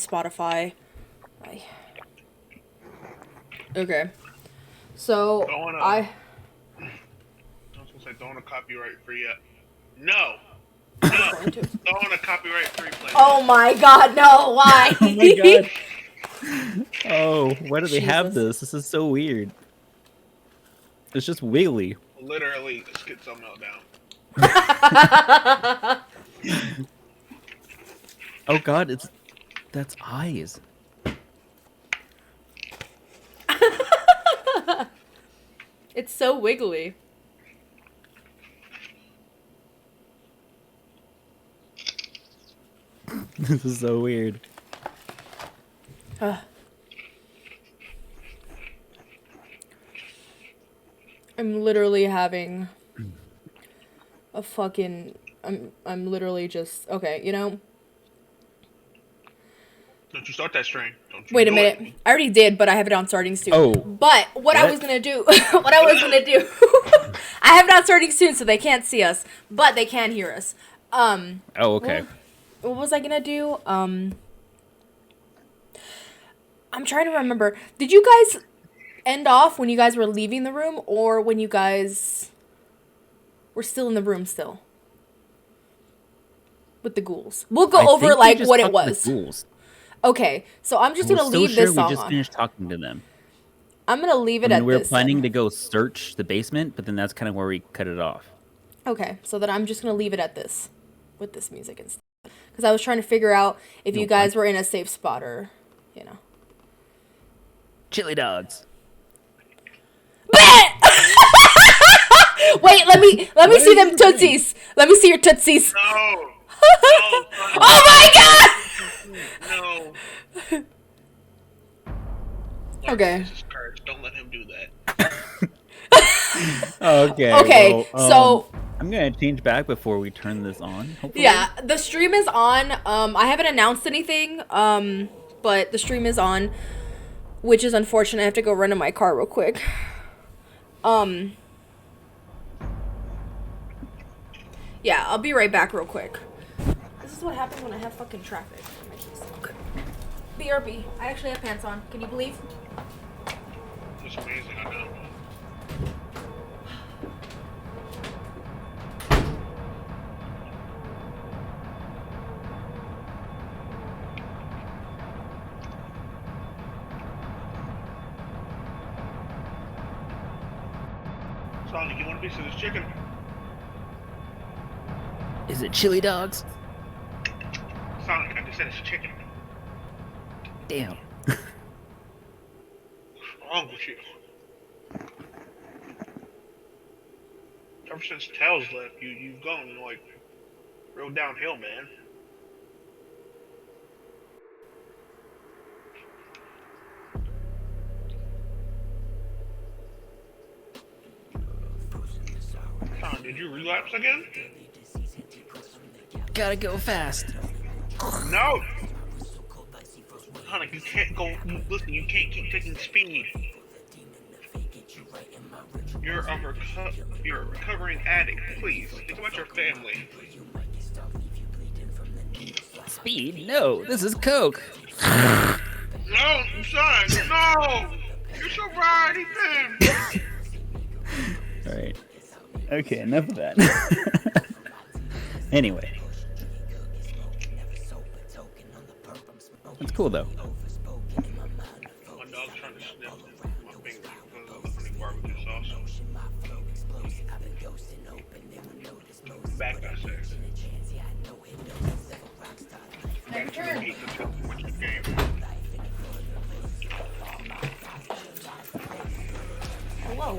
Spotify. Okay. So I was gonna say, don't want a copyright free yet. No. No. Don't want a copyright free play. Oh my god, no, why? Oh my god. Oh, why do they have this? This is so weird. It's just wiggly. Literally a schizo meltdown. Oh god, that's eyes. It's so wiggly. This is so weird. I'm literally having a fucking... I'm literally just... Okay, you know... Don't you start that strain. Don't you Wait a minute. I already did, but I have it on starting soon. Oh. But what I was gonna do... I have it on starting soon, so they can't see us. But they can hear us. Oh, okay. What was I gonna do? I'm trying to remember. Did you guys end off when you guys were leaving the room, or when you guys were still in the room still? With the ghouls. We'll go over, like, what it was. Ghouls. Okay, so I'm just gonna leave this song on. We just finished talking to them. I'm gonna leave it at this. We were planning to go search the basement, but then that's kind of where we cut it off. Okay, so then I'm just gonna leave it at this, with this music and stuff. Because I was trying to figure out if you guys were in a safe spot or, you know. Chili dogs. Wait, let me see them tootsies. Let me see your tootsies. No. Oh my god! No. Okay. Don't let him do that. Okay. Okay, well, so I'm gonna change back before we turn this on. Hopefully. yeah, the stream is on. I haven't announced anything. But the stream is on, which is unfortunate. I have to go run to my car real quick. Yeah, I'll be right back real quick. This is what happens when I have fucking traffic. Okay. BRB. I actually have pants on. Can you believe? It's amazing, I know. Sonic, you want a piece of this chicken? Is it chili dogs? Sonic, I just said it's chicken. Damn. What's wrong with you? Ever since Tails left, you've gone, like, real downhill, man. Sonic, did you relapse again? Gotta go fast. No! Sonic, you can't go. Listen, you can't keep taking speed. You're a recovering addict. Please, think about your family. Speed? No, this is Coke. No, son, no! You're so right, Ethan! Alright. Okay, enough of that. Anyway. That's cool, though. My dog's trying to sniff my finger because of the honey barbecue sauce. Back, I said. Never turn. Hello.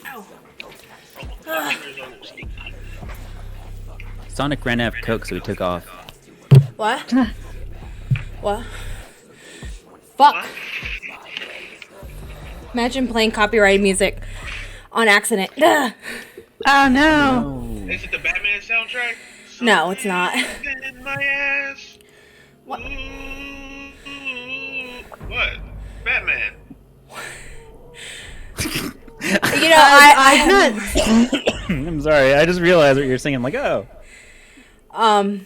Ow. Sonic ran out of Coke, so he took off. What? What? Fuck. Imagine playing copyrighted music on accident. Ugh. Oh no. Is it the Batman soundtrack? No, it's not. In my ass. What? Ooh, what? Batman. You know, I'm not. I'm sorry, I just realized what you're singing. I'm like, oh. I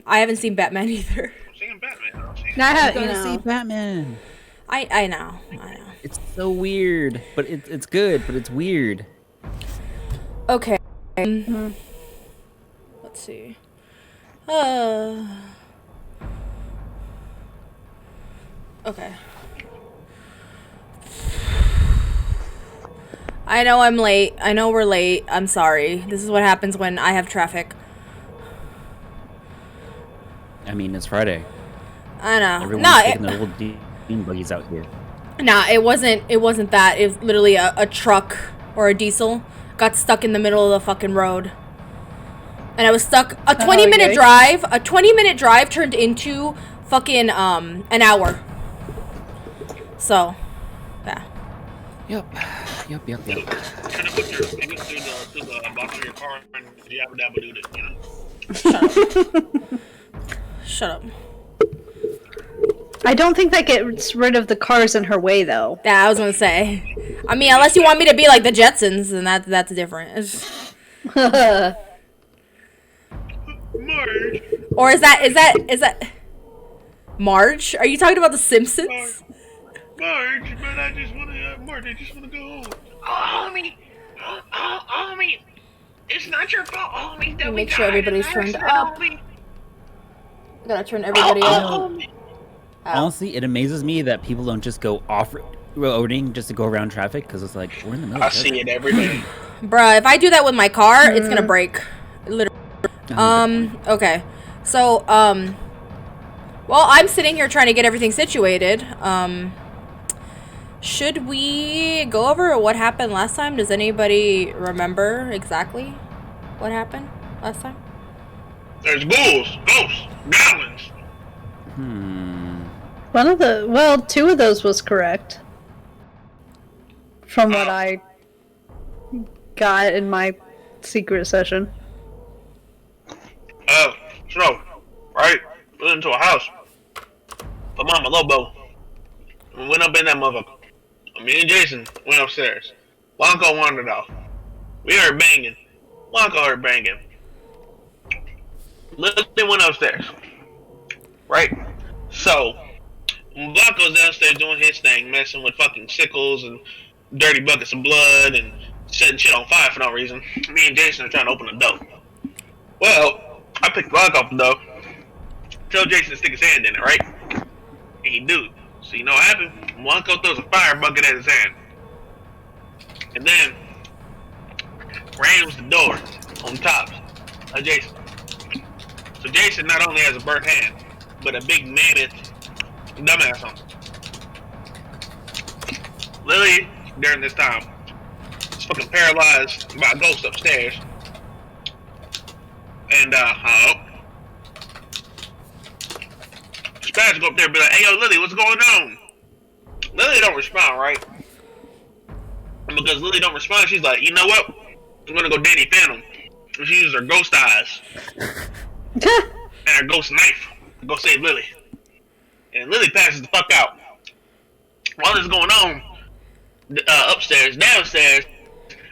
haven't seen Batman either. I'm singing Batman. I'm singing Now I have, gotta see Batman. I know. It's so weird, but it's good, but it's weird. Okay. Let's see. Okay. I know I'm late. I know we're late. I'm sorry. This is what happens when I have traffic. I mean, it's Friday. I know. Everyone's taking their little bean buggies out here. Nah, it wasn't that. It was literally a truck or a diesel got stuck in the middle of the fucking road. And I was stuck. A 20-minute drive. A 20-minute drive turned into fucking an hour. So, yeah. Yep. Trying to put your fingers through the box of your car and yabba dabba do it, you know. Shut up. I don't think that gets rid of the cars in her way, though. Yeah, I was gonna say. I mean, unless you want me to be like the Jetsons, then that's different. Marge. Or is that Marge? Are you talking about the Simpsons? Marge, but I just want to go home. Oh, homie. It's not your fault, homie. That Make sure everybody's turned up. I gotta turn everybody up. Honestly, it amazes me that people don't just go off-roading just to go around traffic, because it's like, we're in the middle of I see it every day. Bruh, if I do that with my car, it's gonna break. Literally. Okay. So, well, I'm sitting here trying to get everything situated. Should we go over what happened last time? Does anybody remember exactly what happened last time? There's ghouls, ghosts, goblins. Two of those was correct. From what I got in my secret session. So, right, went into a house. Put Mama Lobo. We went up in that motherfucker. Me and Jason went upstairs. Blanco wandered off. We heard banging. Blanco heard banging. Lily went upstairs. Right? So, when Blanco's downstairs doing his thing, messing with fucking sickles and dirty buckets of blood and setting shit on fire for no reason, me and Jason are trying to open the door. Well, I picked Blanco off the door. Tell Jason to stick his hand in it, right? And he do. So you know what happened? Blanco throws a fire bucket at his hand. And then rams the door on top of Jason. So Jason not only has a burnt hand, but a big mammoth dumbass on him. Lily, during this time, is fucking paralyzed by a ghost upstairs. And, Spaz go up there and be like, hey, yo, Lily, what's going on? Lily don't respond, right? And because Lily don't respond, she's like, you know what? I'm gonna go Danny Phantom. And she uses her ghost eyes and her ghost knife to go save Lily. And Lily passes the fuck out. While this is going on, upstairs, downstairs,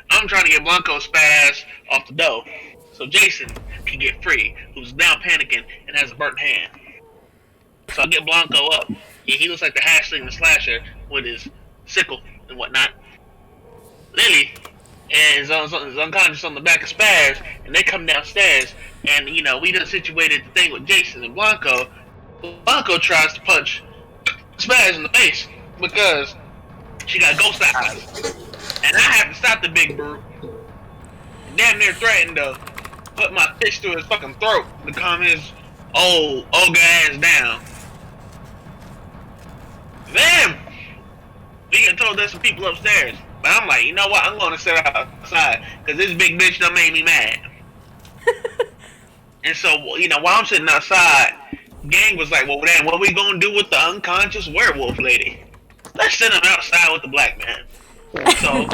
I'm trying to get Blanco Spaz off the door so Jason can get free, who's now panicking and has a burnt hand. So I get Blanco up. Yeah, he looks like the hatchling the slasher with his sickle and whatnot. Lily is unconscious on the back of Spaz, and they come downstairs, and you know, we done situated the thing with Jason and Blanco. Blanco tries to punch Spaz in the face because she got ghost eyes. And I have to stop the big brute. Damn near threatened to put my fist through his fucking throat to calm his old ass down. Then we get told there's some people upstairs. But I'm like, you know what? I'm going to sit outside because this big bitch done made me mad. And so, you know, while I'm sitting outside, gang was like, well, then what we going to do with the unconscious werewolf lady? Let's send him outside with the black man. So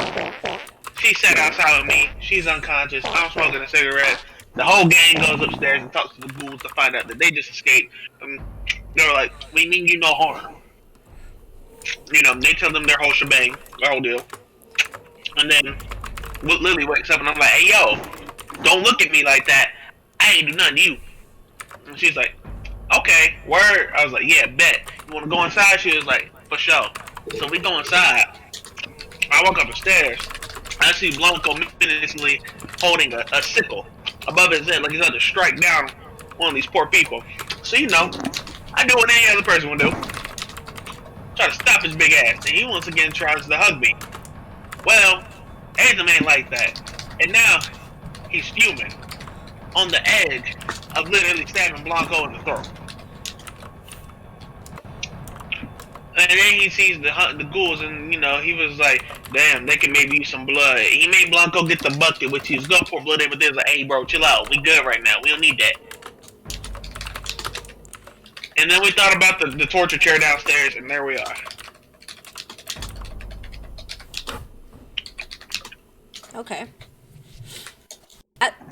she sat outside with me. She's unconscious. I'm smoking a cigarette. The whole gang goes upstairs and talks to the ghouls to find out that they just escaped. They were like, we mean you no harm. You know, they tell them their whole shebang, their whole deal. And then Lily wakes up and I'm like, hey, yo, don't look at me like that. I ain't do nothing to you. And she's like, Okay, word. I was like, yeah, bet. You want to go inside? She was like, for sure. So we go inside. I walk up the stairs. I see Blanco menacingly holding a sickle above his head, like he's about to strike down one of these poor people. So I do what any other person would do. Try to stop his big ass, and he once again tries to hug me. Well, Anthem ain't like that, and now he's fuming, on the edge of literally stabbing Blanco in the throat. And then he sees the ghouls, and he was like, "Damn, they can maybe use some blood." He made Blanco get the bucket, which he was gonna pour blood in, but they was like, "Hey, bro, chill out. We good right now. We don't need that." And then we thought about the torture chair downstairs, and there we are. Okay.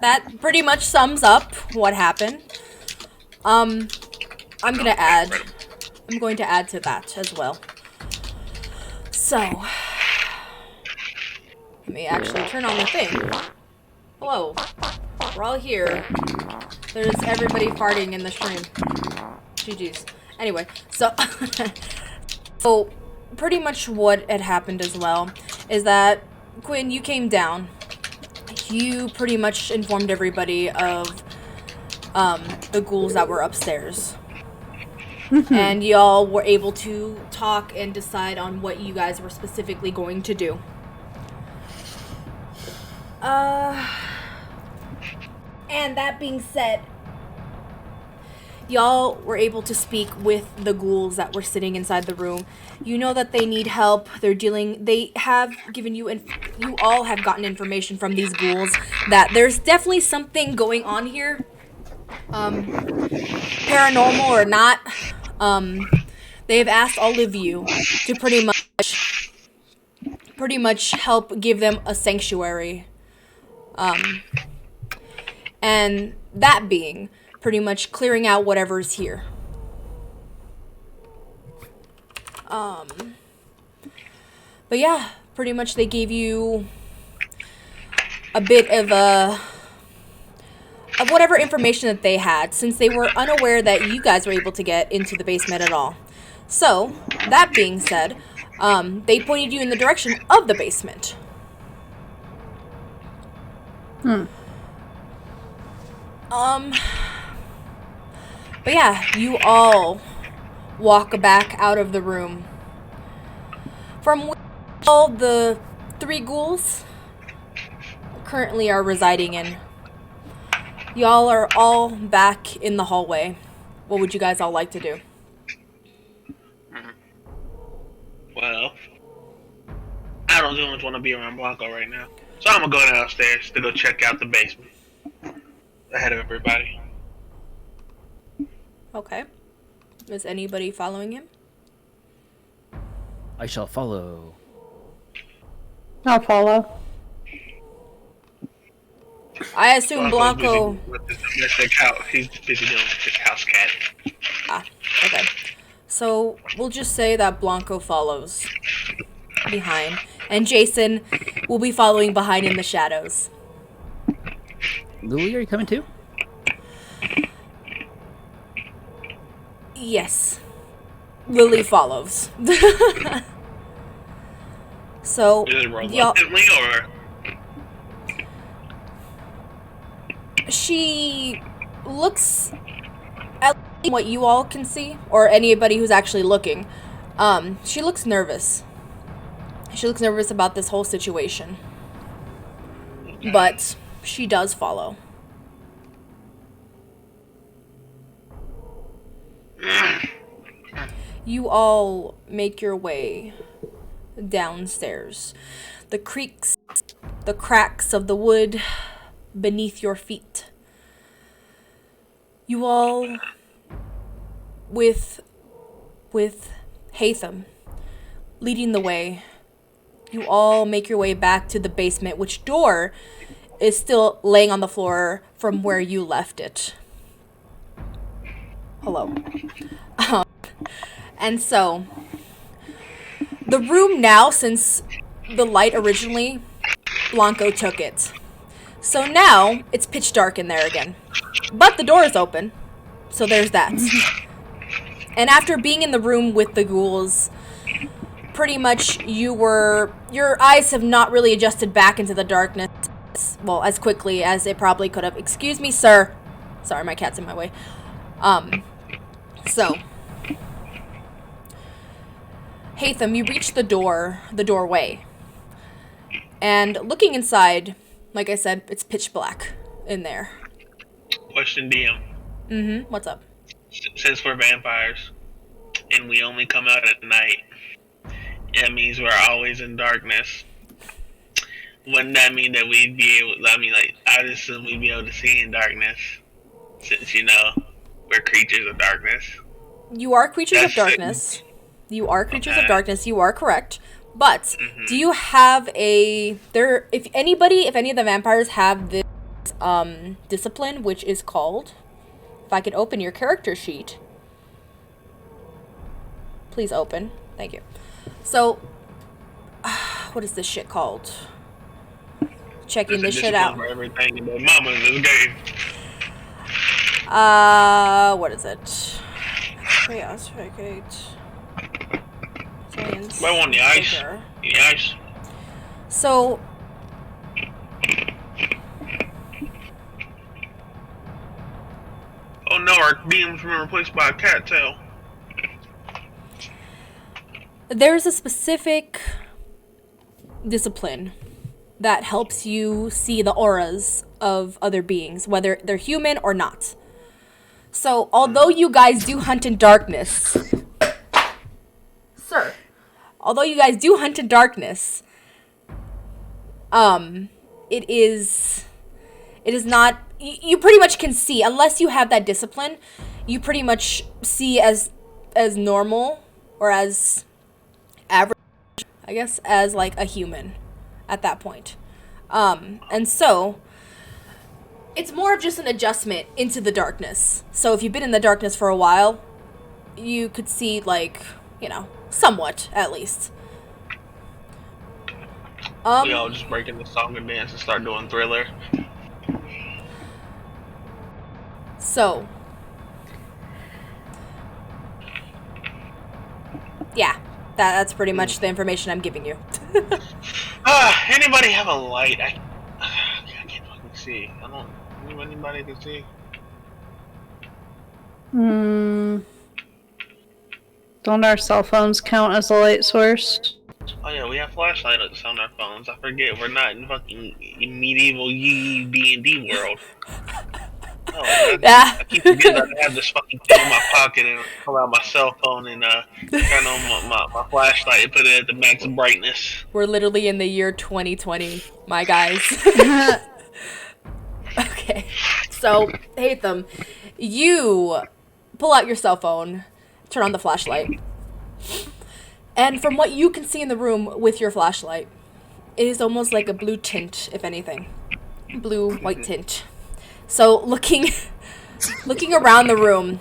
That pretty much sums up what happened. I'm going to add to that as well. So, let me actually turn on the thing. Hello. We're all here. There's everybody farting in the stream. GG's. Anyway, so so pretty much what had happened as well is that Quinn, you came down. You pretty much informed everybody of the ghouls that were upstairs. And y'all were able to talk and decide on what you guys were specifically going to do. And that being said, y'all were able to speak with the ghouls that were sitting inside the room. You know that they need help. They have given you, and you all have gotten information from these ghouls that there's definitely something going on here. Paranormal or not. They have asked all of you to pretty much help give them a sanctuary. And that being pretty much clearing out whatever's here. But yeah, pretty much they gave you a bit of whatever information that they had, since they were unaware that you guys were able to get into the basement at all. So, that being said, they pointed you in the direction of the basement. But yeah, you all walk back out of the room. From where all the 3 ghouls currently are residing in. Y'all are all back in the hallway. What would you guys all like to do? Well, I don't too much want to be around Blanco right now. So I'm going to go downstairs to go check out the basement. Ahead of everybody. Okay. Is anybody following him? I shall follow. I'll follow. I assume Blanco... He's busy doing his house cat. Ah, okay. So, we'll just say that Blanco follows behind. And Jason will be following behind in the shadows. Louie, are you coming too? Yes. Lily follows. So, Is it reluctantly or? She looks at what you all can see, or anybody who's actually looking. She looks nervous. She looks nervous about this whole situation. But she does follow. You all make your way downstairs. The creaks, the cracks of the wood beneath your feet. You all, with Hatham leading the way, you all make your way back to the basement, which door is still laying on the floor from where you left it. Hello. And so, the room now, since the light originally, Blanco took it. So now, it's pitch dark in there again. But the door is open. So there's that. And after being in the room with the ghouls, pretty much your eyes have not really adjusted back into the darkness, well, as quickly as it probably could have. Excuse me, sir. Sorry, my cat's in my way. So, Hatham, you reach the doorway. And looking inside, like I said, it's pitch black in there. Question, DM. Mm-hmm. What's up? Since we're vampires, and we only come out at night, that means we're always in darkness. Wouldn't that mean that we'd be able, I'd assume we'd be able to see in darkness, since, we're creatures of darkness. You are creatures of darkness. You are creatures of darkness. You are correct. But do you have if any of the vampires have this discipline, which is called, if I could open your character sheet. Please open. Thank you. So, what is this shit called? Checking this shit out. For everything in the mama in this game. What is it? Chaos, vacate. I want the ice. The ice. So, oh no, our beam's been replaced by a cattail. there's a specific discipline that helps you see the auras of other beings, whether they're human or not. So, although you guys do hunt in darkness, sir, although you guys do hunt in darkness, it is not, you pretty much can see, unless you have that discipline, you pretty much see as normal, or as average, I guess, as like a human at that point. And so, it's more of just an adjustment into the darkness. So if you've been in the darkness for a while, you could see, like, somewhat, at least. We all just break into song and dance and start doing Thriller. So, yeah, that's pretty much the information I'm giving you. Anybody have a light? I can't fucking see. I don't. Anybody can see? Don't our cell phones count as a light source? Oh yeah, we have flashlights on our phones. I forget we're not in fucking medieval D&D world. Oh, I keep forgetting that I have this fucking thing in my pocket and pull out my cell phone and turn on my flashlight and put it at the max brightness. We're literally in the year 2020, my guys. Okay, so, Hatham, you pull out your cell phone, turn on the flashlight, and from what you can see in the room with your flashlight, it is almost like a blue tint, if anything. Blue-white tint. So, looking around the room,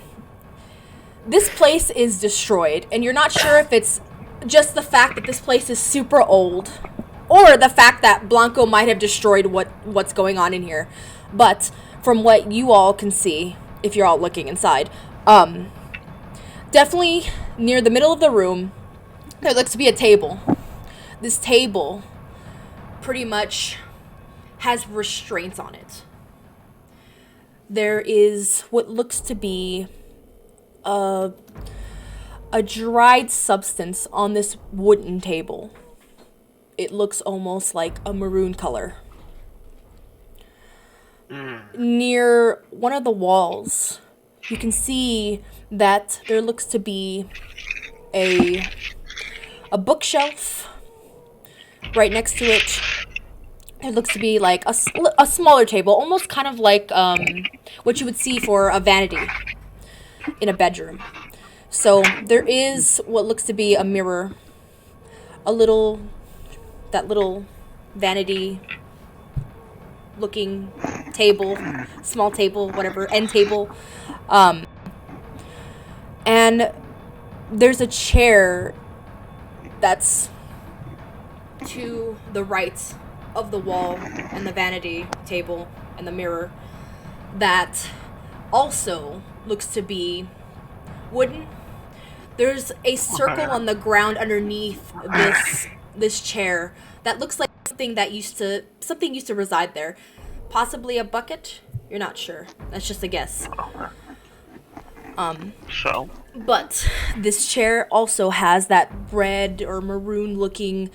this place is destroyed, and you're not sure if it's just the fact that this place is super old, or the fact that Blanco might have destroyed what's going on in here. But from what you all can see, if you're all looking inside, definitely near the middle of the room, there looks to be a table. This table pretty much has restraints on it. There is what looks to be a dried substance on this wooden table. It looks almost like a maroon color. Near one of the walls, you can see that there looks to be a bookshelf. Right next to it, there looks to be like a smaller table, almost kind of like what you would see for a vanity in a bedroom. So there is what looks to be a mirror, that little vanity looking table, small table, whatever, end table. And there's a chair that's to the right of the wall and the vanity table and the mirror that also looks to be wooden. There's a circle on the ground underneath this chair that looks like something used to reside there. Possibly a bucket? You're not sure. That's just a guess. So? But this chair also has that red or maroon looking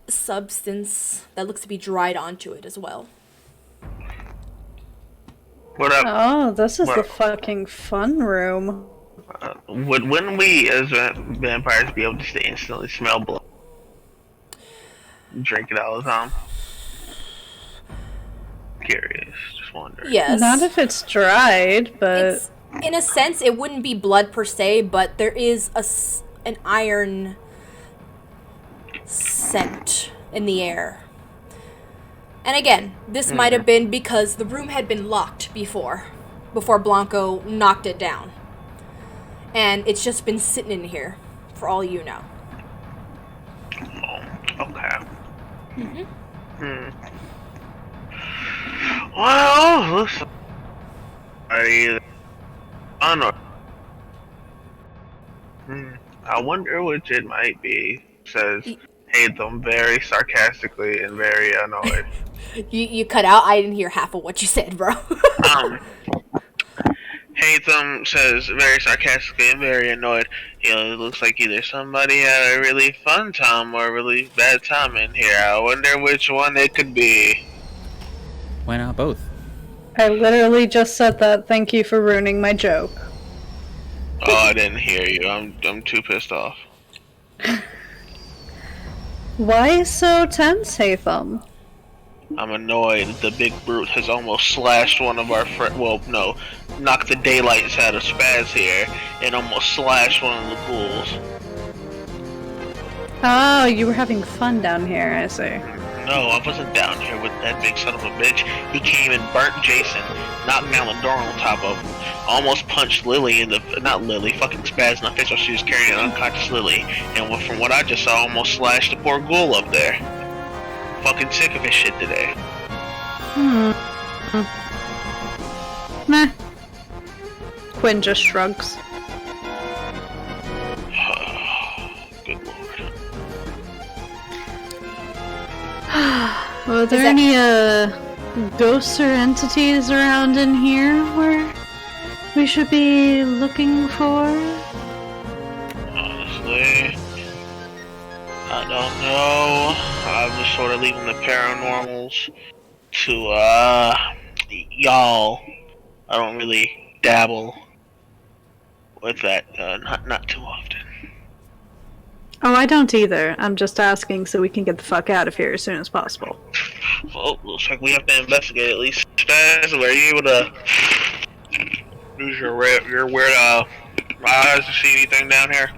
substance that looks to be dried onto it as well. What up? Oh, this is the fucking fun room. Wouldn't we, as vampires, be able to instantly smell blood? Drink it all the time? Curious, just wondering. Yes. Not if it's dried, but... In a sense, it wouldn't be blood per se, but there is an iron scent in the air. And again, this might have been because the room had been locked before Blanco knocked it down. And it's just been sitting in here, for all you know. Oh, okay. Well, listen. I don't know. I wonder which it might be. Says hate them very sarcastically and very annoyed. You cut out. I didn't hear half of what you said, bro. Hatham says very sarcastically and very annoyed. You know, it looks like either somebody had a really fun time or a really bad time in here. I wonder which one it could be. Why not both? I literally just said that. Thank you for ruining my joke. Oh, I didn't hear you. I'm too pissed off. Why so tense, Hatham? I'm annoyed the big brute has almost slashed one of our knocked the daylights out of Spaz here and almost slashed one of the ghouls. Oh, you were having fun down here, I see. No, I wasn't down here with that big son of a bitch. He came and burnt Jason, knocked down the door on top of him, almost punched Lily fucking Spaz in the face while she was carrying an unconscious Lily, and from what I just saw, almost slashed the poor ghoul up there. Fucking sick of his shit today. Meh. Quinn just shrugs. Good lord. Are there any ghosts or entities around in here where we should be looking for? Honestly, I don't know. I'm just sort of leaving the paranormals to y'all. I don't really dabble with that, not too often. Oh, I don't either. I'm just asking so we can get the fuck out of here as soon as possible. Well, looks like we have to investigate at least. Spaz, are you able to use your weird eyes to see anything down here?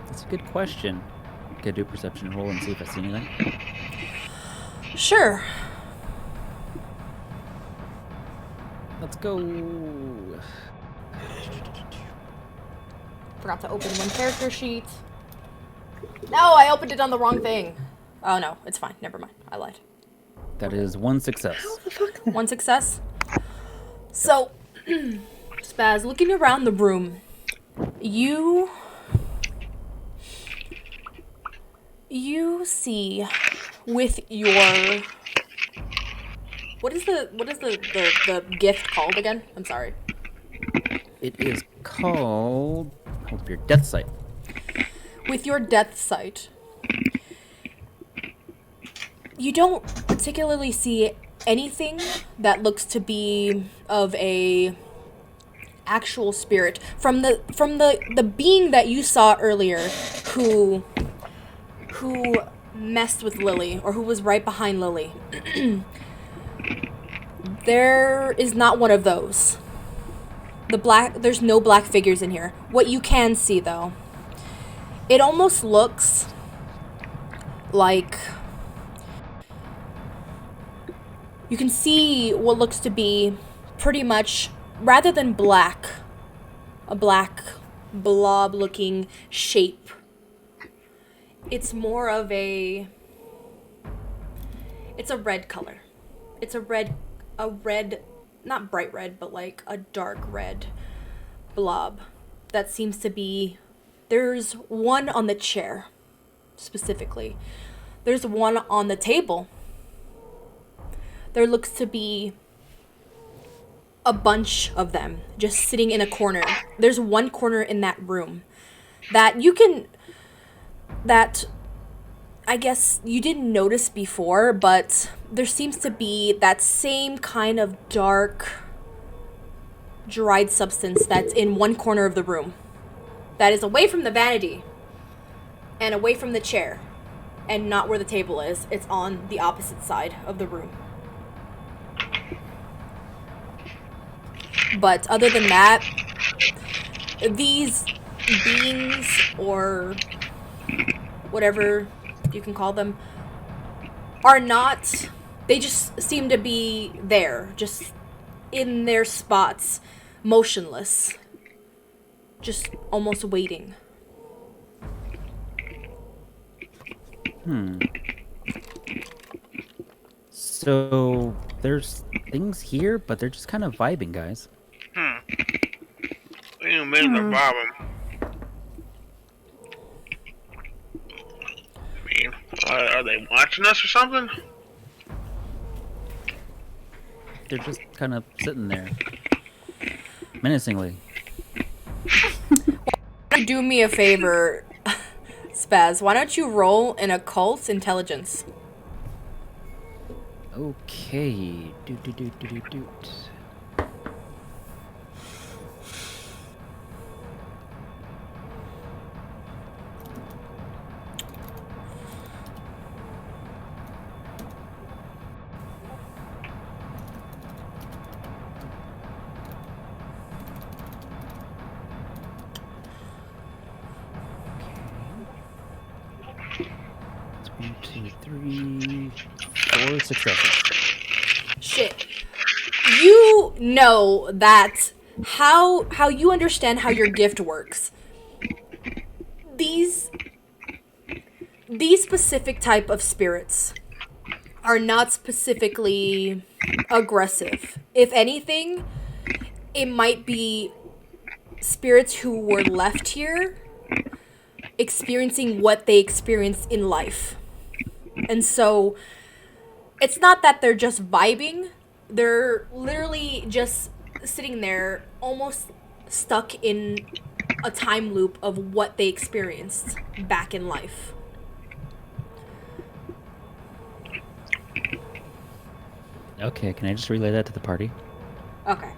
That's a good question. Could I do a perception roll and see if I see anything? Sure. Let's go. Forgot to open one character sheet. No, I opened it on the wrong thing. Oh no, it's fine. Never mind. I lied. That is one success. One success. So, Spaz, looking around the room, you see with your what is the gift called again? I'm sorry. It is called... Hold up your death sight. With your death sight, you don't particularly see anything that looks to be of a actual spirit from the being that you saw earlier who messed with Lily, or who was right behind Lily. There is not one of those. There's no black figures in here. What you can see, though, it almost looks like you can see what looks to be pretty much, rather than black, a black blob-looking shape. It's more of it's a red color. It's a red, not bright red, but like a dark red blob that seems to be, there's one on the chair, specifically. There's one on the table. There looks to be a bunch of them just sitting in a corner. There's one corner in that room that I guess you didn't notice before, but there seems to be that same kind of dark, dried substance that's in one corner of the room. That is away from the vanity and away from the chair and not where the table is. It's on the opposite side of the room. But other than that, these beings, or whatever you can call them, are not, they just seem to be there, just in their spots, motionless, just almost waiting. So there's things here, but they're just kind of vibing, guys. What do you mean they're vibing? I mean, are they watching us or something? They're just kind of sitting there, menacingly. Do me a favor, Spaz. Why don't you roll an occult intelligence? Okay. Doot. One, two, three, 4 successes. Shit. You know that how you understand how your gift works. These specific type of spirits are not specifically aggressive. If anything, it might be spirits who were left here experiencing what they experienced in life. And so it's not that they're just vibing, they're literally just sitting there almost stuck in a time loop of what they experienced back in life. Okay, can I just relay that to the party? Okay.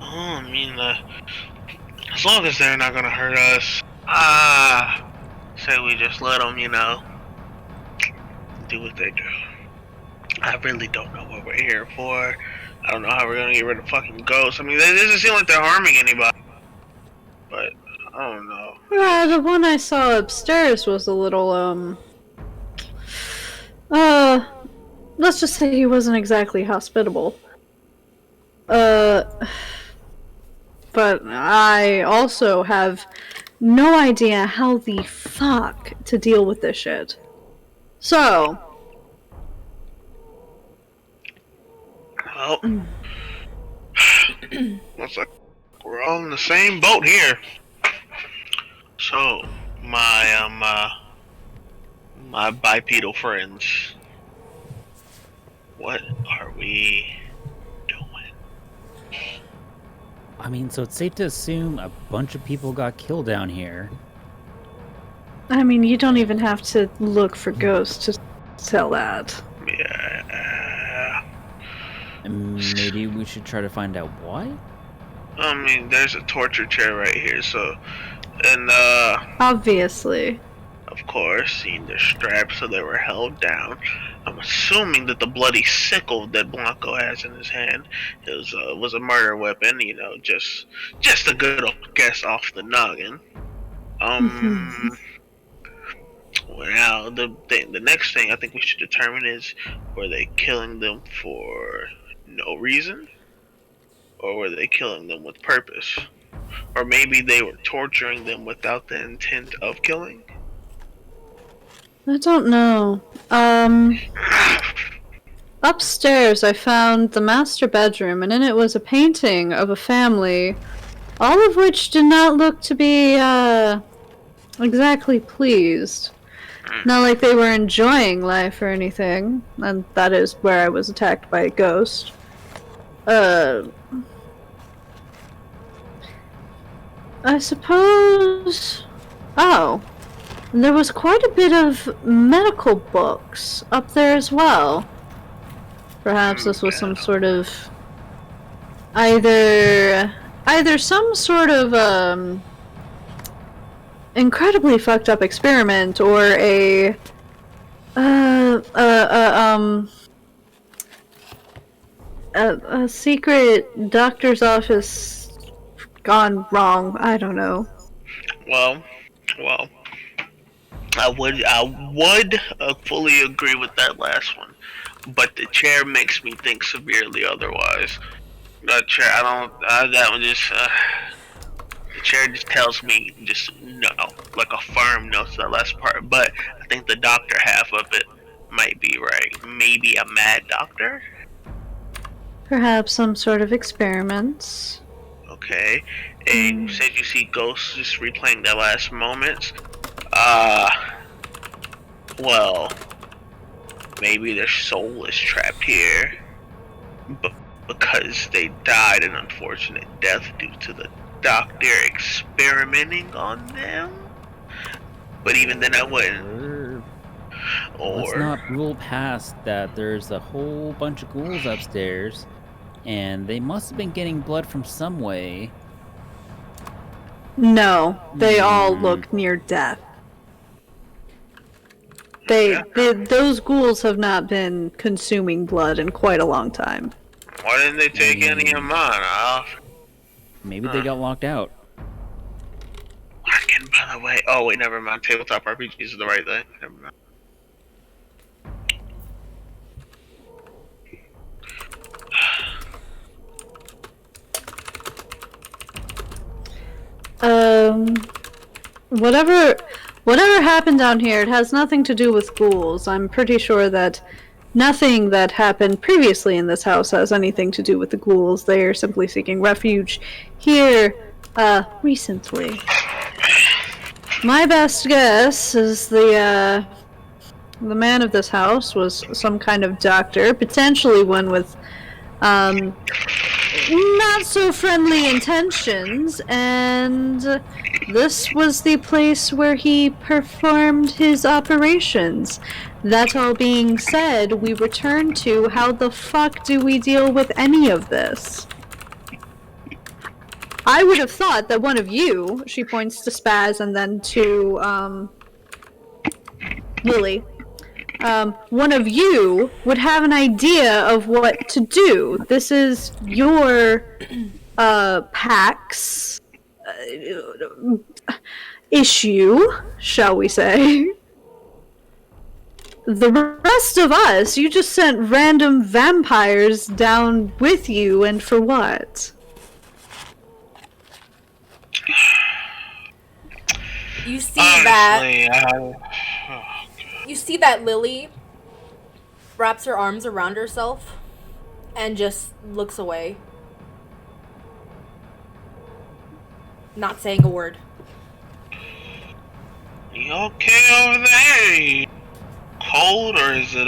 I mean, as long as they're not gonna hurt us, say we just let them, do what they do. I really don't know what we're here for. I don't know how we're gonna get rid of fucking ghosts. I mean, it doesn't seem like they're harming anybody. But, I don't know. The one I saw upstairs was a little, let's just say he wasn't exactly hospitable. But I also have no idea how the fuck to deal with this shit. So... Well, looks like we're all in the same boat here. So, my bipedal friends, what are we doing? I mean, so it's safe to assume a bunch of people got killed down here. I mean, you don't even have to look for ghosts to tell that. Yeah. And maybe we should try to find out why? I mean, there's a torture chair right here, so... And, Obviously. of course, they're strapped so they were held down. I'm assuming that the bloody sickle that Blanco has in his hand was a murder weapon, just a good old guess off the noggin. Well, the next thing I think we should determine is, were they killing them for no reason? Or were they killing them with purpose? Or maybe they were torturing them without the intent of killing? I don't know. Upstairs I found the master bedroom, and in it was a painting of a family, all of which did not look to be, exactly pleased. Not like they were enjoying life or anything, and that is where I was attacked by a ghost. I suppose... Oh. And there was quite a bit of medical books up there as well. Perhaps this was some sort of... Either some sort of, incredibly fucked up experiment, or a secret doctor's office gone wrong. I don't know. Well, I would fully agree with that last one, but the chair makes me think severely otherwise. That chair, that one just, the chair just tells me just no, like a firm no to that last part, but I think the doctor half of it might be right. Maybe a mad doctor? Perhaps some sort of experiments. Okay, and you said you see ghosts just replaying their last moments. Well, maybe their soul is trapped here, but because they died an unfortunate death due to the doctor experimenting on them. But even then, I wouldn't. Let's not rule past that there's a whole bunch of ghouls upstairs, and they must have been getting blood from some way. No, they all look near death. Those ghouls have not been consuming blood in quite a long time. Why didn't they take any of mine off? Maybe they got locked out. Again, by the way, oh wait, never mind. Tabletop RPGs is the right thing. Never mind. Whatever happened down here, it has nothing to do with ghouls. I'm pretty sure that nothing that happened previously in this house has anything to do with the ghouls. They are simply seeking refuge here, recently. My best guess is the man of this house was some kind of doctor, potentially one with, not so friendly intentions, and this was the place where he performed his operations. That all being said, we return to how the fuck do we deal with any of this? I would have thought that one of you, she points to Spaz and then to, Lily, one of you would have an idea of what to do. This is your, PAX issue, shall we say. The rest of us, you just sent random vampires down with you, and for what? You see that... You see that Lily wraps her arms around herself and just looks away. Not saying a word. You okay over there? Cold, or is it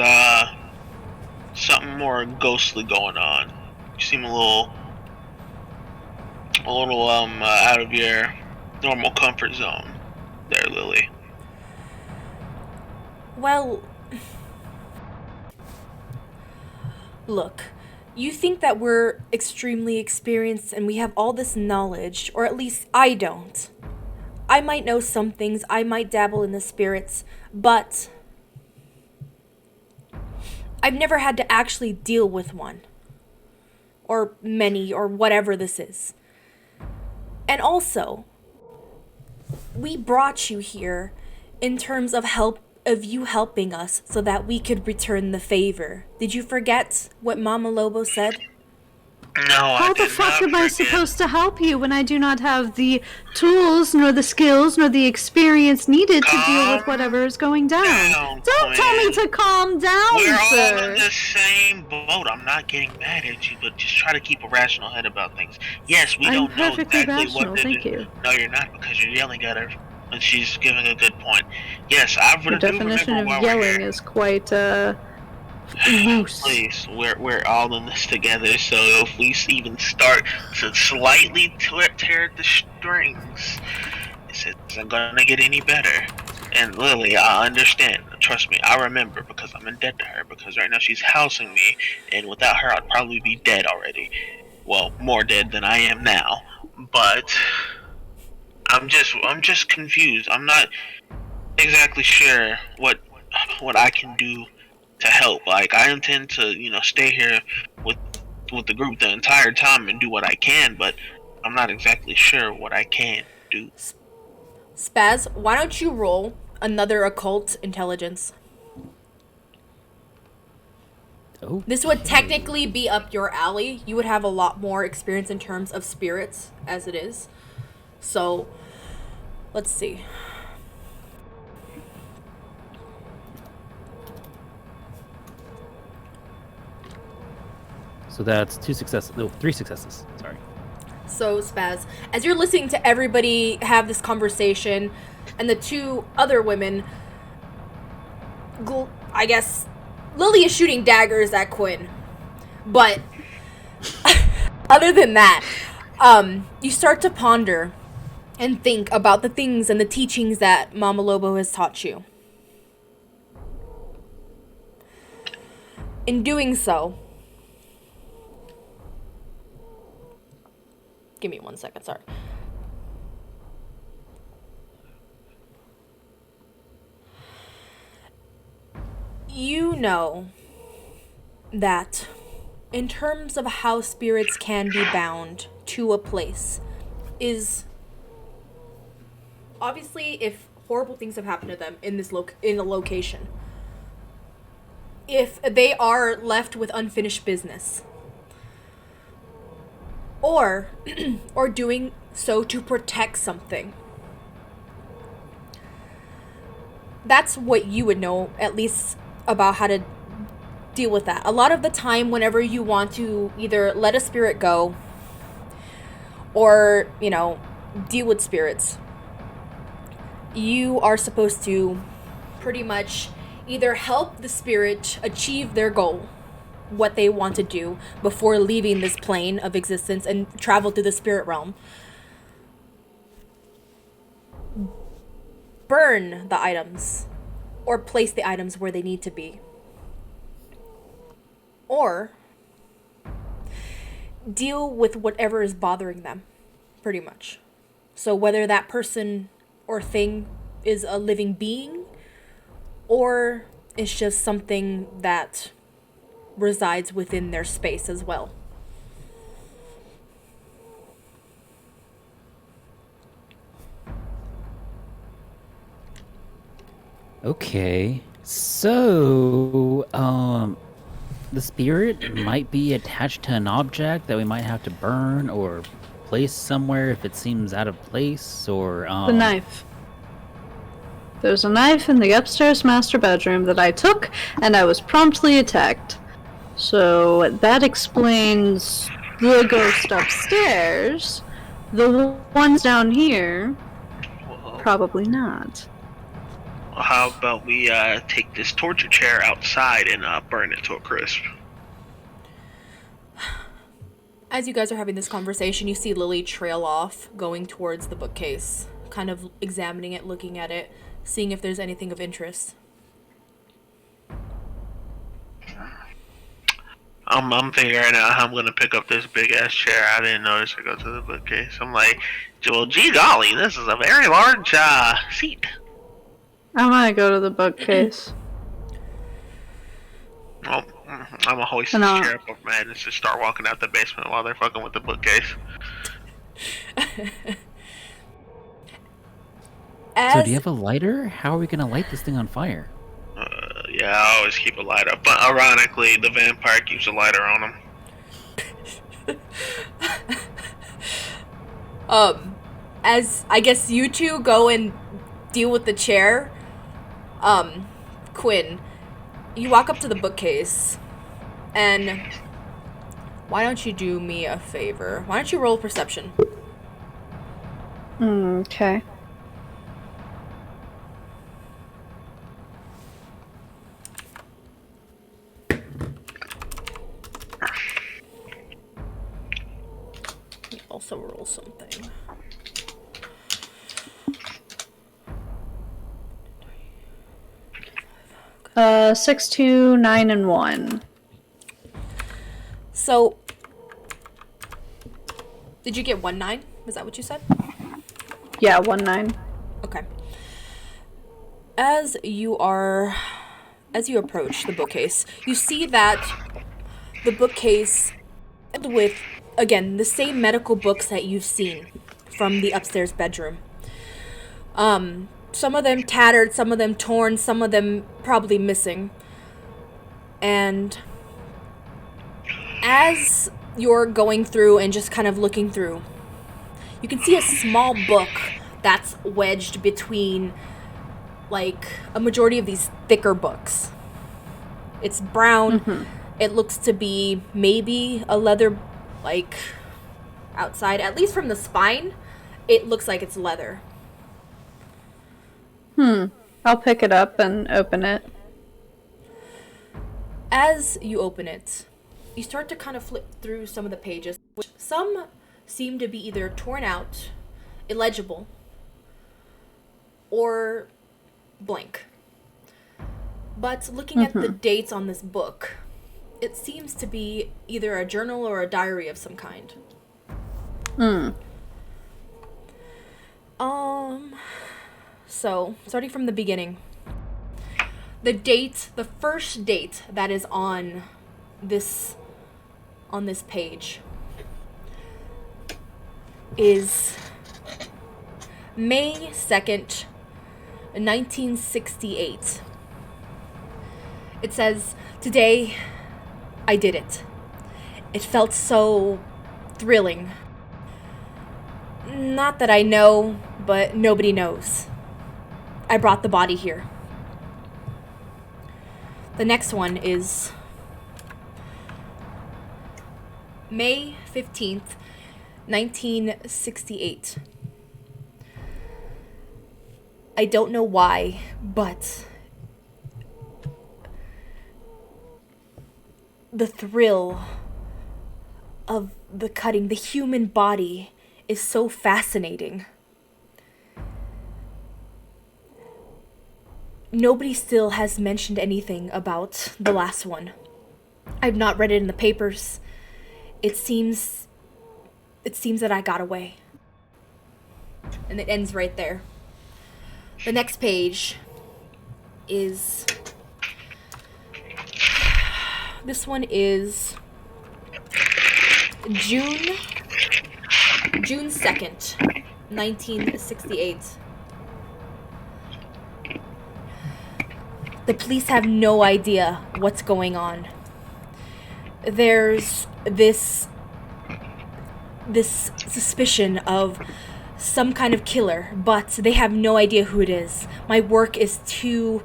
something more ghostly going on? You seem a little out of your normal comfort zone there, Lily. Well, look, you think that we're extremely experienced and we have all this knowledge, or at least I don't. I might know some things, I might dabble in the spirits, but I've never had to actually deal with one. Or many, or whatever this is. And also, we brought you here in terms of you helping us so that we could return the favor. Did you forget what Mama Lobo said? No, How I the did fuck not am I forget. supposed to help you when I do not have the tools, nor the skills, nor the experience needed to deal with whatever is going down? Down, Don't tell me Quinn. to calm down, We're all sir. in the same boat. I'm not getting mad at you, but just try to keep a rational head about things. Yes, we I'm don't know perfectly exactly rational, what to thank do. you. No, you're not, because you're yelling at her, and she's giving a good point. Yes, I Your do definition remember of why we're yelling here. is quite, loose. Please, we're all in this together. So if we even start to slightly tear at the strings, it isn't gonna get any better. And Lily, I understand. Trust me, I remember because I'm in debt to her. Because right now she's housing me, and without her, I'd probably be dead already. Well, more dead than I am now. But I'm just confused. I'm not exactly sure what I can do to help. Like I intend to, stay here with with the group the entire time and do what I can, but I'm not exactly sure what I can do. Spaz, why don't you roll another occult intelligence? Oh, This would technically be up your alley. You would have a lot more experience in terms of spirits as it is. So, let's see. so that's 3 successes. Sorry. So, Spaz, as you're listening to everybody have this conversation, and the two other women, I guess, Lily is shooting daggers at Quinn. But, other than that, you start to ponder and think about the things and the teachings that Mama Lobo has taught you. In doing so, give me 1 second, sorry. You know that in terms of how spirits can be bound to a place is obviously if horrible things have happened to them in this in a location, if they are left with unfinished business, or or doing so to protect something, that's what you would know at least about how to deal with that. A lot of the time, whenever you want to either let a spirit go or, deal with spirits, you are supposed to pretty much either help the spirit achieve their goal, what they want to do, before leaving this plane of existence and travel through the spirit realm. Burn the items or place the items where they need to be. Or deal with whatever is bothering them, pretty much. So whether that person or thing is a living being or it's just something that resides within their space as well. Okay. So, the spirit might be attached to an object that we might have to burn or place somewhere if it seems out of place, or The knife. There's a knife in the upstairs master bedroom that I took, and I was promptly attacked. So that explains the ghost upstairs. The ones down here, Well, probably not. how about we take this torture chair outside and burn it to a crisp? As you guys are having this conversation, you see Lily trail off, going towards the bookcase, kind of examining it, looking at it, seeing if there's anything of interest. I'm figuring out how I'm gonna pick up this big ass chair. I didn't notice it go to the bookcase. I'm like, well, gee golly, this is a very large seat. I might go to the bookcase. Well, I'm gonna hoist this chair up my head and just start walking out the basement while they're fucking with the bookcase. So do you have a lighter? How are we gonna light this thing on fire? Yeah, I always keep a lighter. But ironically, the vampire keeps a lighter on him. As I guess you two go and deal with the chair, Quinn, you walk up to the bookcase, and why don't you do me a favor? Why don't you roll perception? Okay. Also roll something. Uh, 6, 2, 9, and 1. So, did you get 1 9? Was that what you said? Yeah, 1, 9. Okay. As you approach the bookcase, you see that the bookcase with, again, the same medical books that you've seen from the upstairs bedroom. Some of them tattered, some of them torn, some of them probably missing. And as you're going through and just kind of looking through, you can see a small book that's wedged between, like, a majority of these thicker books. It's brown. Mm-hmm. It looks to be maybe a leather, like, outside. At least from the spine, it looks like it's leather. I'll pick it up and open it. As you open it, you start to kind of flip through some of the pages, which some seem to be either torn out, illegible, or blank. But looking at the dates on this book, it seems to be either a journal or a diary of some kind. So, starting from the beginning, the first date that is on this page is May 2nd, 1968. It says, "Today, I did it. It felt so thrilling. Not that I know, but nobody knows. I brought the body here." The next one is May 15th, 1968. I don't know why, but the thrill of the cutting, the human body, is so fascinating. Nobody still has mentioned anything about the last one. I've not read it in the papers. It seems that I got away. And it ends right there. The next page is... This one is June 2nd, 1968. The police have no idea what's going on. There's this suspicion of some kind of killer, but they have no idea who it is. My work is too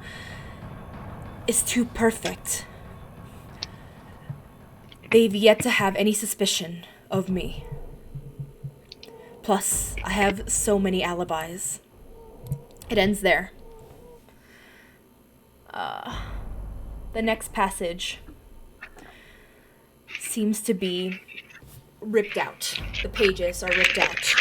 perfect. They've yet to have any suspicion of me. Plus, I have so many alibis. It ends there. The next passage seems to be ripped out. The pages are ripped out.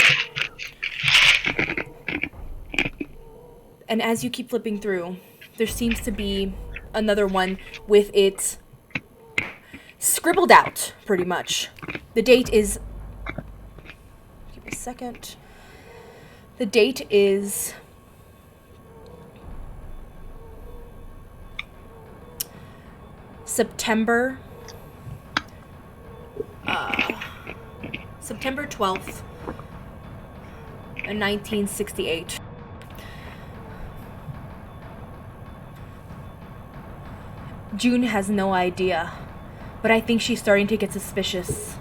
And as you keep flipping through, there seems to be another one with it scribbled out, pretty much. The date is... Give me a second. The date is... September 12th, 1968. June has no idea, but I think she's starting to get suspicious.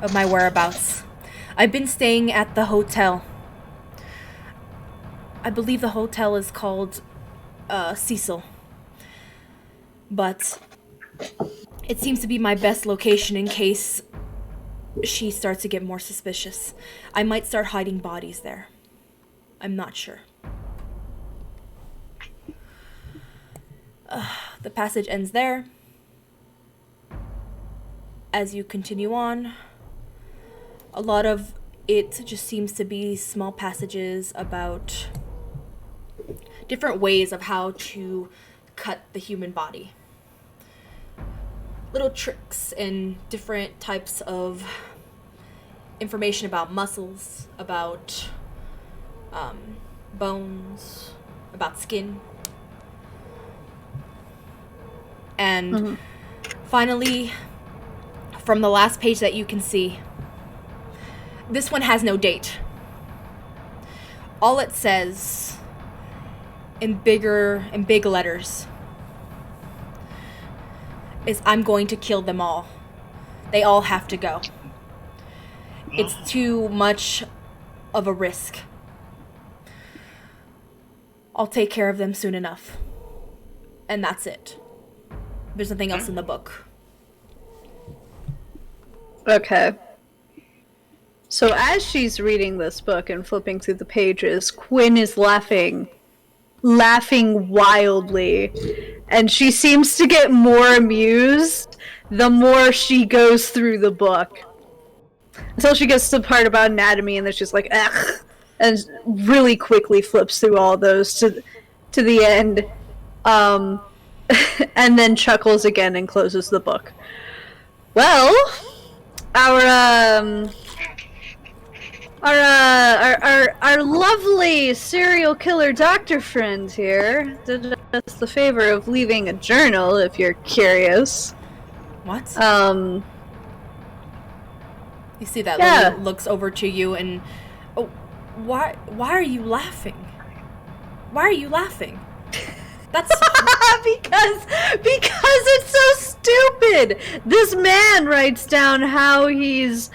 of my whereabouts. I've been staying at the hotel. I believe the hotel is called Cecil. But it seems to be my best location in case she starts to get more suspicious. I might start hiding bodies there. I'm not sure. The passage ends there. As you continue on, a lot of it just seems to be small passages about different ways of how to cut the human body. Little tricks and different types of information about muscles, about bones, about skin. And finally, from the last page that you can see, this one has no date. All it says in big letters is, I'm going to kill them all. They all have to go. It's too much of a risk. I'll take care of them soon enough. And that's it. There's nothing else in the book. Okay. So as she's reading this book and flipping through the pages, Quinn is laughing wildly. And she seems to get more amused the more she goes through the book. Until she gets to the part about anatomy and then she's like, ugh, and really quickly flips through all those to the end. And then chuckles again and closes the book. Well, our lovely serial killer doctor friend here did us the favor of leaving a journal, if you're curious. What? You see that Lily looks over to you and, oh, why are you laughing? Why are you laughing? That's because it's so stupid. This man writes down how he's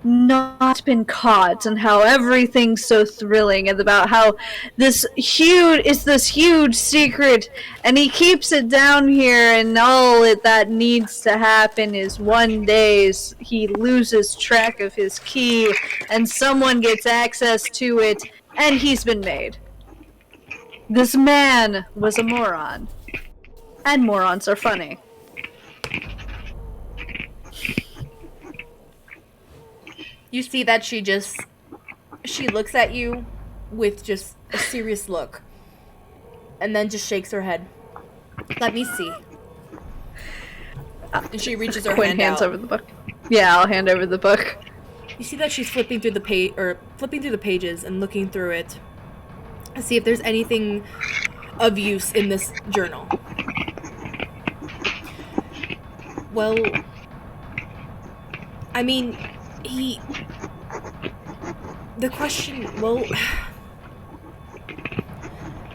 not been caught and how everything's so thrilling and about how this huge secret, and he keeps it down here, and all that needs to happen is one day he loses track of his key and someone gets access to it and he's been made. This man was a moron. And morons are funny. You see that she looks at you with just a serious look. And then just shakes her head. Let me see. And she reaches her Quinn hand hands out. over the book. Yeah, I'll hand over the book. You see that she's flipping through the pages and looking through it. See if there's anything of use in this journal. Well, I mean,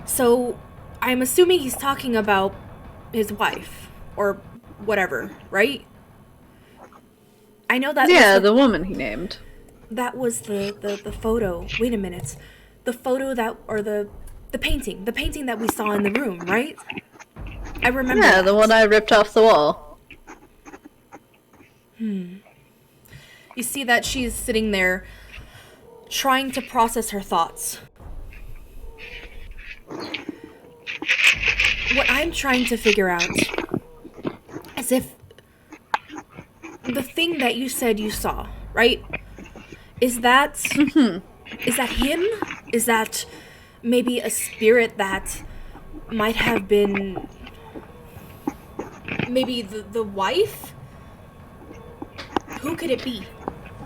so I'm assuming he's talking about his wife, or whatever, right? I know that. Yeah, the woman he named. That was the photo. Wait a minute. The photo the painting that we saw in the room, right? I remember. Yeah, that. the one I ripped off the wall. You see that she's sitting there trying to process her thoughts. What I'm trying to figure out is if the thing that you said you saw, right? Is that is that him? Is that maybe a spirit that might have been maybe the wife? Who could it be?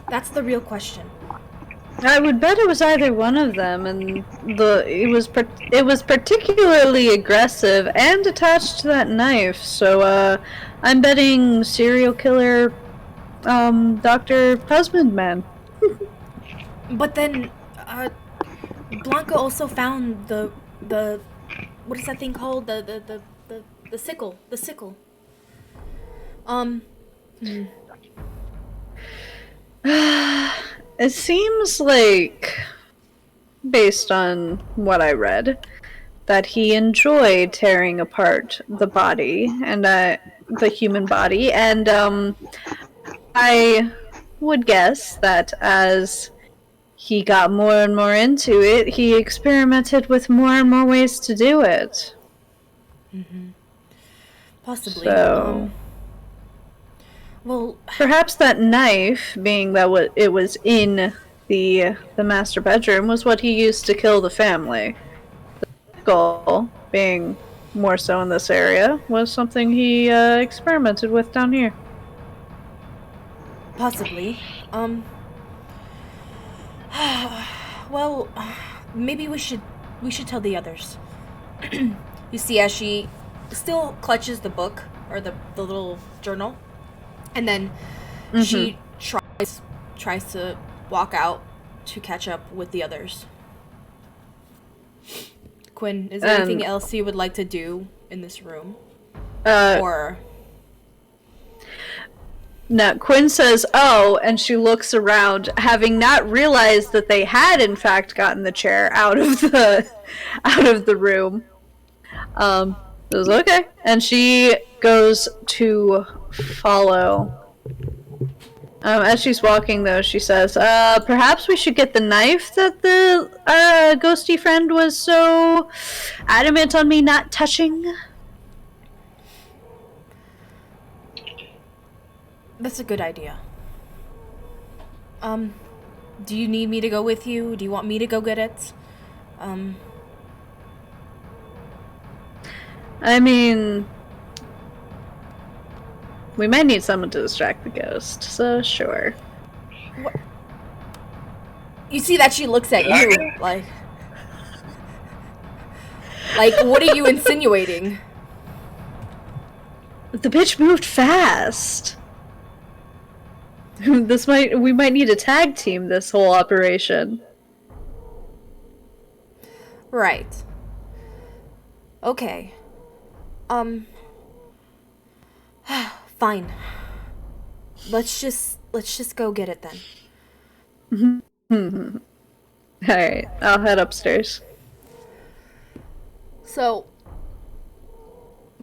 That's the real question. I would bet it was either one of them, and it was particularly aggressive and attached to that knife. So I'm betting serial killer, Dr. Husband Man. But then, Blanca also found the what is that thing called? The sickle. The sickle. It seems like, based on what I read, that he enjoyed tearing apart the body and the human body, and I would guess that as he got more and more into it, he experimented with more and more ways to do it. Possibly. So, Well, perhaps that knife, being that it was in the master bedroom, was what he used to kill the family. The skull, being more so in this area, was something he experimented with down here. possibly. Well, maybe we should tell the others. You see, as she still clutches the book or the little journal, and then she tries to walk out to catch up with the others. Quinn, is there anything else you would like to do in this room? Or no, Quinn says, "Oh," and she looks around, having not realized that they had in fact gotten the chair out of the room. Says, "Okay," and she goes to follow. As she's walking, though, she says, "Perhaps we should get the knife that the ghosty friend was so adamant on me not touching." that's a good idea. Do you need me to go with you? Do you want me to go get it? I mean, we might need someone to distract the ghost, so sure. You see that she looks at you like, what are you insinuating? The bitch moved fast. We might need a tag team this whole operation. Right. Okay. Fine. Let's just go get it then. Alright, I'll head upstairs. So,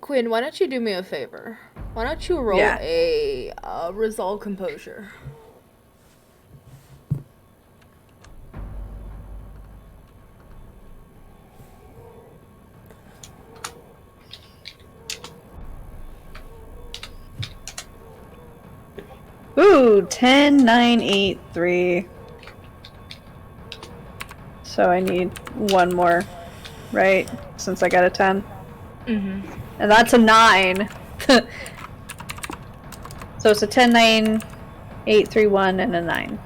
Quinn, why don't you do me a favor? Why don't you roll a resolve composure? Ooh, 10, 9, 8, 3. So I need one more, right? Since I got a 10. Mm-hmm. And that's a 9. So it's a 10, 9, 8, 3, 1, and a 9.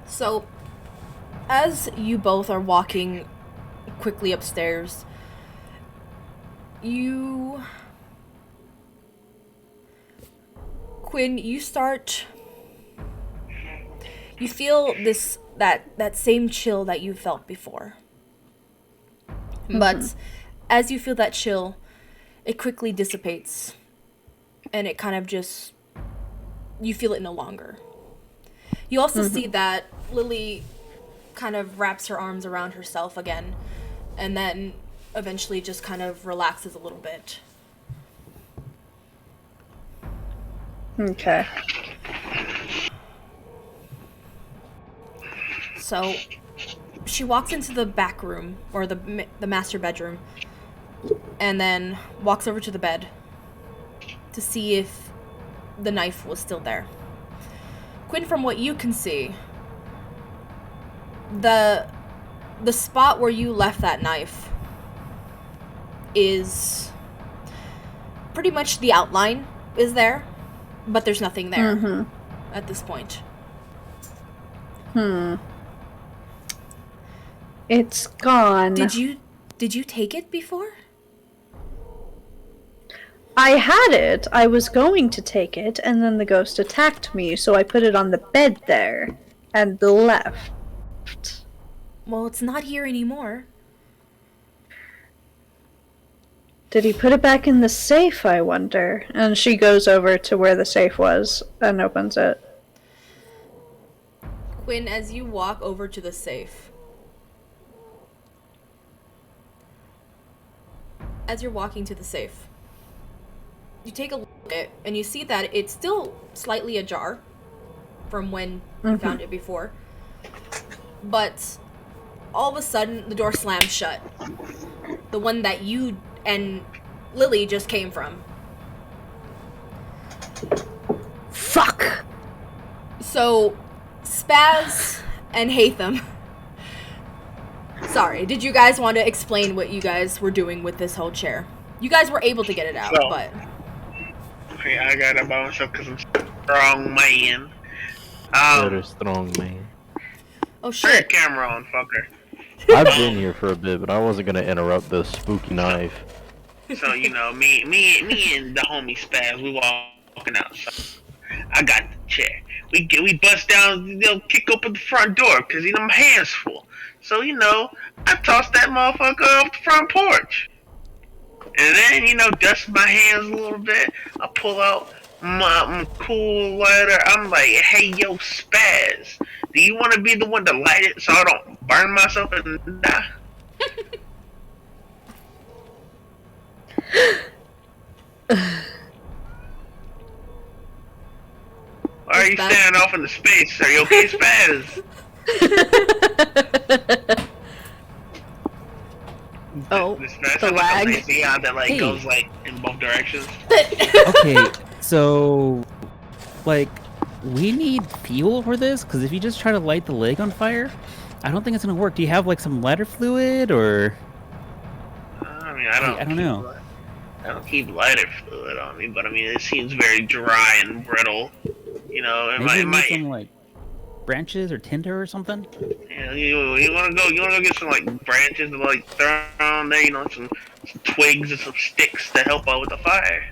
So, as you both are walking quickly upstairs, Quinn, you feel that same chill that you felt before. Mm-hmm. But as you feel that chill, it quickly dissipates, and it kind of just, you feel it no longer. You also see that Lily kind of wraps her arms around herself again, and then eventually just kind of relaxes a little bit. Okay. So, she walks into the back room, or the master bedroom, and then walks over to the bed to see if the knife was still there. Quinn, from what you can see, the spot where you left that knife is pretty much the outline is there, but there's nothing there at this point. It's gone. Did you take it before? I had it. I was going to take it, and then the ghost attacked me, so I put it on the bed there and left. Well, it's not here anymore. Did he put it back in the safe, I wonder? And she goes over to where the safe was and opens it. Quinn, as you walk over to the safe, as you're walking to the safe, you take a look at it and you see that it's still slightly ajar from when you found it before. But all of a sudden, the door slams shut. The one that you and Lily just came from. Fuck! So, Spaz and Hatham. Sorry, did you guys want to explain what you guys were doing with this whole chair? You guys were able to get it out, So, but... Okay, I got it by myself because I'm a strong man. Better strong man. Oh Turn your shit. camera on, fucker. I've been here for a bit, but I wasn't gonna interrupt the spooky knife. So, you know, me and the homie Spaz, we walking outside. I got the chair. We bust down, kick open the front door, because, my hands full. So, I tossed that motherfucker off the front porch. And then, dust my hands a little bit. I pull out my cool lighter. I'm like, hey, yo, Spaz, do you want to be the one to light it so I don't burn myself and die? Why are you standing off into space? Are you okay, Spaz? Oh, This Spaz the sounds like a lag. lazy eye that Hey. goes in both directions. Okay, so, we need fuel for this? Because if you just try to light the leg on fire, I don't think it's gonna work. Do you have, some lighter fluid, or... I mean, I I don't know. I don't keep lighter fluid on me, but it seems very dry and brittle. It Maybe might. some, branches or tinder or something? You wanna go get some branches to throw on there, some twigs and some sticks to help out with the fire.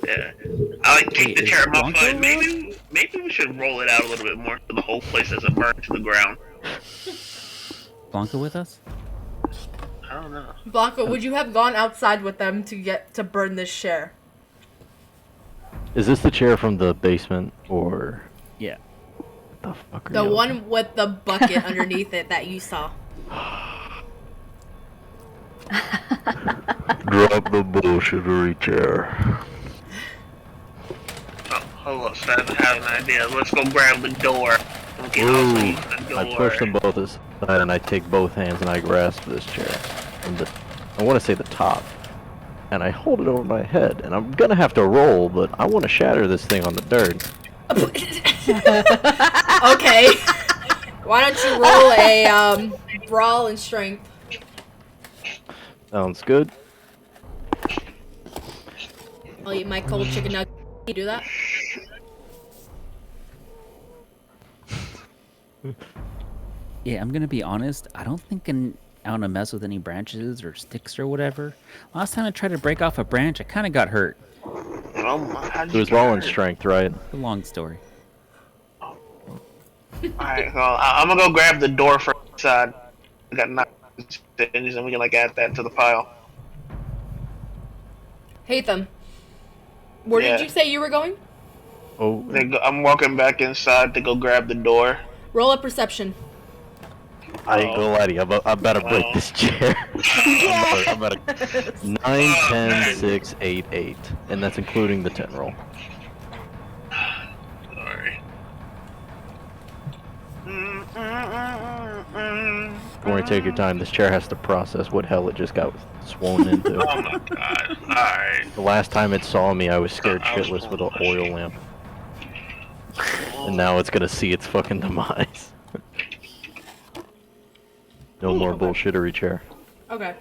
Yeah. I take Wait, the is chair off my Blanco foot. around? Maybe we should roll it out a little bit more so the whole place doesn't burn to the ground. Blanca with us? I don't know. Blanca, would you have gone outside with them to burn this chair? Is this the chair from the basement, or Yeah. what the fuck are The you one with the bucket underneath it that you saw. Drop the bullshittery chair. Oh, hold up, Stab, I have an idea. Let's go grab the door. We can also use the door. I push them both aside and I take both hands and I grasp this chair. I want to say the top. And I hold it over my head. And I'm gonna have to roll, but I want to shatter this thing on the dirt. Okay. Why don't you roll a brawl and strength? Sounds good. I'll eat my cold chicken nugget. You do that? Yeah, I'm gonna be honest. I don't think I want to mess with any branches or sticks or whatever. Last time I tried to break off a branch, I kind of got hurt. Oh my, how'd It you was get all in hurt? strength, right? It's a long story. Alright, well, I'm gonna go grab the door from inside. I got 9 stitches and we can add that to the pile. Hatham, where Yeah. did you say you were going? Oh, I'm walking back inside to go grab the door. Roll a perception. I ain't gonna lie to you. I better break this chair. I better 9, 10, man. 6, 8, 8. And that's including the 10 roll. Sorry. Before you take your time, this chair has to process what hell it just got sworn into. Oh my god. Alright. The last time it saw me, I was scared I was shitless with an pulling my oil lamp. And now it's gonna see its fucking demise. No more bullshittery chair. Okay.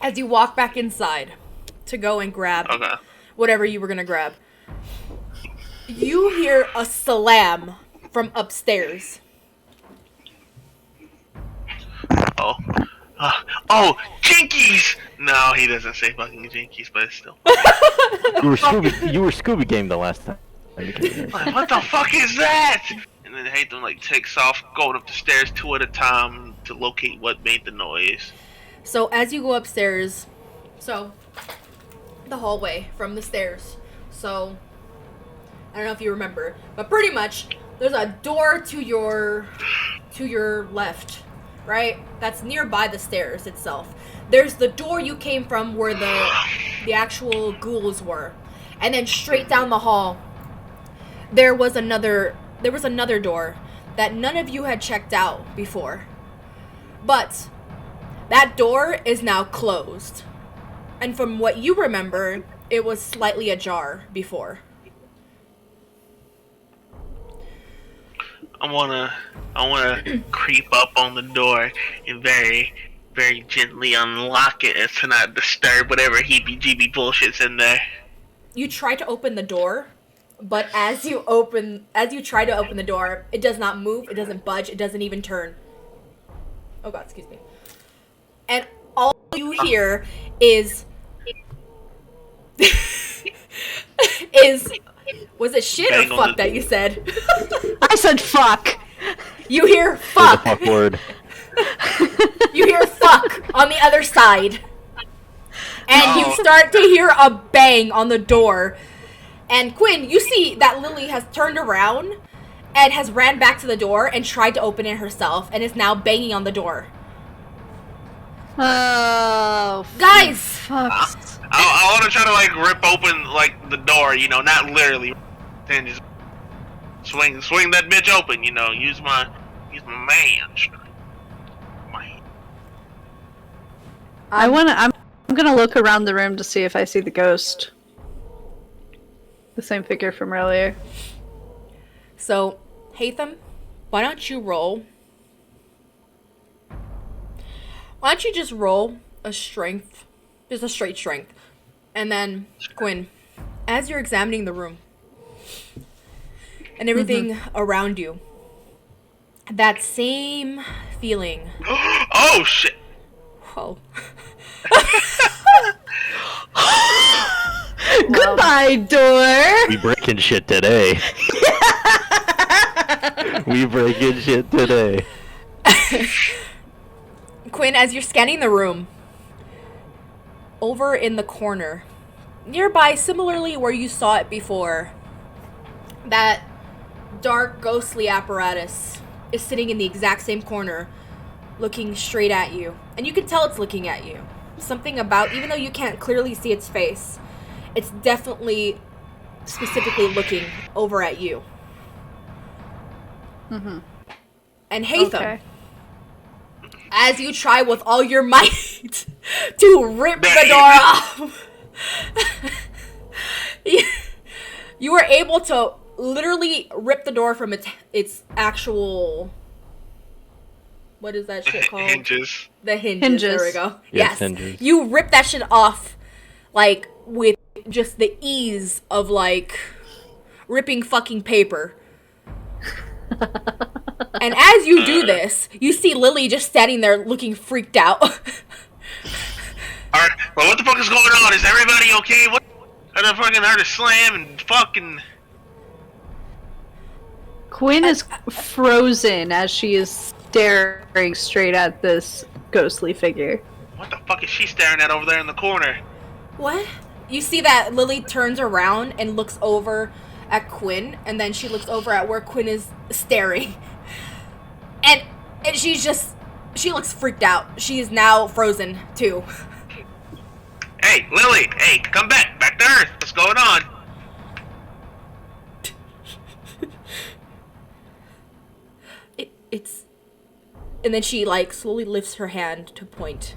As you walk back inside to go and grab Okay. whatever you were gonna grab, you hear a slam from upstairs. Oh. Oh, Jinkies! No, he doesn't say fucking Jinkies, but still. You were Scooby Game the last time you came here. Like, what the fuck is that? And then Hatham takes off, going up the stairs 2 at a time to locate what made the noise. So as you go upstairs, the hallway from the stairs. So I don't know if you remember, but pretty much there's a door to your left, right? That's nearby the stairs itself. There's the door you came from where the actual ghouls were. And then straight down the hall, there was another door that none of you had checked out before. But that door is now closed. And from what you remember, it was slightly ajar before. I wanna creep up on the door and very, very gently unlock it as to not disturb whatever heebie-jeebie bullshit's in there. You try to open the door, but as you try to open the door, it does not move, it doesn't budge, it doesn't even turn. Oh god, excuse me. And all you hear is was it shit or fuck that you said? I said fuck. You hear Say fuck. the fuck word. You hear fuck on the other side. And you start to hear a bang on the door. And Quinn, you see that Lily has turned around and has ran back to the door and tried to open it herself and is now banging on the door. Oh, Guys! fuck. I want to try to like rip open like the door, you know, not literally, and just swing that bitch open, you know. Use my man. I'm gonna look around the room to see if I see the ghost. The same figure from earlier. So, Hatham, why don't you roll? Why don't you just roll a strength, just a straight strength. And then, Quinn, as you're examining the room and everything around you, that same feeling. Oh shit! Whoa. Goodbye, door! We breaking shit today. We breaking shit today. Quinn, as you're scanning the room, over in the corner, nearby, similarly where you saw it before, that dark, ghostly apparatus is sitting in the exact same corner, looking straight at you. And you can tell it's looking at you. Something about, even though you can't clearly see its face, it's definitely specifically looking over at you. Mm-hmm. And Hatham, Okay. as you try with all your might to rip the door off, you were able to literally rip the door from its actual, what is that shit called? Hinges. The hinges. There we Hinges. go. Yes, Yes. hinges. You rip that shit off, like, with just the ease of, like, ripping fucking paper. And as you do this, you see Lily just standing there looking freaked out. Alright, well, what the fuck is going on? Is everybody okay? What? I fucking heard a slam and fucking. Quinn is frozen as she is staring straight at this ghostly figure. What the fuck is she staring at over there in the corner? What? You see that Lily turns around and looks over at Quinn, and then she looks over at where Quinn is staring. And she looks freaked out. She is now frozen, too. Hey, Lily! Hey, come back! Back to Earth! What's going on? It's... And then she, like, slowly lifts her hand to point.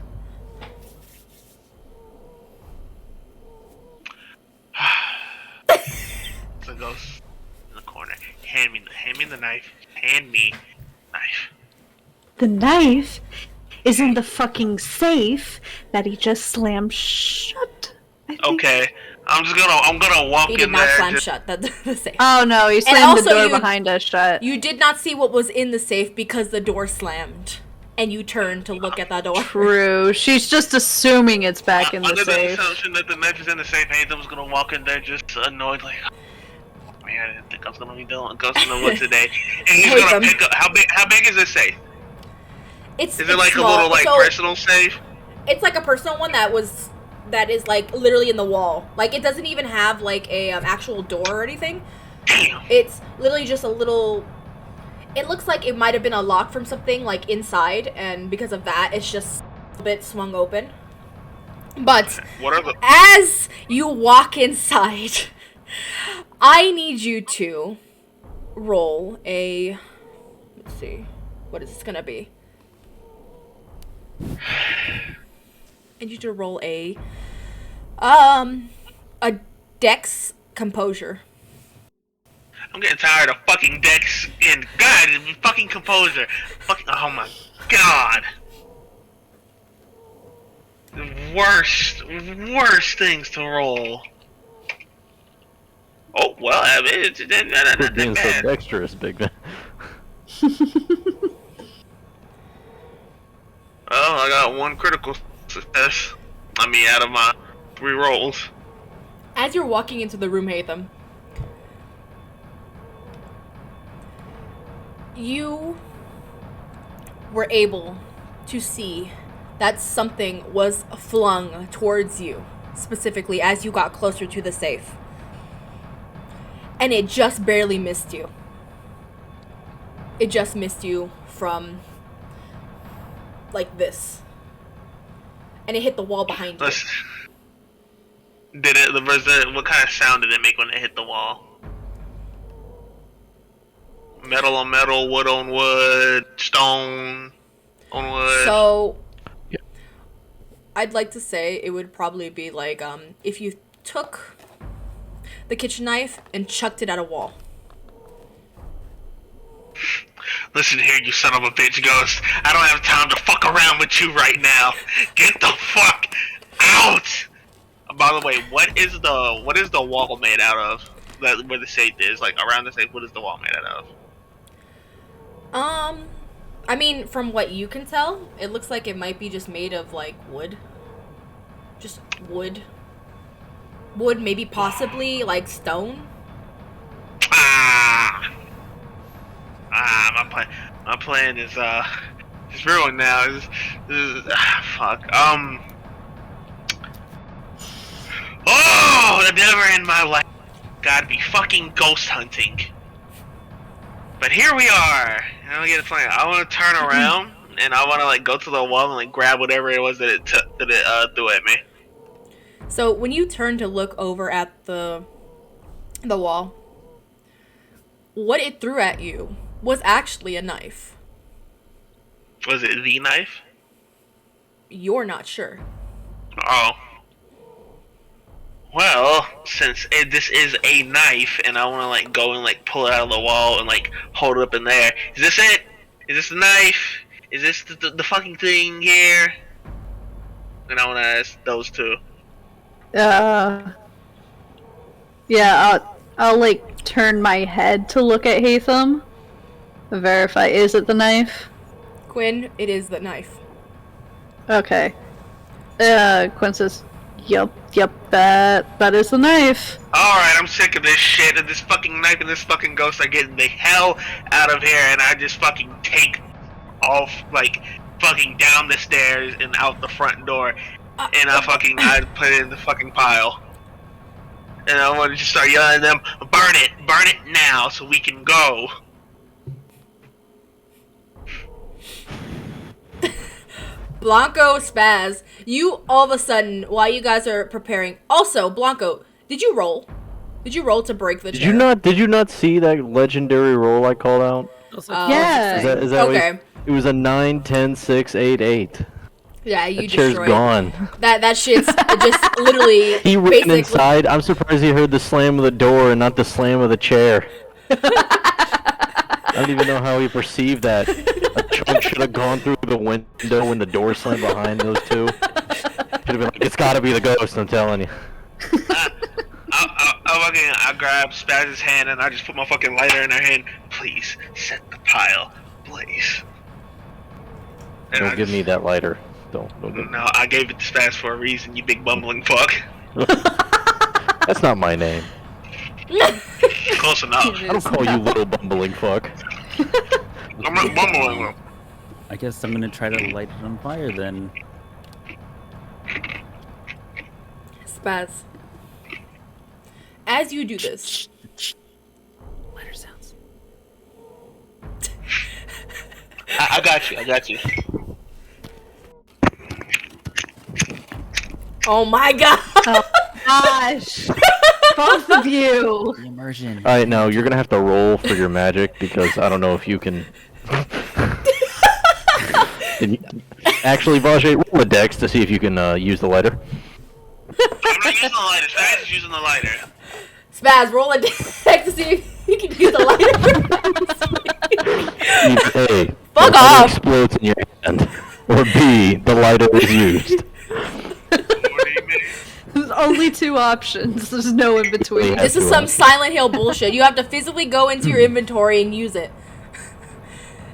The ghost in the corner. Hand me the knife. Hand me knife. The knife is in the fucking safe that he just slammed shut. I think. Okay, I'm gonna walk He in did not there. slam just- shut the safe. Oh no, he slammed also the door you- behind us shut. You did not see what was in the safe because the door slammed. And you turned to look at that door. True. She's just assuming it's back in the Under the safe. assumption that the knife is in the safe, Hatham's gonna walk in there just annoyed, like, oh, man, I didn't think I was gonna be dealing with one today. And he's gonna Hatham. pick up. How big is this safe? It's Is it like small. a little like So, personal safe? It's like a personal one that is like literally in the wall. Like it doesn't even have like a actual door or anything. Damn. It's literally just a little... It looks like it might have been a lock from something, like, inside, and because of that, it's just a bit swung open. But, What are the... as you walk inside, I need you to roll a... Let's see. What is this gonna be? I need you to roll a Dex Composure. I'm getting tired of fucking Dex and God, fucking Composure. Fucking, oh my God. Worst things to roll. Oh, well, I mean, it's not Quit that being so bad. dexterous, big man. Oh, I got 1 critical success. I mean, out of my 3 rolls. As you're walking into the room, Hatham, you were able to see that something was flung towards you, specifically as you got closer to the safe. And it just barely missed you. It just missed you from, like, this. And it hit the wall behind you. What kind of sound did it make when it hit the wall? Metal on metal, wood on wood, stone on wood. So, Yeah. I'd like to say it would probably be like, if you took the kitchen knife and chucked it at a wall. Listen here, you son of a bitch, Ghost. I don't have time to fuck around with you right now. Get the fuck out! By the way, what is the wall made out of? Where the safe is, like around the safe. What is the wall made out of? I mean, from what you can tell, it looks like it might be just made of, like, wood. Just wood. Wood, maybe possibly, like, stone. My plan is ruined now. Fuck. Oh, never in my life. Gotta be fucking ghost hunting. But here we are. And I get a plan. I want to turn around and I want to like go to the wall and like grab whatever it was that it threw at me. So when you turn to look over at the wall, what it threw at you was actually a knife. Was it the knife? You're not sure. Oh. Well, since this is a knife, and I want to like go and like pull it out of the wall and like hold it up in there. Is this it? Is this the knife? Is this the fucking thing here? And I want to ask those two. Yeah, I'll like turn my head to look at Hatham. Verify, is it the knife? Quinn, it is the knife. Okay. Quinn says, Yep, that is the knife. Alright, I'm sick of this shit, and this fucking knife and this fucking ghost are getting the hell out of here, and I just fucking take off, like, fucking down the stairs and out the front door, and I put it in the fucking pile. And I want to just start yelling at them, burn it now, so we can go. Blanco, Spaz, you all of a sudden, while you guys are preparing... Also, Blanco, did you roll? Did you roll to break the chair? Did you not see that legendary roll I called out? Yeah. Is that Okay. it was a 9, 10, 6, 8, 8. Yeah, you That chair's destroyed. gone. That shit's just literally... He ran basically- inside. I'm surprised he heard the slam of the door and not the slam of the chair. I don't even know how he perceived that. A chunk should have gone through the window when the door slammed behind those two. Should have been like, it's gotta be the ghost, I'm telling you. I grab Spaz's hand and I just put my fucking lighter in her hand. Please, set the pile, please. And Don't give me that lighter. Don't give me. No, I gave it to Spaz for a reason, you big bumbling fuck. That's not my name. Close enough. I don't call you little bumbling fuck. I'm not bumbling. I guess I'm gonna try to light it on fire then. Spaz. As you do this, I got you. I got you. Oh my god. Oh gosh. Both of you. The immersion. Alright, no, you're gonna have to roll for your magic because I don't know if you can. Actually, Vajay, roll a dex to see if you can use the lighter. I'm not using the lighter. Spaz is using the lighter. Spaz, roll a deck to see if you can use the lighter. Either A, Fuck the lighter off. explodes in your hand, or B, the lighter is used. What do you mean? There's only two options. There's no in between. Yeah. This is some Silent Hill bullshit. You have to physically go into your inventory and use it.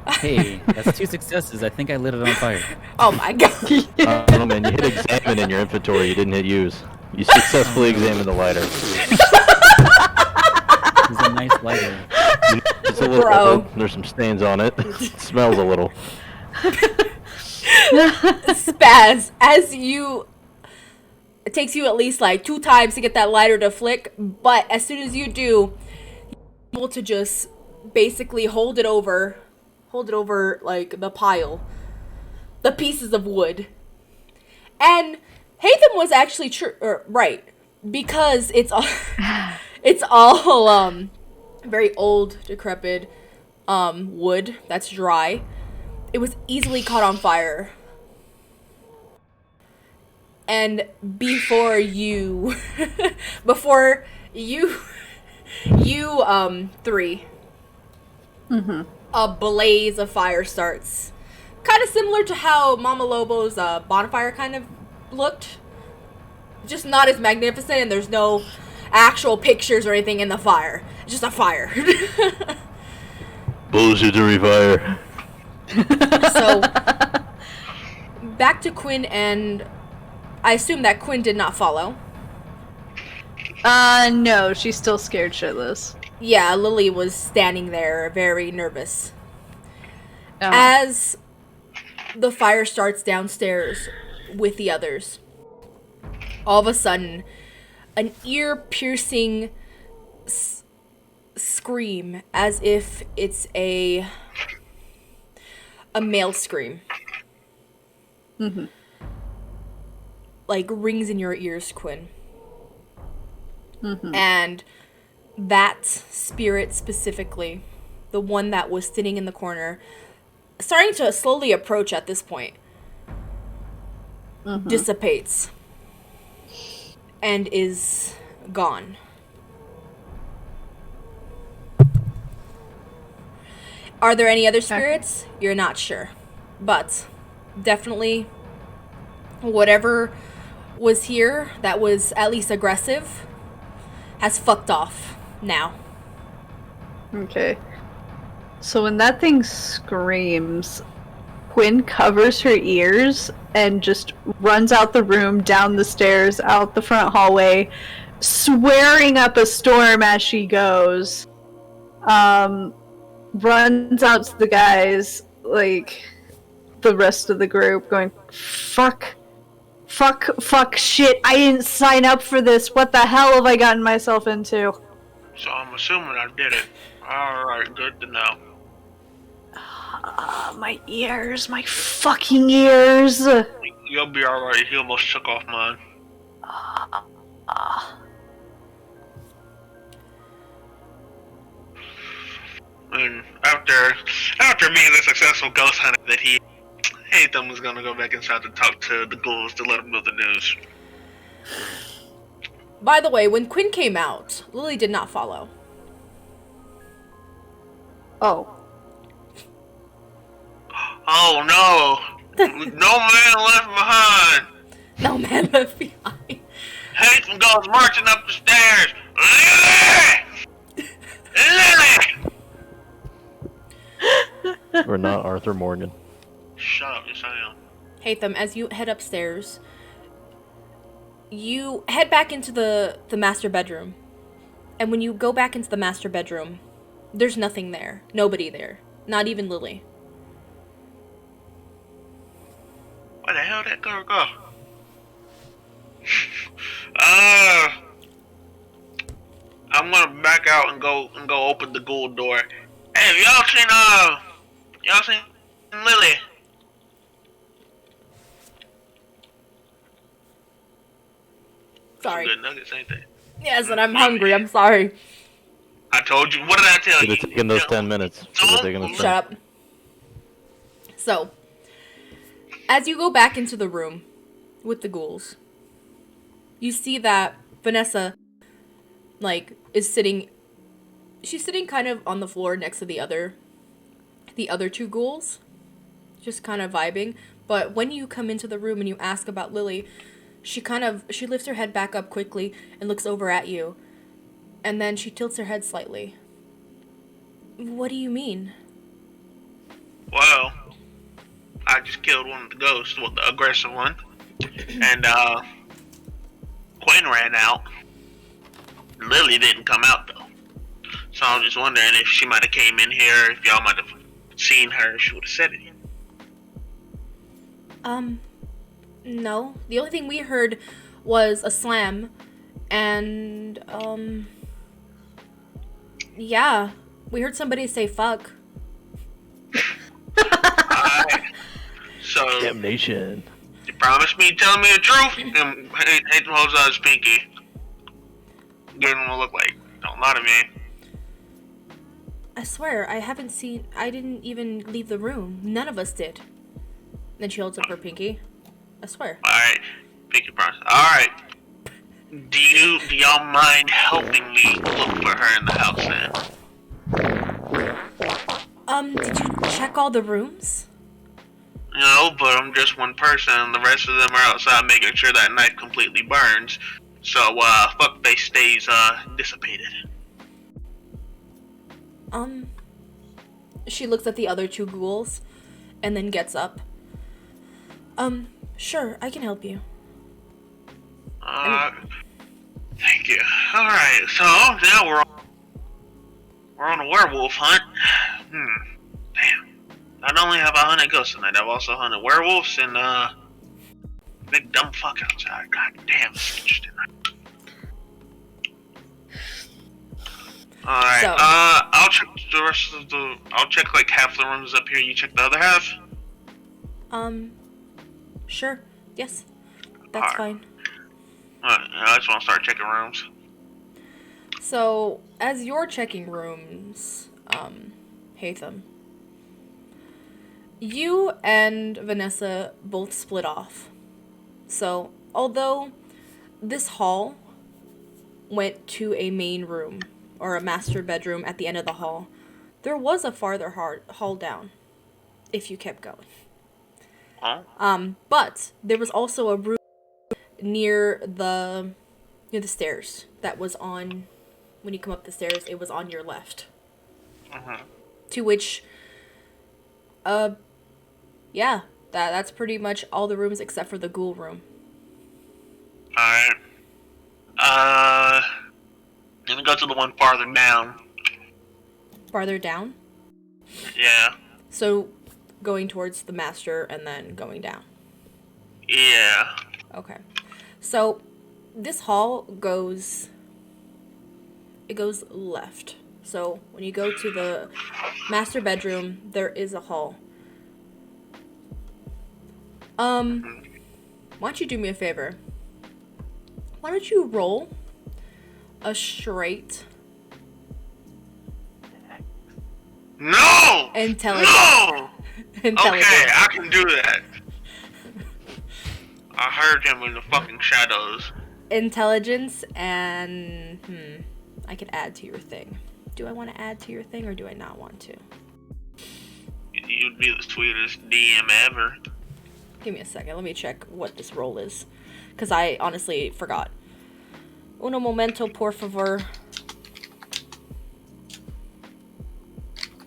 Hey, that's 2 successes. I think I lit it on fire. Oh my god. Oh man, you hit examine in your inventory, you didn't hit use. You successfully examined the lighter. It's a nice lighter. It's a little Bro. old. There's some stains on it. It smells a little. Spaz, as you... It takes you at least like 2 times to get that lighter to flick, but as soon as you do, you're able to just basically hold it over like the pile, the pieces of wood. And Hatham was actually right, because it's all very old, decrepit wood that's dry. It was easily caught on fire. And before you three, a blaze of fire starts. Kind of similar to how Mama Lobo's bonfire kind of looked. Just not as magnificent, and there's no actual pictures or anything in the fire. It's just a fire. Bullshit to refire. So, back to Quinn, and I assume that Quinn did not follow. No, she's still scared shitless. Yeah, Lily was standing there, very nervous. Uh-huh. As the fire starts downstairs with the others, all of a sudden, an ear-piercing scream, as if it's a male scream. Mm-hmm. Like, rings in your ears, Quinn. Mm-hmm. And that spirit specifically, the one that was sitting in the corner, starting to slowly approach at this point, dissipates and is gone. Are there any other spirits? You're not sure. But definitely whatever was here that was at least aggressive has fucked off now. Okay. So when that thing screams, Quinn covers her ears and just runs out the room, down the stairs, out the front hallway, swearing up a storm as she goes. Runs out to the guys, like, the rest of the group, going, fuck, shit, I didn't sign up for this, what the hell have I gotten myself into? So I'm assuming I did it. Alright, good to know. My ears, my fucking ears! You'll be alright, he almost took off mine. And after being the successful ghost hunter that he Hatham was gonna go back inside to talk to the ghouls to let them know the news. By the way, when Quinn came out, Lily did not follow. Oh. Oh no! No man left behind! No man left behind. Hatham goes marching up the stairs! Lily! Lily! We're not Arthur Morgan. Shut up, yes I am. Hatham, as you head upstairs, you head back into the master bedroom. And when you go back into the master bedroom, there's nothing there. Nobody there. Not even Lily. Where the hell that girl go? I'm gonna back out and go open the ghoul door. Hey, have y'all seen Lily. Sorry. Some good nuggets, ain't they? Yes, and I'm hungry. I'm sorry. I told you. What did I tell Should you? have taken those 10 minutes. Should have taken those 10. Shut up. So, as you go back into the room with the ghouls, you see that Vanessa, like, is sitting. She's sitting kind of on the floor next to the other two ghouls, just kind of vibing. But when you come into the room and you ask about Lily, she lifts her head back up quickly and looks over at you, and then she tilts her head slightly. What do you mean? Well, I just killed one of the ghosts, well, the aggressive one, and Quinn ran out. Lily didn't come out though, so I was just wondering if she might have came in here, if y'all might have seen her, she would have said it. No. The only thing we heard was a slam, and yeah, we heard somebody say fuck. Alright. So, Damnation. you promised me telling me the truth, and hate to hold out his pinky. Give him a look like, don't lie to me. I swear, I didn't even leave the room. None of us did. Then she holds up her pinky. I swear. Alright, pinky promise. Alright. Do y'all mind helping me look for her in the house then? Did you check all the rooms? No, but I'm just one person, the rest of them are outside making sure that knife completely burns. So, fuckface stays, dissipated. She looks at the other two ghouls, and then gets up. Sure, I can help you. Thank you. Alright, so, now we're on a werewolf hunt. Damn. Not only have I hunted ghosts tonight, I've also hunted werewolves and, big dumb fuck outside. God damn, this is interesting. Alright, So- I'll check the rest of I'll check like half the rooms up here, you check the other half? Sure. Yes. That's Alright. fine. Alright, I just want to start checking rooms. So, as you're checking rooms, Hatham, you and Vanessa both split off. So, although this hall went to a main room, or a master bedroom at the end of the hall, there was a farther hall down, if you kept going. Huh? But there was also a room near the stairs that was on, when you come up the stairs, it was on your left. To which, yeah, that's pretty much all the rooms except for the ghoul room. Alright. Let me go to the one farther down. Farther down? Yeah. So, going towards the master and then going down. Yeah. Okay. So, this hall goes left. So, when you go to the master bedroom, there is a hall. Why don't you do me a favor? Why don't you roll a straight No! intelligence? No! Intelligence. Okay, I can do that. I heard him in the fucking shadows. Intelligence and I could add to your thing. Do I want to add to your thing or do I not want to? You'd be the sweetest DM ever. Give me a second. Let me check what this roll is. Because I honestly forgot. Uno momento, por favor.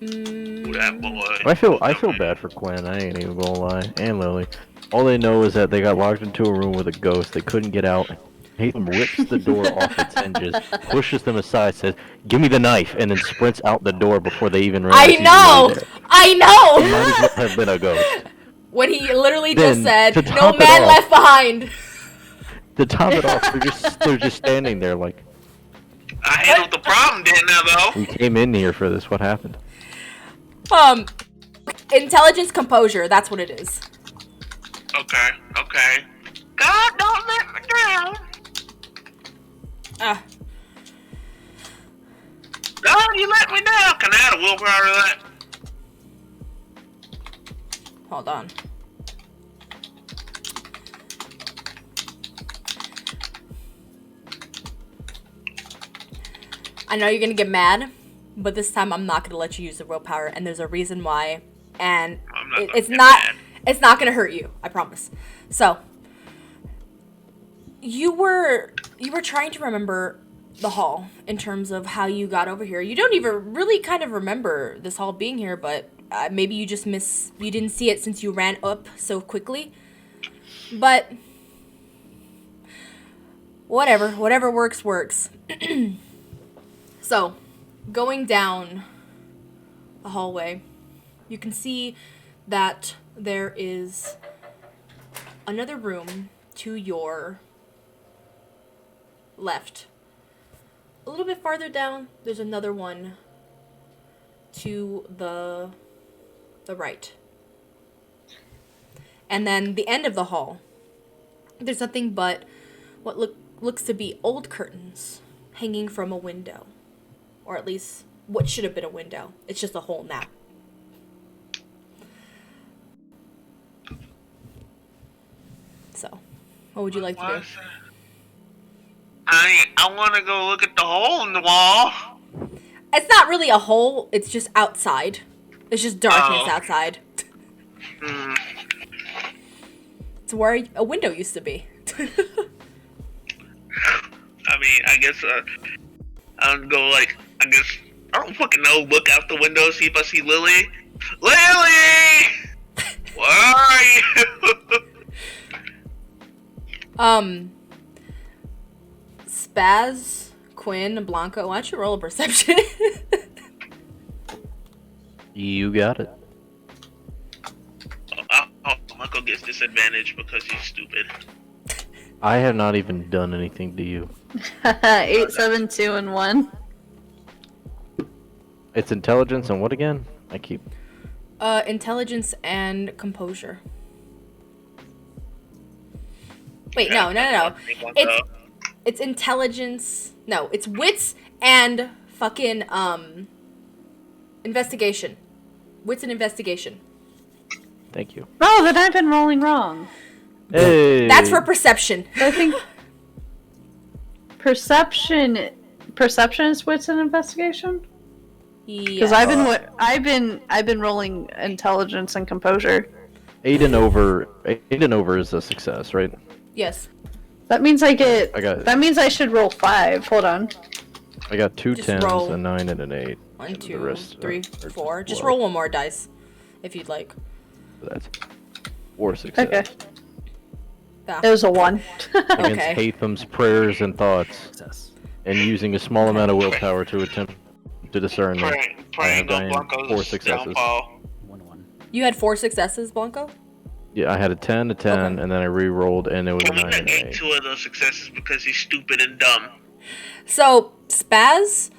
That boy. I feel bad for Quinn, I ain't even gonna lie. And Lily. All they know is that they got locked into a room with a ghost. They couldn't get out. Haytham rips the door off its hinges, pushes them aside, says, "Give me the knife," and then sprints out the door before they even realize he's really there. I know! It might as well have been a ghost. When he literally Then, just said, to "No top it man off- left behind." To top it off, they're just standing there like, I handled the problem, didn't I, though? we came in here for this, what happened? Intelligence, composure. That's what it is. Okay. God, don't let me down. God, you let me down. Can I add a willpower to that? Hold on. I know you're gonna get mad, but this time I'm not gonna let you use the willpower, and there's a reason why. And it's not gonna hurt you. I promise. So you were trying to remember the hall in terms of how you got over here. You don't even really kind of remember this hall being here, but maybe you just you didn't see it since you ran up so quickly. But whatever works. So, going down the hallway, you can see that there is another room to your left. A little bit farther down, there's another one to the right. And then the end of the hall, there's nothing but what looks to be old curtains hanging from a window. Or at least what should have been a window. It's just a hole now. So, what would you like to do? I want to go look at the hole in the wall. It's not really a hole. It's just outside. It's just darkness outside. It's where a window used to be. I mean, I guess I'll go I don't fucking know. Look out the window, see if I see Lily. Lily, where are you? Spaz, Quinn, Blanco. Why don't you roll a perception? You got it. Blanco gets disadvantage because he's stupid. I have not even done anything to you. 8, 7, 2, and 1. It's intelligence and what again? I keep... Intelligence and composure. Wait, no. It's intelligence. No, it's wits and fucking, investigation. Wits and investigation. Thank you. Oh, then I've been rolling wrong. Hey! That's for perception. I think perception is wits and investigation. Because I've been rolling intelligence and composure. 8 and over is a success, right? Yes. That means that means I should roll 5. Hold on. I got 2 Just 10s, roll. a 9, and an 8. 1, and 2, the rest 3, are 4. Just 12. roll one more dice, if you'd like. That's 4 success. Okay. Yeah. It was a 1. Against Okay. Hatham's prayers and thoughts, Success. and using a small amount of willpower to attempt to discern them. I have Praying on gotten 4 Blanco's successes. downfall. 1-1. You had 4 successes, Blanco? Yeah, I had a 10, a 10, Okay. and then I re-rolled, and it was a Only 9 got and an 8. 2 of those successes because he's stupid and dumb. So, Spaz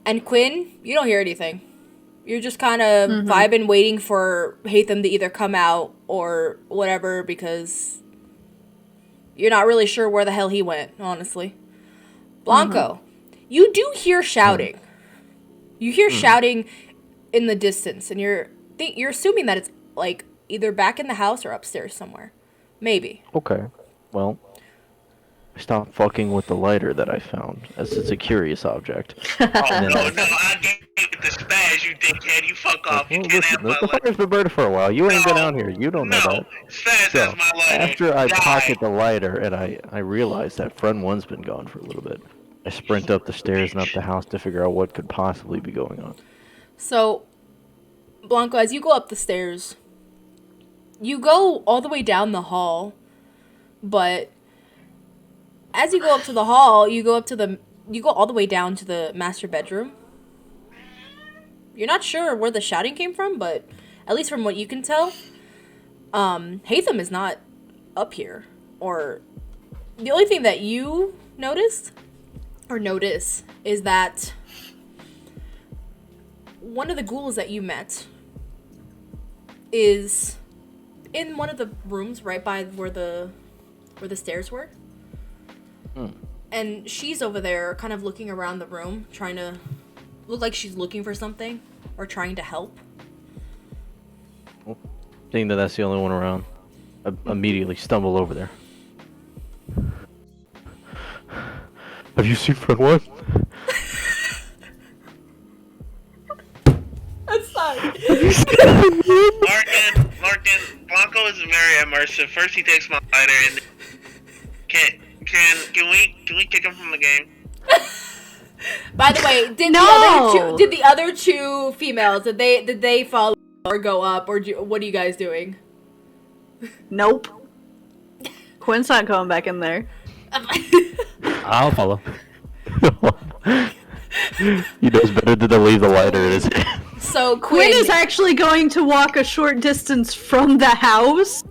and Quinn, you don't hear anything. You're just kind of vibing, waiting for Hatham to either come out or whatever, because you're not really sure where the hell he went, honestly. Blanco, you do hear shouting. You hear shouting in the distance, and you're assuming that it's like either back in the house or upstairs somewhere. Maybe. Okay, well, stop fucking with the lighter that I found, as it's a curious object. Oh, no, I gave it to Spaz, you dickhead. You fuck off. You Well, can't listen, have my the lighter. fire's been burning for a while. You ain't been No, out here. You don't know No, that. Spaz So, has my lighter. after I Die. pocket the lighter and I realized that friend one's been gone for a little bit, I sprint up the stairs and up the house to figure out what could possibly be going on. So, Blanco, as you go up the stairs, you go all the way down the hall, but as you go up to the hall, you go all the way down to the master bedroom. You're not sure where the shouting came from, but at least from what you can tell, Hatham is not up here. Or the only thing that you notice is that one of the ghouls that you met is in one of the rooms right by where the stairs were. And she's over there kind of looking around the room, trying to look like she's looking for something or trying to help. Seeing that that's the only one around, I immediately stumble over there. Have you seen friend one? I'm sorry. Larkin, Blanco is very immersive. First he takes my lighter and can we kick him from the game? By the way, did the other two females did they follow or go up or what are you guys doing? Nope. Quinn's not going back in there. I'll follow. He knows better than to leave the lighter in his hand. So Quinn is actually going to walk a short distance from the house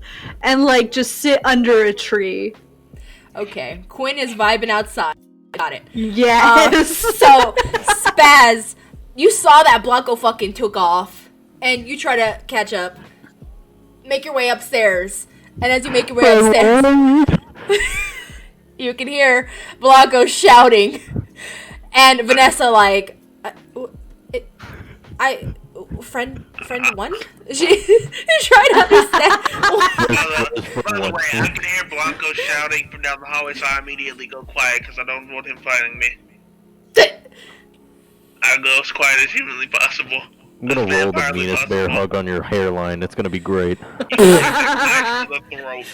and like just sit under a tree. Okay, Quinn is vibing outside. Got it. Yes. So Spaz, you saw that Blanco fucking took off, and you try to catch up. Make your way upstairs, and as you make your way upstairs, you can hear Blanco shouting, and Vanessa like, friend one? She tried to understand. By the way, I can hear Blanco shouting from down the hallway, so I immediately go quiet because I don't want him finding me. I go as quiet as humanly possible. I'm gonna roll the Venus bear hug on your hairline. It's gonna be great. The throat.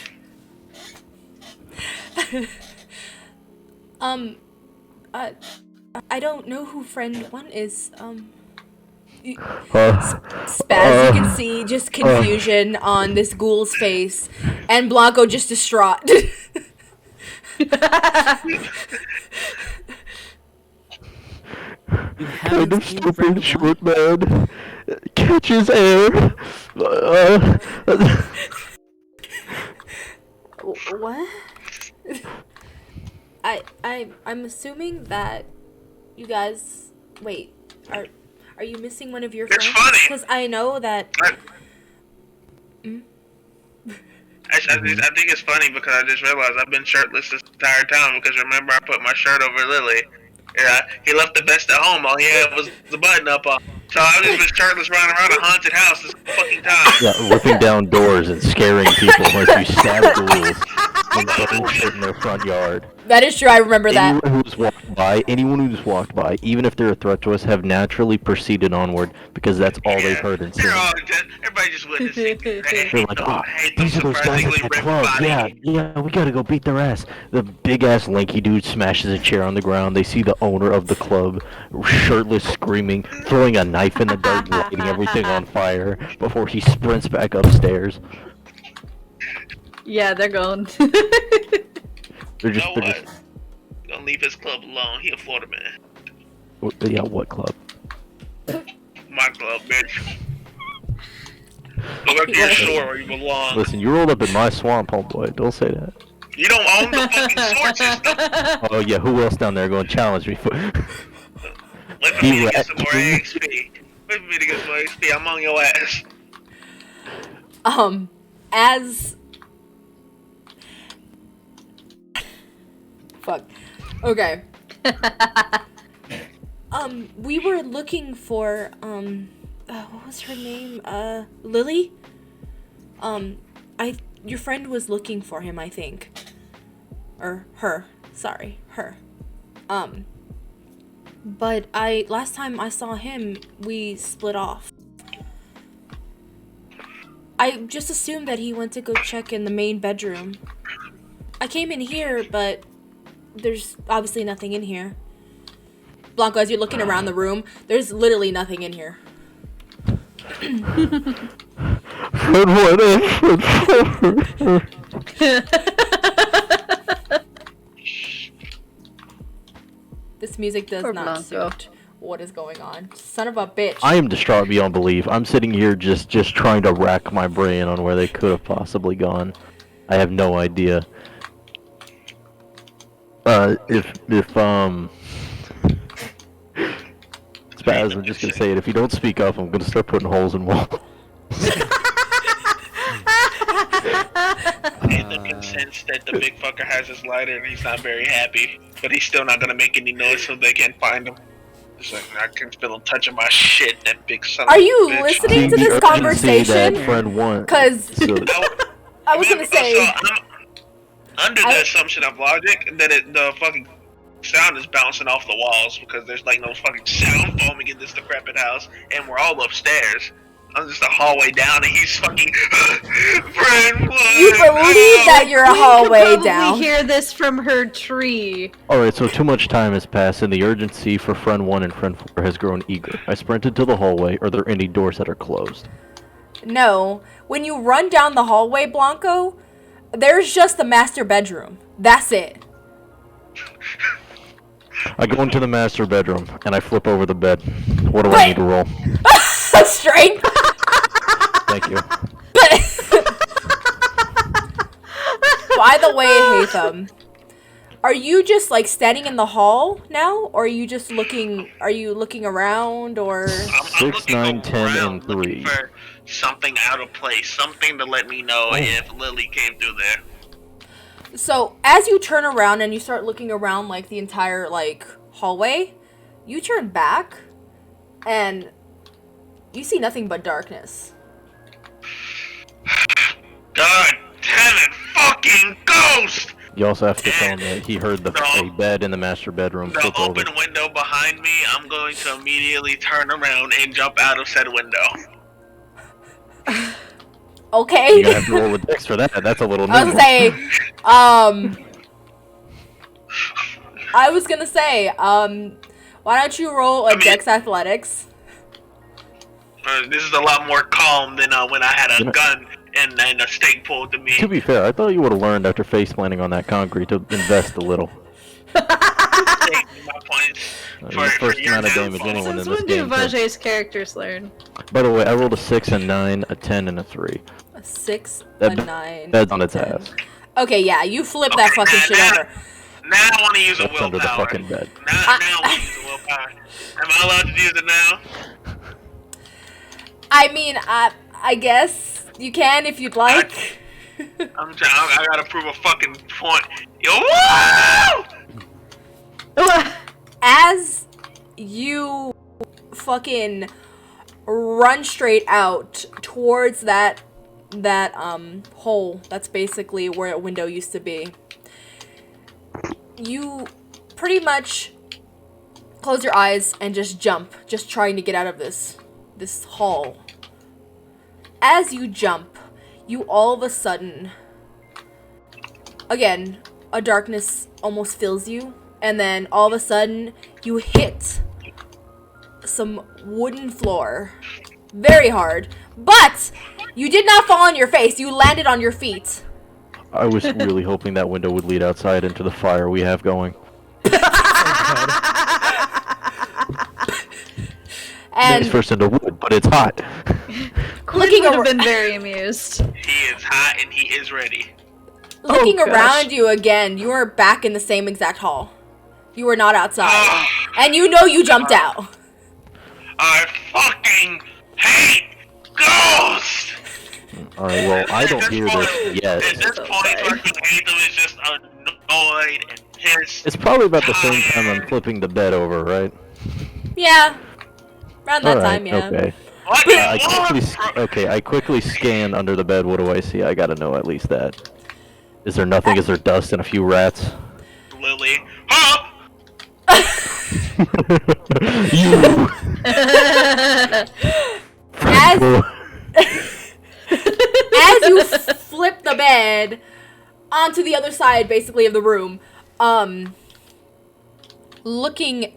I don't know who friend one is. Spaz, you can see just confusion on this ghoul's face, and Blanco just distraught. Kind of stupid short man. Catches air. What? I'm assuming that you guys are you missing one of your It's friends? funny. Because I know that. I think it's funny because I just realized I've been shirtless this entire time because remember I put my shirt over Lily. Yeah, he left the vest at home. All he had was the button up on. So I've just been shirtless running around a haunted house this fucking time. Yeah, ripping down doors and scaring people like you stab ghouls and throwing shit in their front yard. That is true. I remember that. Anyone who's walked by, even if they're a threat to us, have naturally proceeded onward because that's all they've heard and seen. Everybody just witnessing. They're like, oh, these are those guys at the club. Yeah, we gotta go beat their ass. The big ass lanky dude smashes a chair on the ground. They see the owner of the club, shirtless, screaming, throwing a knife in the dirt, lighting everything on fire before he sprints back upstairs. Yeah, they're gone. They're just gonna leave his club alone. He a Florida man. Yeah, what club? My club, bitch. Go back to your store where you belong. Listen, you rolled up in my swamp, homeboy. Don't say that. You don't own the fucking sword system. Oh yeah, who else down there going to challenge me? Wait for me to get some more XP. Wait for me to get some more XP. I'm on your ass. As fuck. Okay. We were looking for what was her name? Lily? Your friend was looking for him, I think. Or her. Sorry, her. But last time I saw him, we split off. I just assumed that he went to go check in the main bedroom. I came in here, but there's obviously nothing in here. Blanco, as you're looking around the room, there's literally nothing in here. This music does not suit what is going on. Son of a bitch. I am distraught beyond belief. I'm sitting here just trying to rack my brain on where they could have possibly gone. I have no idea. Spaz, I'm just gonna say it. If you don't speak up, I'm gonna start putting holes in walls. Aethan can sense that the big fucker has his lighter and he's not very happy, but he's still not gonna make any noise so they can't find him. It's like, I can feel him touching my shit, that big son Are of a you bitch. listening to The this urgency conversation? that friend wants. Because So, I was gonna say, I'm under the assumption of logic that the fucking sound is bouncing off the walls because there's like no fucking sound foaming in this decrepit house, and we're all upstairs. I'm just a hallway down, and he's fucking friend. you believe that you're a hallway We down. hear this from her tree. Alright, so too much time has passed, and the urgency for friend 1 and friend 4 has grown eager. I sprinted to the hallway. Are there any doors that are closed? No, when you run down the hallway, Blanco, there's just the master bedroom. That's it. I go into the master bedroom, and I flip over the bed. What do I Wait. need to roll? Strength. Thank you. By the way, Hatham, are you just like standing in the hall now, or are you just looking? Are you looking around, or? I'm 6, looking 9, 10, around, and looking 3. for something out of place, something to let me know if Lily came through there. So as you turn around and you start looking around like the entire like hallway, you turn back, and you see nothing but darkness. God damn it, fucking ghost! You also have to tell him that he heard a bed in the master bedroom The flip over. open window behind me, I'm going to immediately turn around and jump out of said window. Okay. You're gonna have to roll with Dex for that. That's a little I was gonna say, why don't you roll a Dex Athletics? This is a lot more calm than when I had a gun and a stake pulled to me. To be fair, I thought you would have learned after face planting on that concrete to invest a little. Take my points The first your amount of downfall. damage anyone in Since this when do game can. Vajay's characters learn? By the way, I rolled a 6 and 9, a 10, and a 3. A 6, That a 9. bed's on a its 10. ass. Okay, yeah, you flip that fucking shit over. Now I want to use a That's willpower. under the fucking bed. Now I want to use a willpower. Am I allowed to use it now? I mean, I guess you can if you'd like. I gotta prove a fucking point. Yo, woo! As you fucking run straight out towards that hole, that's basically where a window used to be. You pretty much close your eyes and just jump, just trying to get out of this hall. As you jump, you all of a sudden, again, a darkness almost fills you, and then all of a sudden you hit some wooden floor very hard, but you did not fall on your face. You landed on your feet. I was really hoping that window would lead outside into the fire we have going. And It's first into wood, but it's hot. looking would have ar- been very amused. He is hot and he is ready. looking Oh, gosh. around you again, you are back in the same exact hall. You are not outside. Ah. And you know you jumped out. I fucking hate ghosts! Alright, well, I don't At hear this this point- yet. At this point, fucking Aethan is just annoyed and pissed. It's probably about the same time I'm flipping the bed over, right? Yeah. Around that Alright, time, yeah. okay. What I quickly scan under the bed. What do I see? I gotta know at least that. Is there nothing? Is there dust and a few rats? Lily. Huh? You! As you flip the bed onto the other side, basically, of the room, looking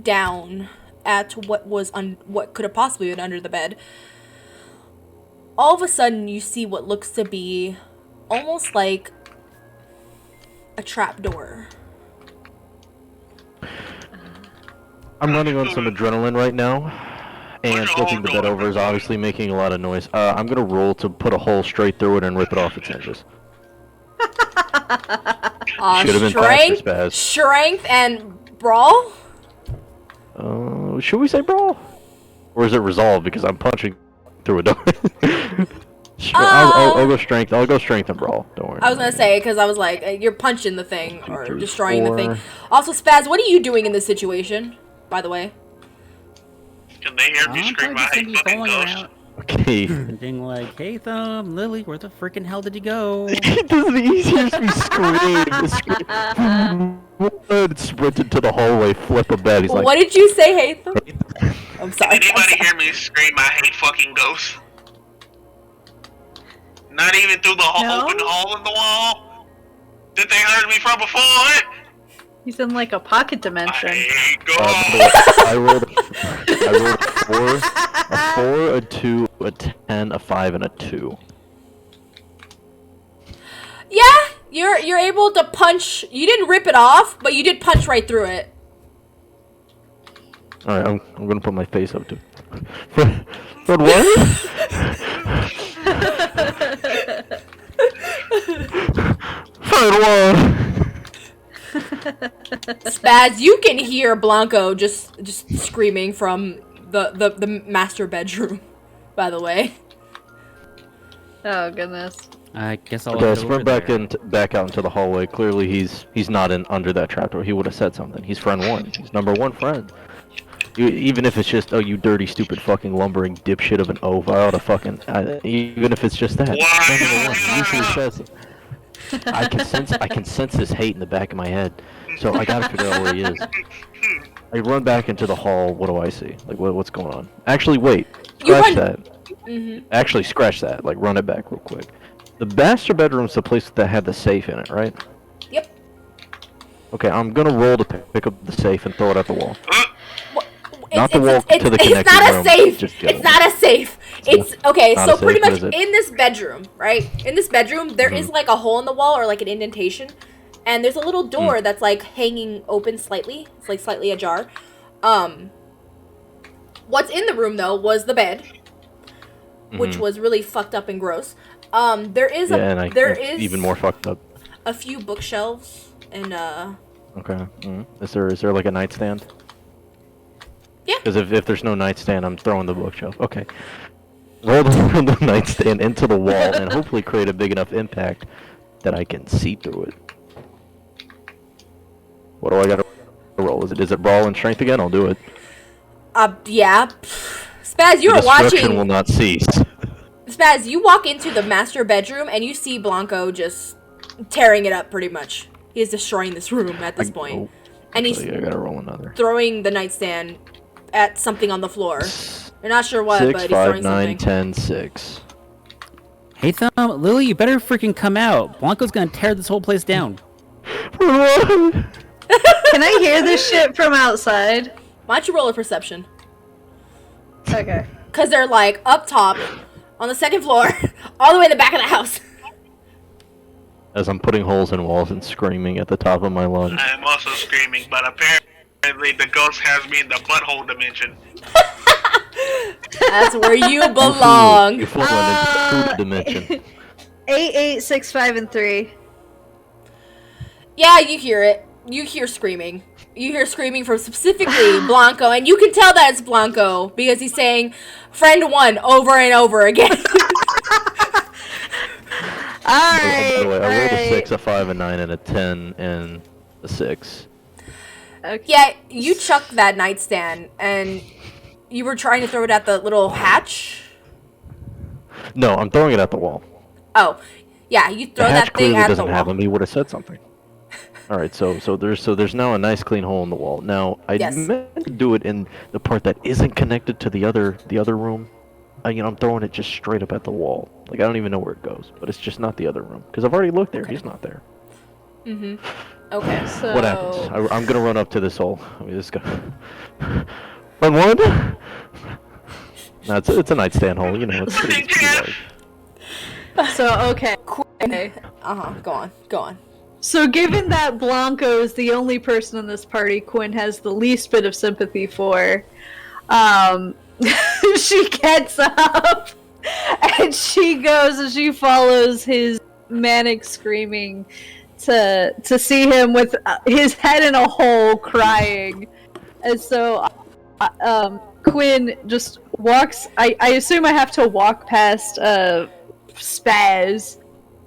down at what could have possibly been under the bed, all of a sudden you see what looks to be almost like a trapdoor. I'm running on some adrenaline right now, and flipping the bed over is obviously making a lot of noise. I'm gonna roll to put a hole straight through it and rip it off its hinges. Should have been faster, Spaz. Strength and brawl? Should we say brawl? Or is it resolve because I'm punching through a door? I'll go strength. I'll go strength and brawl. Don't worry. I was gonna say, because I was like, you're punching the thing or 2, 3, destroying 4. the thing. Also, Spaz, what are you doing in this situation? By the way. Can they hear me scream? I hate fucking ghosts. Okay. Being like, hey, Thumb, Lily, where the freaking hell did you go? It doesn't easier to scream. Sprinted to the hallway, flip a bed. He's like, What did you say, Hatham? I'm sorry. Anybody hear me scream? I hate fucking ghosts. Not even through the open hole in the wall that they heard me from before. He's in like a pocket dimension. I hate ghosts. I rolled a 4, a 2, a 10, a 5, and a 2. Yeah, you're able to punch. You didn't rip it off, but you did punch right through it. All right, I'm gonna put my face up to. But what? Fine wall. Spaz, you can hear Blanco just screaming from the master bedroom. By the way. Oh goodness. I guess I'll Okay, sprint back out into the hallway. Clearly, he's not under that trapdoor. He would have said something. He's friend 1. He's number 1 friend. Even if it's just, oh, you dirty, stupid, fucking lumbering dipshit of an oaf, I ought to fucking. Even if it's just that. Usually says it. I can sense his hate in the back of my head, so I gotta figure out where he is. I run back into the hall. What do I see? Like, what's going on? Actually, wait. Scratch that. Actually, scratch that. Like, run it back real quick. The master bedroom's the place that had the safe in it, right? Yep. Okay, I'm gonna roll to pick up the safe and throw it at the wall. Not the It's wall to the connecting room. It's not a safe. Just It's not a safe. It's okay. Not So a safe, pretty much is it? in this bedroom, right? In this bedroom, there is like a hole in the wall or like an indentation, and there's a little door that's like hanging open slightly. It's like slightly ajar. What's in the room though was the bed, which was really fucked up and gross. There is even more fucked up. a few bookshelves and Okay. Is there like a nightstand? Yeah. Because if there's no nightstand, I'm throwing the bookshelf. Okay. Roll the nightstand into the wall and hopefully create a big enough impact that I can see through it. What do I gotta roll? Is it brawl and strength again? I'll do it. Yeah. Spaz, you The were destruction watching. will not cease. Spaz, you walk into the master bedroom and you see Blanco just tearing it up pretty much. He is destroying this room at this point. And he's I gotta roll another. throwing the nightstand at something on the floor. You're not sure what, 6, but he's 5, throwing 9, something. 10, 6. Hey, Thumb, Lily, you better freaking come out. Blanco's gonna tear this whole place down. Can I hear this shit from outside? Why don't you roll a perception? Okay. Because they're like up top, on the second floor, all the way in the back of the house. As I'm putting holes in walls and screaming at the top of my lungs. I am also screaming, but apparently the ghost has me in the butthole dimension. That's where you belong. You fall into the food dimension. 8, 6, 5, and 3. Yeah, you hear it. You hear screaming. You hear screaming from specifically Blanco, and you can tell that it's Blanco because he's saying friend 1 over and over again. By the way, I rolled a 6, a 5, a 9, and a 10, and a 6. Okay. Yeah, you chuck that nightstand, and you were trying to throw it at the little hatch. No, I'm throwing it at the wall. Oh, yeah, you throw The hatch that thing clearly at the doesn't have wall. him. He would have said something. All right, so there's now a nice clean hole in the wall. Now I Yes. meant to do it in the part that isn't connected to the other room. I'm throwing it just straight up at the wall. Like I don't even know where it goes, but it's just not the other room because I've already looked there. He's not there. Okay. So What happens? I'm gonna run up to this hole. I mean, this guy. Run one. No, it's a nightstand hole. You know, it's pretty large. So okay. Go on. So given that Blanco is the only person in this party Quinn has the least bit of sympathy for, she gets up and she goes and she follows his manic screaming to see him with his head in a hole crying. And so Quinn just walks. I assume I have to walk past Spaz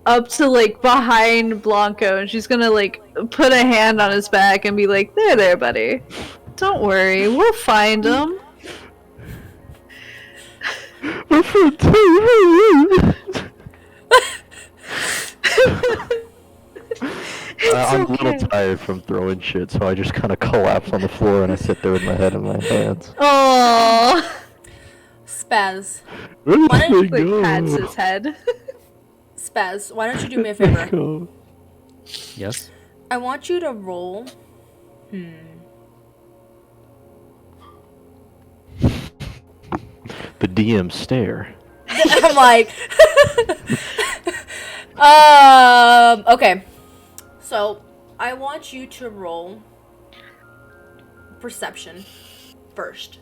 up to, like, behind Blanco, and she's gonna, like, put a hand on his back and be like, there, buddy. Don't worry, we'll find him. I'm a little tired from throwing shit, so I just kind of collapse on the floor and I sit there with my head in my hands. Aww. Spaz. Where Why did don't they Like, pats go? his head. Spaz, why don't you do me a favor? Yes. I want you to roll. The DM stare. I'm like, okay. So, I want you to roll perception first.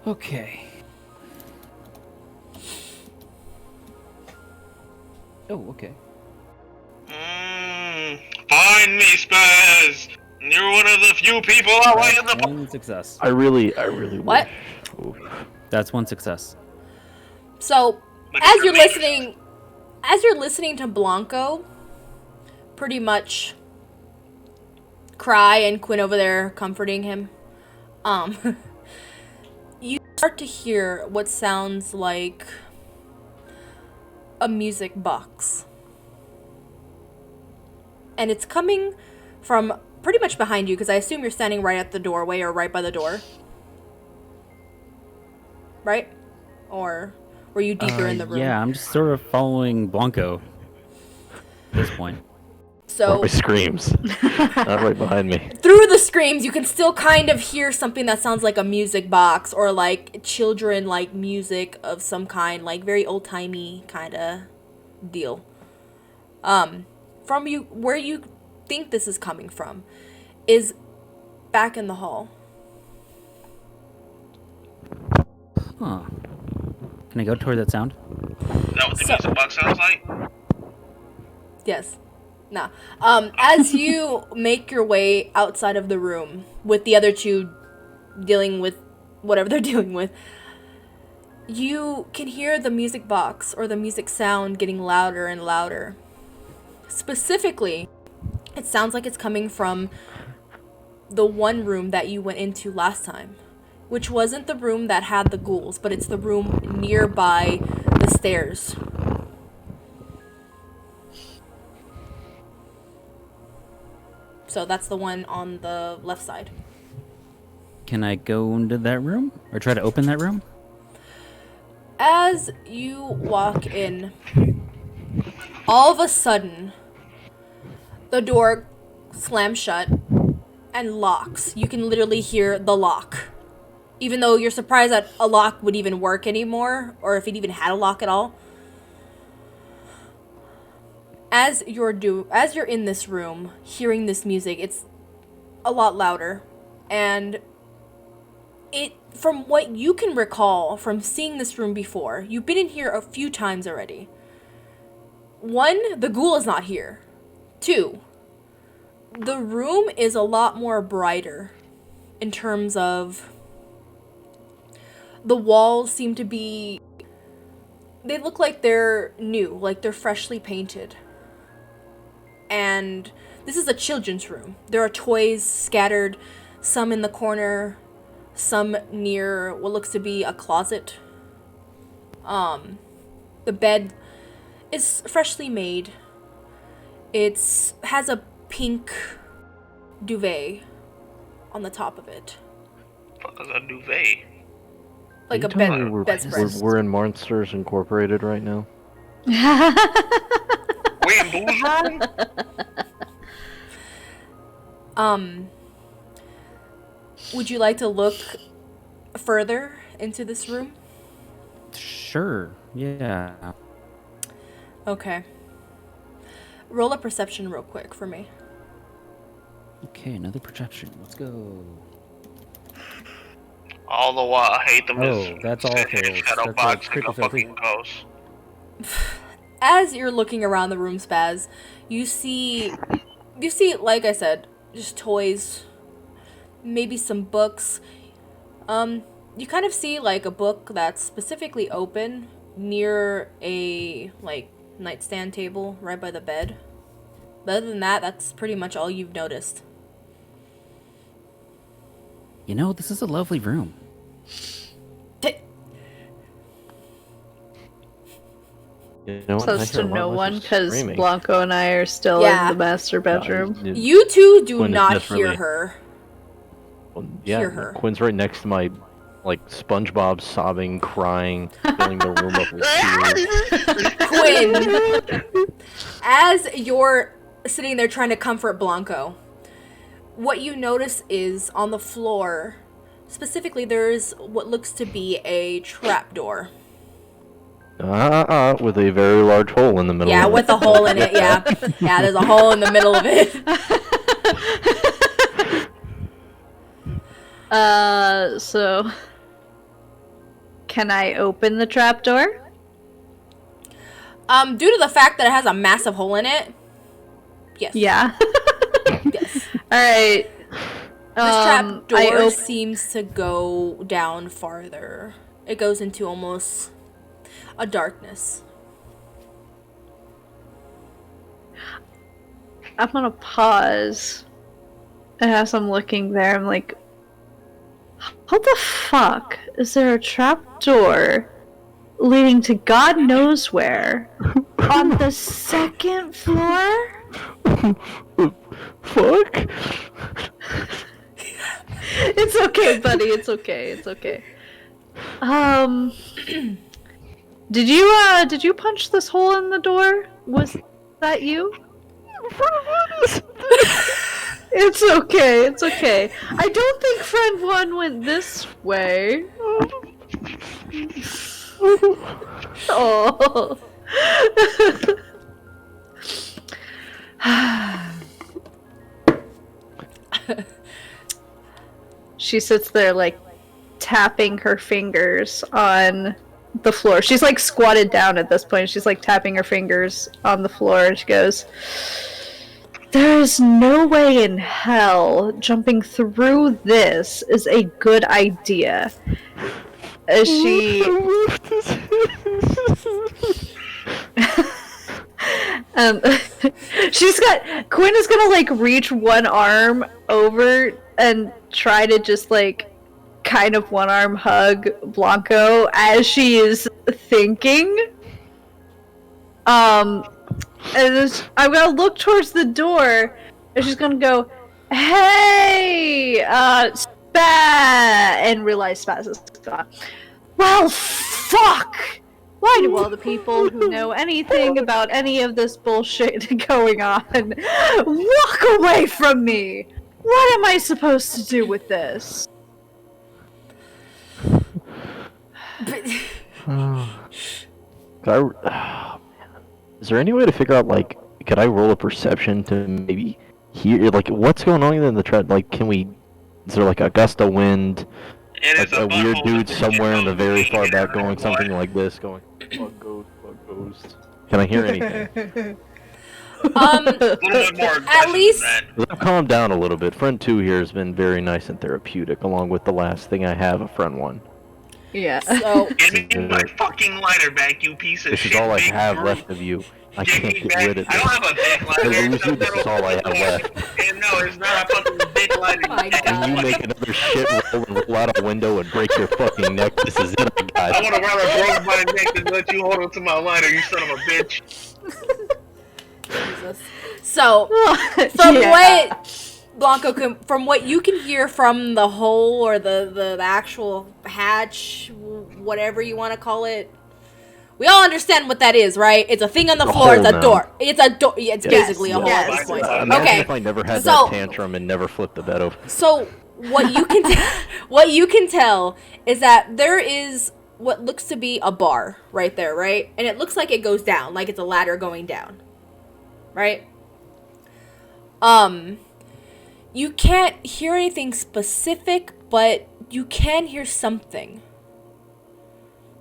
Okay. Oh, okay. Find me, Spaz. You're one of the few people I like in the. One success. I really What? wish. Oof. That's one success. So, as you're listening to Blanco pretty much cry and Quinn over there comforting him, you start to hear what sounds like a music box. And it's coming from pretty much behind you, because I assume you're standing right at the doorway or right by the door. Right? Or were you deeper in the room? Yeah, I'm just sort of following Blanco at this point. So My screams. Not right behind me. through the screams, you can still kind of hear something that sounds like a music box or like children like music of some kind, like very old-timey kind of deal. From you, where you think this is coming from is back in the hall. Huh. Can I go toward that sound? Is that what the music box sounds like? Yes. Nah. As you make your way outside of the room with the other two dealing with whatever they're dealing with, you can hear the music box or the music sound getting louder and louder. Specifically, it sounds like it's coming from the one room that you went into last time, which wasn't the room that had the ghouls, but it's the room nearby the stairs. So that's the one on the left side. Can I go into that room? Or try to open that room? As you walk in, all of a sudden, the door slams shut and locks. You can literally hear the lock. Even though you're surprised that a lock would even work anymore, or if it even had a lock at all. As you're in this room, hearing this music, it's a lot louder. And it, from what you can recall from seeing this room before, you've been in here a few times already. 1, the ghoul is not here. 2, the room is a lot more brighter in terms of the walls seem to be, they look like they're new, like they're freshly painted. And this is a children's room. There are toys scattered, some in the corner, some near what looks to be a closet. The bed is freshly made. It has a pink duvet on the top of it. Fuck is a duvet? Like Are a you telling me bedspread. we're in Monsters Incorporated right now? We in Boo's room? Would you like to look further into this room? Sure. Yeah. Okay. Roll a perception real quick for me. Okay, another perception. Let's go. All the while, I hate them. Oh, that's all fails. Shadow That's box like like a fucking ghost. As you're looking around the room, Spaz, you see, like I said, just toys, maybe some books. You kind of see like a book that's specifically open, near a, like, nightstand table right by the bed. But other than that, that's pretty much all you've noticed. You know, this is a lovely room. You know what? Close I hear to a lot no less one, of because screaming. Blanco and I are still Yeah. in the master bedroom. You two do Quinn is not definitely- hear her. Well, yeah, hear her. Quinn's right next to my, like, SpongeBob sobbing, crying, filling the room up with tears. Quinn, as you're sitting there trying to comfort Blanco, what you notice is on the floor, specifically, there's what looks to be a trapdoor. With a very large hole in the middle Yeah, of with it. a hole in it, yeah. Yeah, there's a hole in the middle of it. So... Can I open the trapdoor? Due to the fact that it has a massive hole in it, yes. Yeah. Yes. Alright. This trap door I seems to go down farther. It goes into almost a darkness. I'm gonna pause. And as I'm looking there, I'm like, how the fuck is there a trapdoor leading to God knows where on the second floor? Fuck? It's okay, buddy. It's okay. It's okay. Did you punch this hole in the door? Was that you? It's okay. It's okay. I don't think friend one went this way. Oh. She sits there, like, tapping her fingers on the floor. She's, like, squatted down at this point. She's, like, tapping her fingers on the floor, and she goes, "There's no way in hell jumping through this is a good idea." As she... Quinn is gonna, like, reach one arm over and try to just, like, kind of one-arm hug Blanco as she is thinking. And I'm gonna look towards the door, and she's gonna go, "Hey, Spaz," and realize Spaz is gone. Well, fuck! Why do all the people who know anything about any of this bullshit going on walk away from me? What am I supposed to do with this? Is there any way to figure out, like, could I roll a perception to maybe hear, like, what's going on in the trap? Like, is there, like, a gust of wind? Like, a weird dude somewhere in the very far back going something like this, going, fuck ghost. Can I hear anything? A little bit more aggressive At least than that. I've calmed down a little bit. Friend 2 here has been very nice and therapeutic, along with the last thing I have of Friend 1. Yeah. so. Give me my fucking lighter back, you piece of This shit. is all I big have girl. left of you. I Give can't me get back. rid of I don't this. have a big lighter. I lose It's you, a this is little all I have fucking- left. And no, it's not a fucking big lighter. My you God. And you make another shit roll and roll out a window and break your fucking neck. This is it, I guys. would have rather broke my neck than let you hold on to my lighter, you son of a bitch. Jesus. So, from Yeah. what Blanco from what you can hear from the hole or the actual hatch, whatever you want to call it, we all understand what that is, right? It's a thing on the floor. It's hole a now. door. It's a door. Yeah, it's Yes. basically a hole Yes. at this point. Yes. Imagine Okay. if I never had So- that tantrum and never flipped the bed over. So what you can what you can tell is that there is what looks to be a bar right there, right? And it looks like it goes down, like it's a ladder going down. Right? You can't hear anything specific, but you can hear something.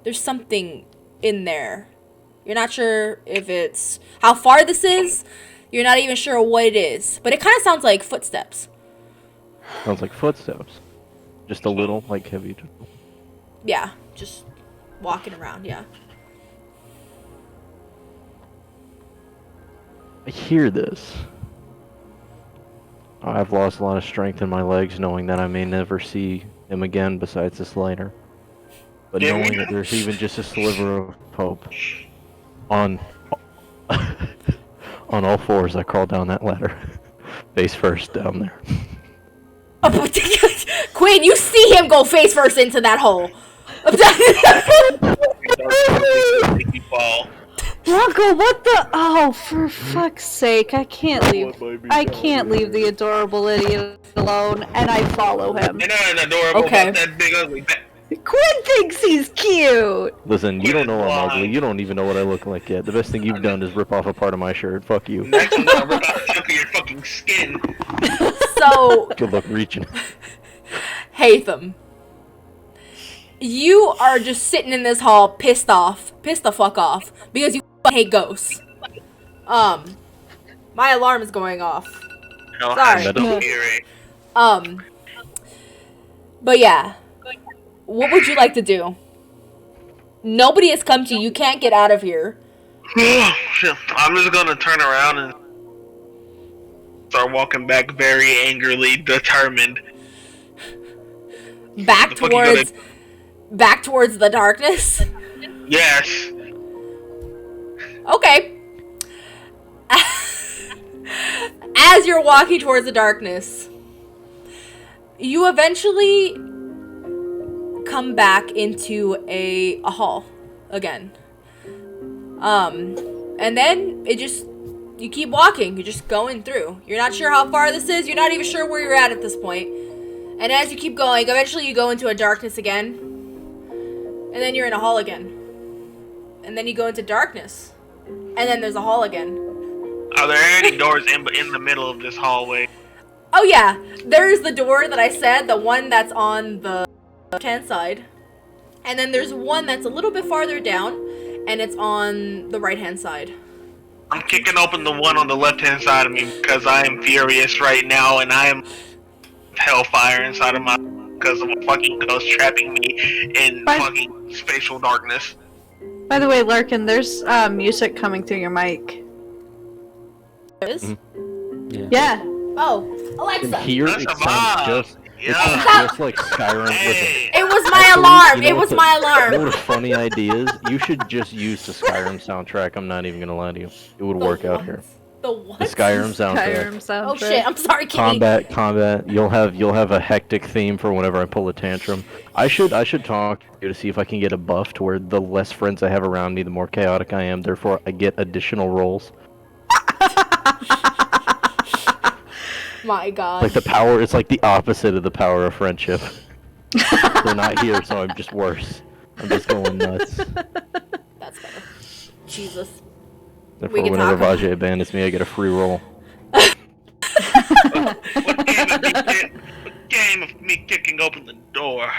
There's something in there. You're not sure if it's how far this is. You're not even sure what it is, but it kind of sounds like footsteps. Sounds like footsteps. Just a little, like, heavy. Yeah, just walking around, yeah. I hear this. I've lost a lot of strength in my legs knowing that I may never see him again besides this lighter. But Yeah, knowing that there's even just a sliver of hope. On on all fours, I crawl down that ladder. Face first down there. Quinn, you see him go face first into that hole. Make you fall. Blanco, what the? Oh, for fuck's sake! I can't leave. I can't leave the adorable idiot alone, and I follow him. You're not adorable Okay. about that big ugly bat. Quinn thinks he's cute. Listen, you don't know I'm Blind. ugly. You don't even know what I look like yet. The best thing you've done is rip off a part of my shirt. Fuck you. Next I'm gonna rip out a chunk of your fucking skin. So, Good luck reaching. Hatham, you are just sitting in this hall, pissed the fuck off, because you hate ghosts. My alarm is going off. Hell, Sorry. has no theory. But yeah, what would you like to do? Nobody has come to you. You can't get out of here. I'm just gonna turn around and start walking back very angrily, determined. Back The fuck you towards the darkness. Yes. Okay. As you're walking towards the darkness, you eventually come back into a hall again. And then you keep walking. You're just going through. You're not sure how far this is. You're not even sure where you're at this point. And as you keep going, eventually you go into a darkness again. And then you're in a hall again. And then you go into darkness. And then there's a hall again. Are there any doors in the middle of this hallway? Oh yeah, there's the door that I said, the one that's on the left-hand side. And then there's one that's a little bit farther down, and it's on the right-hand side. I'm kicking open the one on the left-hand side of me because I am furious right now, and I am hellfire inside of my because of a fucking ghost trapping me in fucking spatial darkness. By the way, Larkin, there's music coming through your mic. There is? Yeah. Oh, And Alexa. here That's it a sounds vibe. just Yeah. just like Skyrim. Hey. It was my Actually, alarm. you know It what was the- my You know alarm. what a funny idea is? You should just use the Skyrim soundtrack. I'm not even gonna lie to you. It would work out here. The what? The Skyrim soundtrack. Skyrim soundtrack. Oh shit! I'm sorry, Kitty. Combat. You'll have a hectic theme for whenever I pull a tantrum. I should talk to you to see if I can get a buff to where the less friends I have around me, the more chaotic I am. Therefore, I get additional rolls. My God. Like the power, it's like the opposite of the power of friendship. They're not here, so I'm just worse. I'm just going nuts. That's better. Jesus. Therefore, can whenever talk. Vajay abandons me, I get a free roll. What game of me kicking open the door?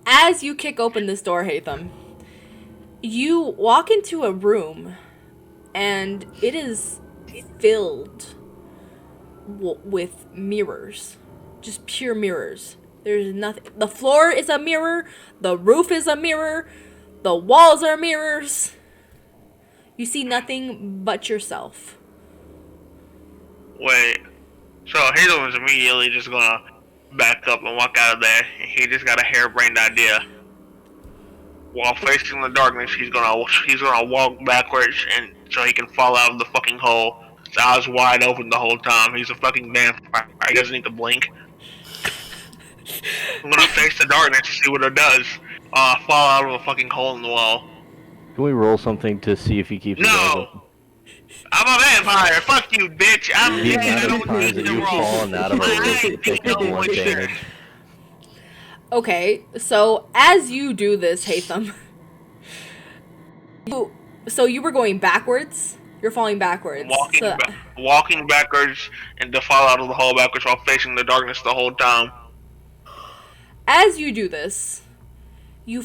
As you kick open this door, Hatham, you walk into a room, and it is filled with mirrors. Just pure mirrors. There's nothing. The floor is a mirror. The roof is a mirror. The walls are mirrors. You see nothing but yourself. Wait. So Hazel is immediately just gonna back up and walk out of there. He just got a harebrained idea. While facing the darkness, he's gonna walk backwards and so he can fall out of the fucking hole. His eyes wide open the whole time. He's a fucking vampire. He doesn't need to blink. I'm gonna face the darkness to see what it does. Fall out of a fucking hole in the wall. Can we roll something to see if he keeps his eyes open? No! I'm a vampire! Fuck you, bitch! I'm The dead, I amount of don't times need that to you've roll. fallen out of a roof to take No, one sure. damage. Okay, so as you do this, Hatham, so you were going backwards? You're falling backwards. So- Walking backwards and to fall out of the hole backwards while facing the darkness the whole time. as you do this, you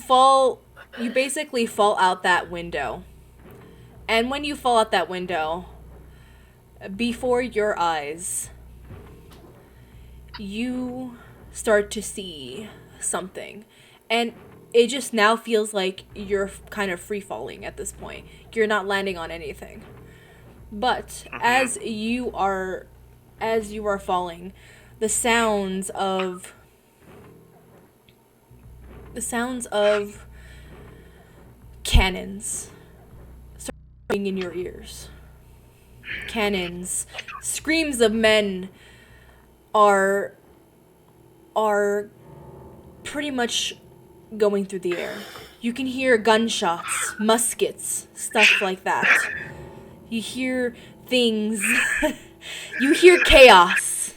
basically fall out that window. And when you fall out that window, before your eyes, you start to see something. And it just now feels like you're kind of free falling at this point. You're not landing on anything. But as you are falling, the sounds of cannons start ringing in your ears. Cannons, screams of men are pretty much going through the air. You can hear gunshots, muskets, stuff like that. You hear things. You hear chaos.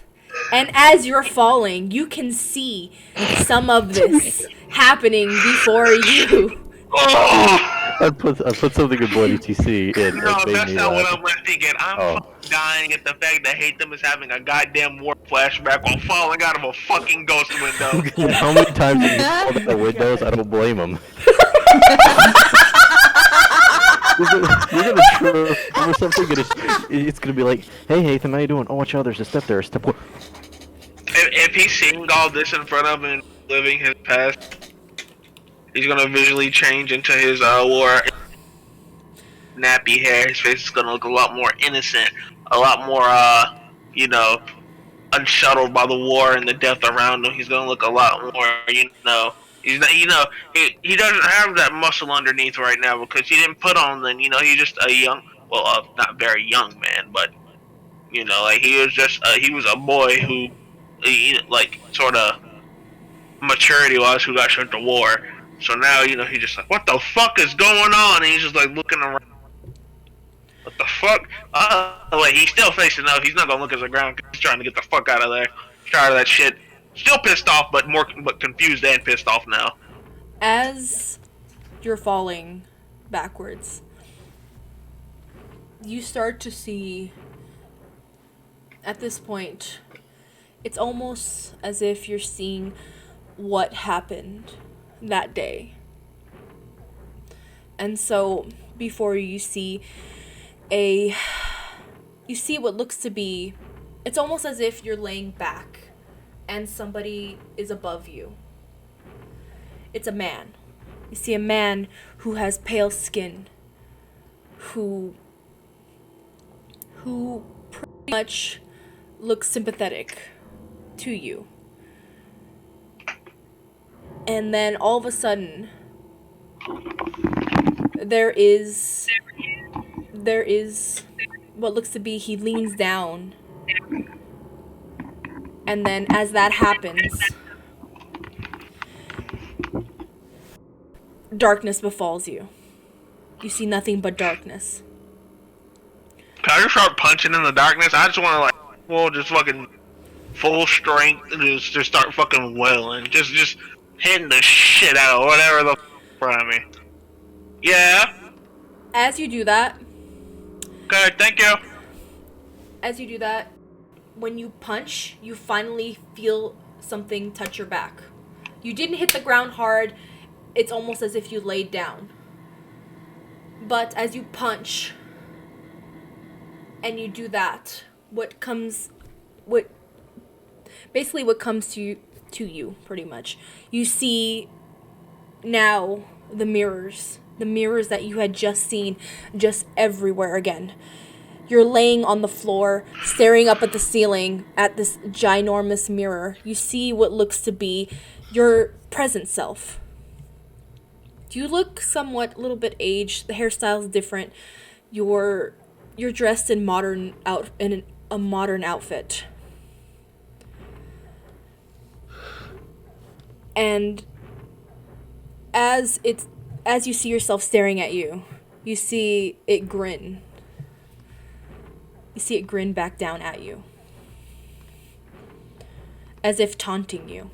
And as you're falling, you can see some of this happening before you. I put something in Bloody TC. It No, made that's me not what laugh. I'm thinking. I'm fucking dying at the fact that Hate Them is having a goddamn war flashback while falling out of a fucking ghost window. How many times have you called out the windows? I don't blame him. You're gonna trip over something and it's gonna be like, hey Hatham, how you doing? Oh, watch out, there's a step there, step one. If he's seeing all this in front of him and living his past, he's gonna visually change into his war nappy hair. His face is gonna look a lot more innocent, a lot more unshuttled by the war and the death around him. He's gonna look a lot more, he's not, he doesn't have that muscle underneath right now because he didn't put on then, he's just a young, not very young man, but, like he was just, he was a boy who, sort of maturity-wise, who got sent to war. So now, he's just like, what the fuck is going on? And he's just like looking around. What the fuck? Wait, he's still facing up. He's not gonna look at the ground because he's trying to get the fuck out of there. Tired of that shit. Still pissed off, but confused and pissed off now. As you're falling backwards, you start to see, at this point, it's almost as if you're seeing what happened that day. And so, before you see what looks to be, it's almost as if you're laying back and somebody is above you. It's a man. You see a man who has pale skin, who pretty much looks sympathetic to you. And then all of a sudden, there is what looks to be, he leans down, and then as that happens, darkness befalls you. You see nothing but darkness. Can I just start punching in the darkness? I just want to just fucking full strength and just start fucking wailing, just hitting the shit out of whatever the in front of me. Yeah. As you do that, Okay, thank you. As you do that, when you punch, you finally feel something touch your back. You didn't hit the ground hard. It's almost as if you laid down. But as you punch and you do that, what comes to you pretty much. You see now the mirrors that you had just seen just everywhere again. You're laying on the floor, staring up at the ceiling at this ginormous mirror. You see what looks to be your present self. You look somewhat a little bit aged. The hairstyle's different. You're dressed in a modern outfit. And as you see yourself staring at you, you see it grin. You see it grin back down at you, as if taunting you.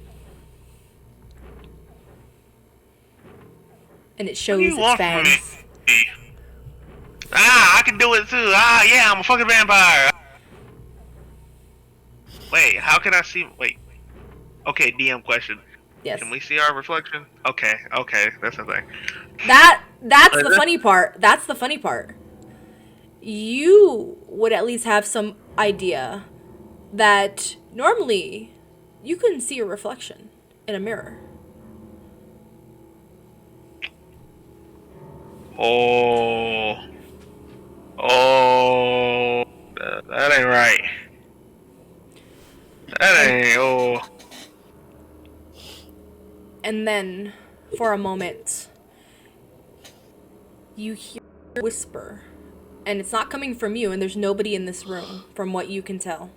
And it shows its fangs. I can do it too. Yeah, I'm a fucking vampire. Wait, how can I see? Wait. Okay, DM question. Yes. Can we see our reflection? Okay, that's the thing. That's the funny part. That's the funny part. You would at least have some idea that normally you couldn't see your reflection in a mirror. Oh. Oh, that ain't right. That ain't. Oh. And then, for a moment, you hear a whisper. And it's not coming from you, and there's nobody in this room, from what you can tell.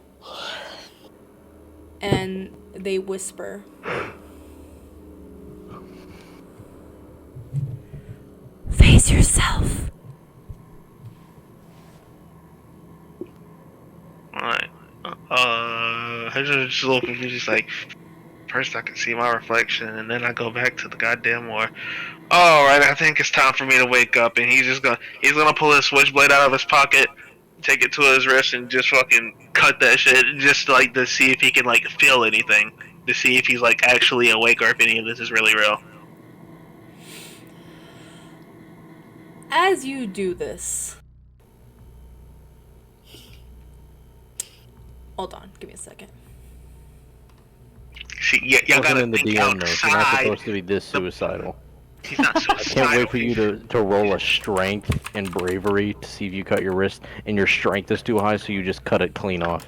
And they whisper. Face yourself. Alright. I just a little confused. It's like, first I can see my reflection, and then I go back to the goddamn war. Alright, I think it's time for me to wake up, and he's gonna pull his switchblade out of his pocket, take it to his wrist, and just fucking cut that shit, just like to see if he can like feel anything, to see if he's like actually awake or if any of this is really real. As you do this... Hold on, give me a second. See, y'all Wasn't gotta in the think DM notes. You're not outside. supposed to be this suicidal. He's not I can't suicidal. wait for you to roll a strength and bravery to see if you cut your wrist, and your strength is too high, so you just cut it clean off.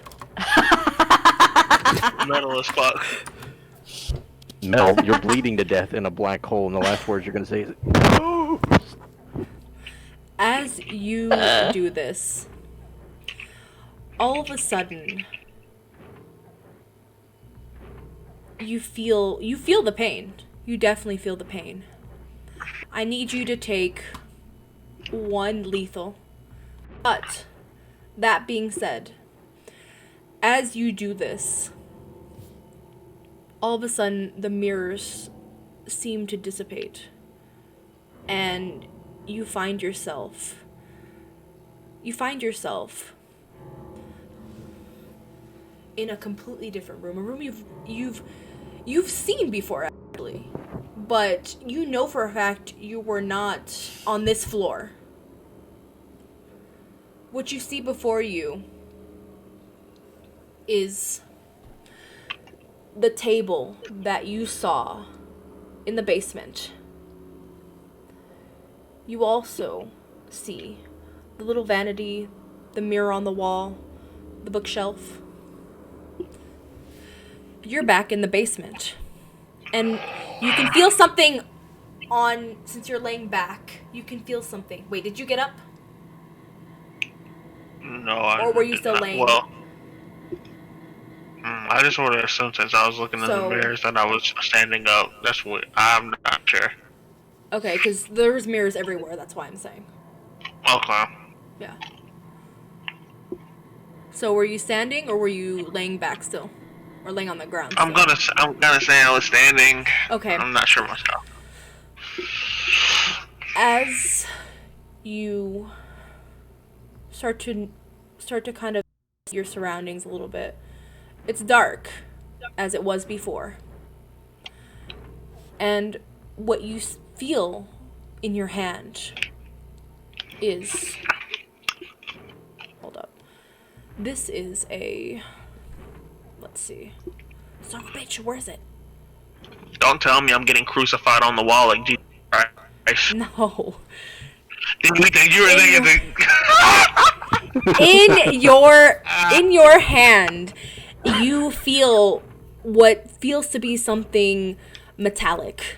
Metal as fuck. Mel, you're bleeding to death in a black hole, and the last words you're gonna say is, "No!" As you do this, all of a sudden, you feel the pain. You definitely feel the pain. I need you to take 1 lethal. But, that being said, as you do this, all of a sudden the mirrors seem to dissipate. And you find yourself in a completely different room. A room you've seen before, actually. But you know for a fact you were not on this floor. What you see before you is the table that you saw in the basement. You also see the little vanity, the mirror on the wall, the bookshelf. You're back in the basement. And you can feel something since you're laying back. You can feel something. Wait, did you get up? No, Or were you still laying? Well, I just would have assumed since I was looking in the mirrors that I was standing up. That's what I'm not sure. Okay, because there's mirrors everywhere. That's why I'm saying. Okay. Yeah. So were you standing or were you laying back still? Or laying on the ground? I'm gonna say I was standing. Okay. I'm not sure myself. As you start to kind of see your surroundings a little bit, it's dark as it was before. And what you feel in your hand is... Hold up. This is a... Let's see. Son of a bitch, where is it? Don't tell me I'm getting crucified on the wall like Jesus Christ. No. Did you think you were thinking in your hand, you feel what feels to be something metallic.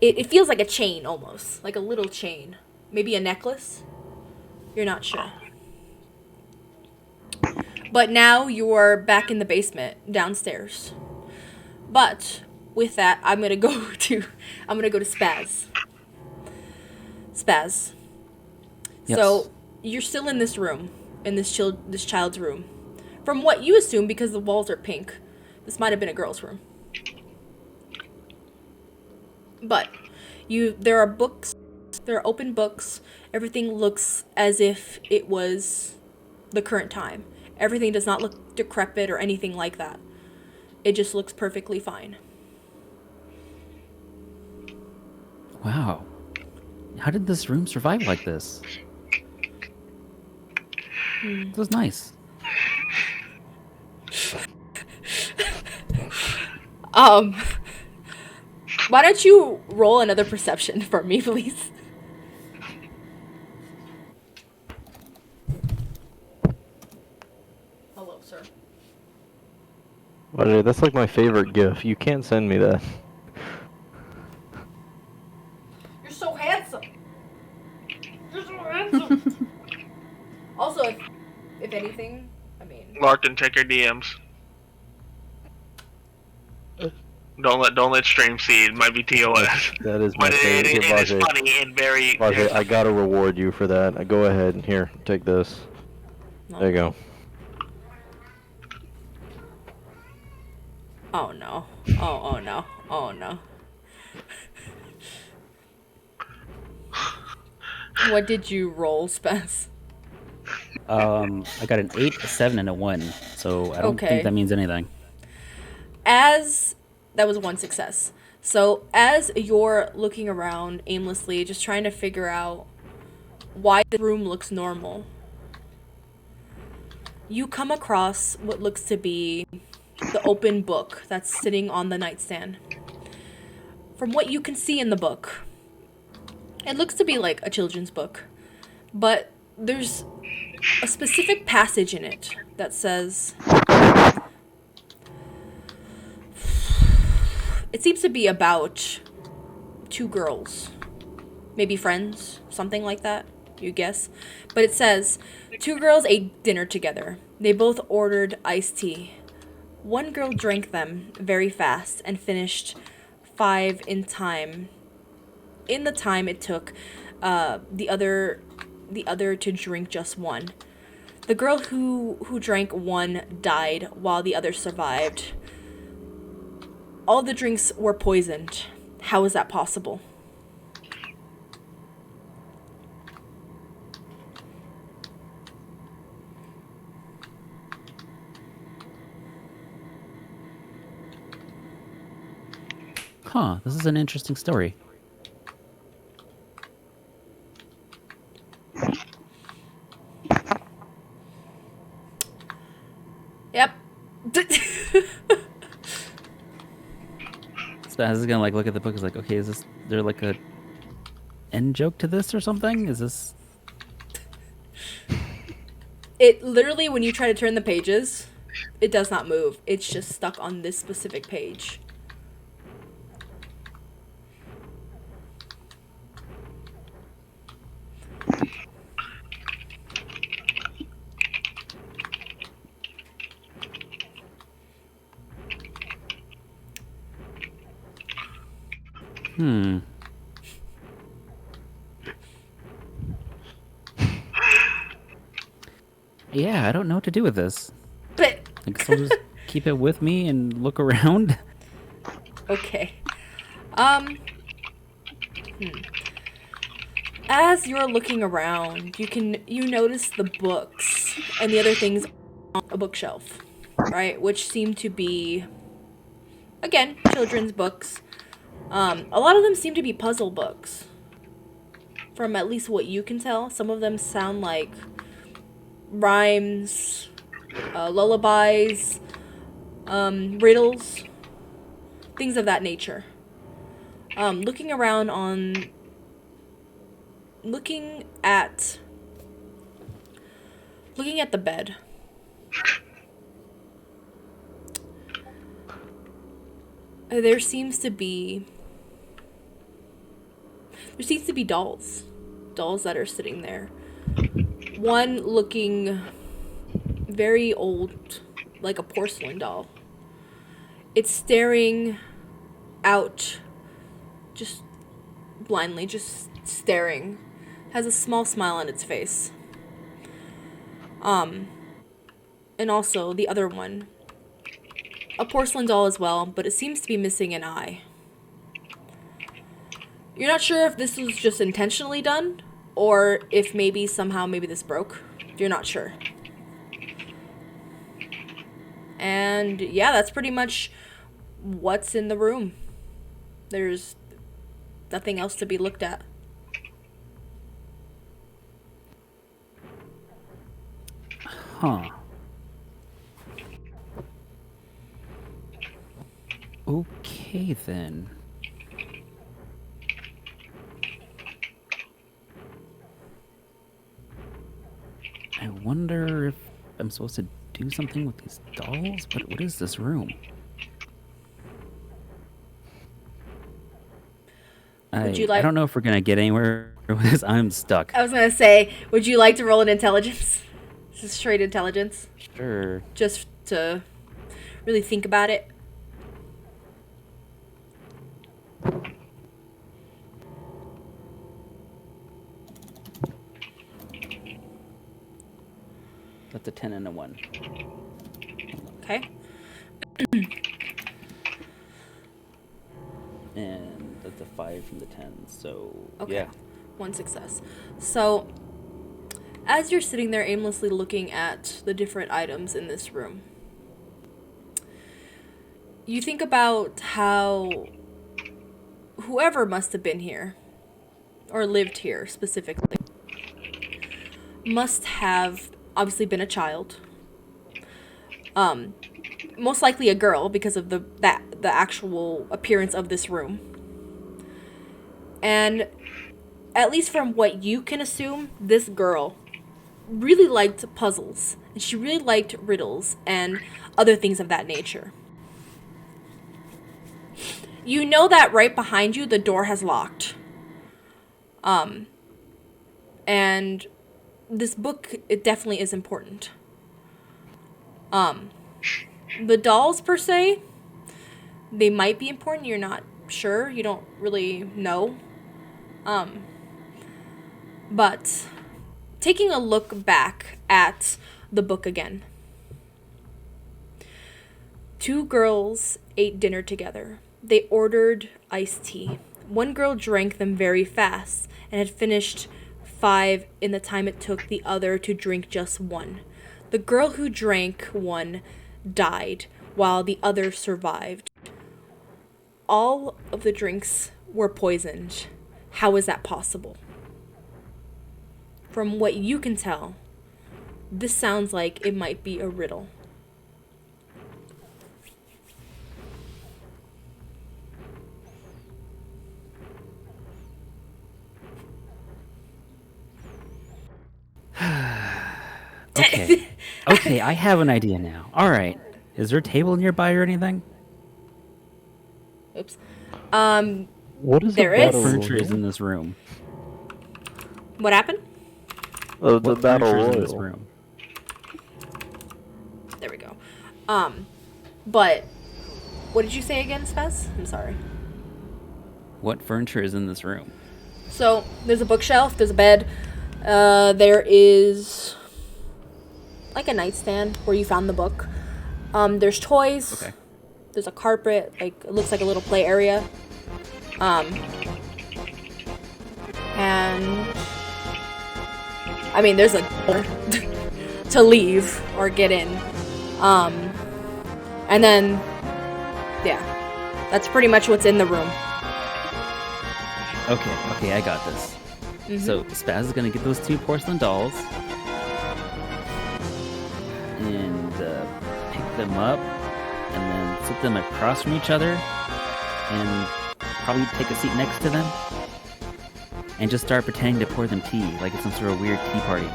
It feels like a chain almost, like a little chain. Maybe a necklace? You're not sure. But now you're back in the basement, downstairs. But with that, I'm gonna go to Spaz. Spaz. Yes. So you're still in this room, in this child's room. From what you assume, because the walls are pink, this might have been a girl's room. But there are books, there are open books. Everything looks as if it was the current time. Everything does not look decrepit or anything like that. It just looks perfectly fine. Wow. How did this room survive like this? It was nice. Why don't you roll another perception for me, please? Roger, that's like my favorite GIF. You can't send me that. You're so handsome. You're so handsome. Also, if anything, I mean, Larkin, check your DMs. Don't let stream see. It might be TOS. That is my But favorite. it is funny and very. Roger, I gotta reward you for that. Go ahead. Here, take this. no. There you go. Oh no. Oh no. Oh no. What did you roll, Spence? I got an 8, a 7, and a 1. So I don't Okay. think that means anything. That was one success. So as you're looking around aimlessly, just trying to figure out why the room looks normal, you come across what looks to be the open book that's sitting on the nightstand. From what you can see in the book, it looks to be like a children's book, but there's a specific passage in it that says, it seems to be about 2 girls, maybe friends, something like that, you guess. But it says, 2 girls ate dinner together. They both ordered iced tea. One girl drank them very fast and finished 5 in the time it took the other to drink just 1. The girl who drank 1 died while the other survived. All the drinks were poisoned. How is that possible? Huh, this is an interesting story. Yep. Spaz is gonna like look at the book. Is like, okay, is there like a end joke to this or something? Is this? It literally, when you try to turn the pages, it does not move. It's just stuck on this specific page. Yeah, I don't know what to do with this. But I guess I'll just keep it with me and look around. okay. As you're looking around, you notice the books and the other things on a bookshelf, right? Which seem to be, again, children's books. A lot of them seem to be puzzle books. From at least what you can tell, some of them sound like rhymes, lullabies, riddles, things of that nature. Looking at the bed. There seems to be dolls that are sitting there. One looking very old, like a porcelain doll. It's staring out, just blindly, just staring. Has a small smile on its face. And also the other one, a porcelain doll as well, but it seems to be missing an eye. You're not sure if this was just intentionally done, or if maybe this broke. You're not sure. And yeah, that's pretty much what's in the room. There's nothing else to be looked at. Huh. Okay then. I wonder if I'm supposed to do something with these dolls? What is this room? Would you like? I don't know if we're gonna get anywhere with this. I'm stuck. I was gonna say, would you like to roll an intelligence? This is straight intelligence. Sure. Just to really think about it. That's a 10 and a 1. Okay. And that's a 5 from the 10. So Okay. yeah. 1 success. So, as you're sitting there aimlessly looking at the different items in this room, you think about how whoever must have been here, or lived here specifically, must have obviously been a child. Most likely a girl because of the actual appearance of this room. And at least from what you can assume, this girl really liked puzzles. And she really liked riddles and other things of that nature. You know that right behind you, the door has locked. And this book, it definitely is important. The dolls, per se, they might be important. You're not sure. You don't really know. But taking a look back at the book again. 2 girls ate dinner together. They ordered iced tea. One girl drank them very fast and had finished 5 in the time it took the other to drink just 1. The girl who drank 1 died, while the other survived. All of the drinks were poisoned. How is that possible? From what you can tell, this sounds like it might be a riddle. Okay. Okay, I have an idea now. All right. Is there a table nearby or anything? Oops. What is There the is. battle Furniture is royal? in this room. What happened? The What battle furniture is in this royal. room? There we go. But what did you say again, Spaz? I'm sorry. What furniture is in this room? So there's a bookshelf, there's a bed, there is like a nightstand where you found the book. There's toys. Okay. There's a carpet, like it looks like a little play area. And I mean there's a door to leave or get in. And then yeah. That's pretty much what's in the room. Okay, I got this. So Spaz is gonna get those 2 porcelain dolls and pick them up and then sit them across from each other and probably take a seat next to them and just start pretending to pour them tea like it's some sort of weird tea party.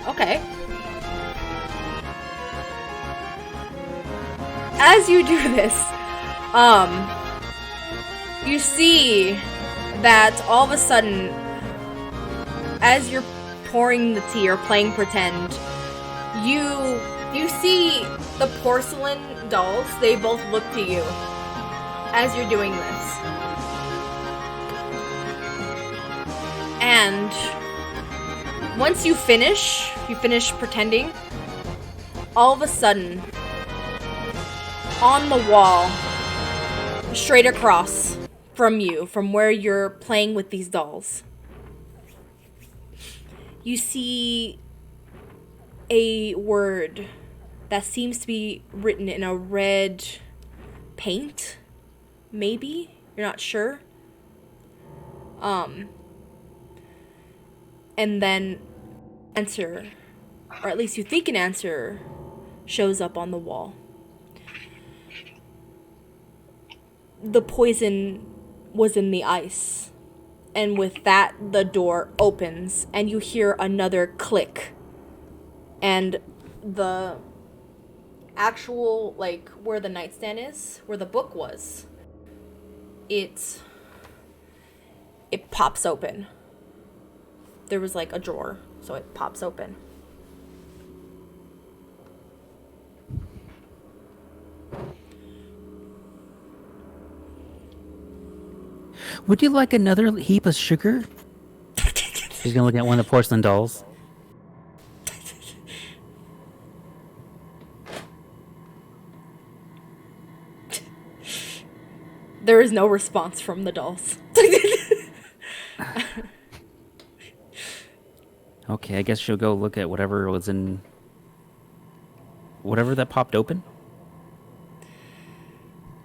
Okay. As you do this, you see that all of a sudden, as you're pouring the tea or playing pretend, you see the porcelain dolls. They both look to you as you're doing this. And once you finish pretending, all of a sudden, on the wall, straight across from you, from where you're playing with these dolls, you see a word that seems to be written in a red paint, maybe? You're not sure. And then answer, or at least you think an answer, shows up on the wall. The poison was in the ice. And with that, the door opens and you hear another click. And the actual, like, where the nightstand is, where the book was, it pops open. There was, like, a drawer, so it pops open. Would you like another heap of sugar? She's gonna look at one of the porcelain dolls. There is no response from the dolls. Okay, I guess she'll go look at whatever was in... Whatever that popped open?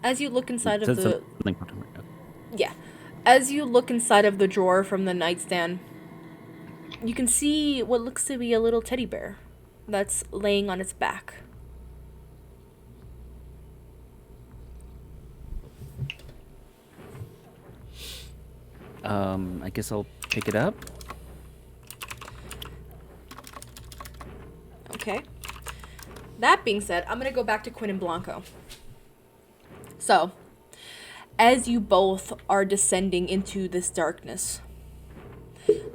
As you look inside of Says the... something popped open. Yeah. As you look inside of the drawer from the nightstand, you can see what looks to be a little teddy bear that's laying on its back. I guess I'll pick it up. Okay. That being said, I'm going to go back to Quinn and Blanco. So, as you both are descending into this darkness,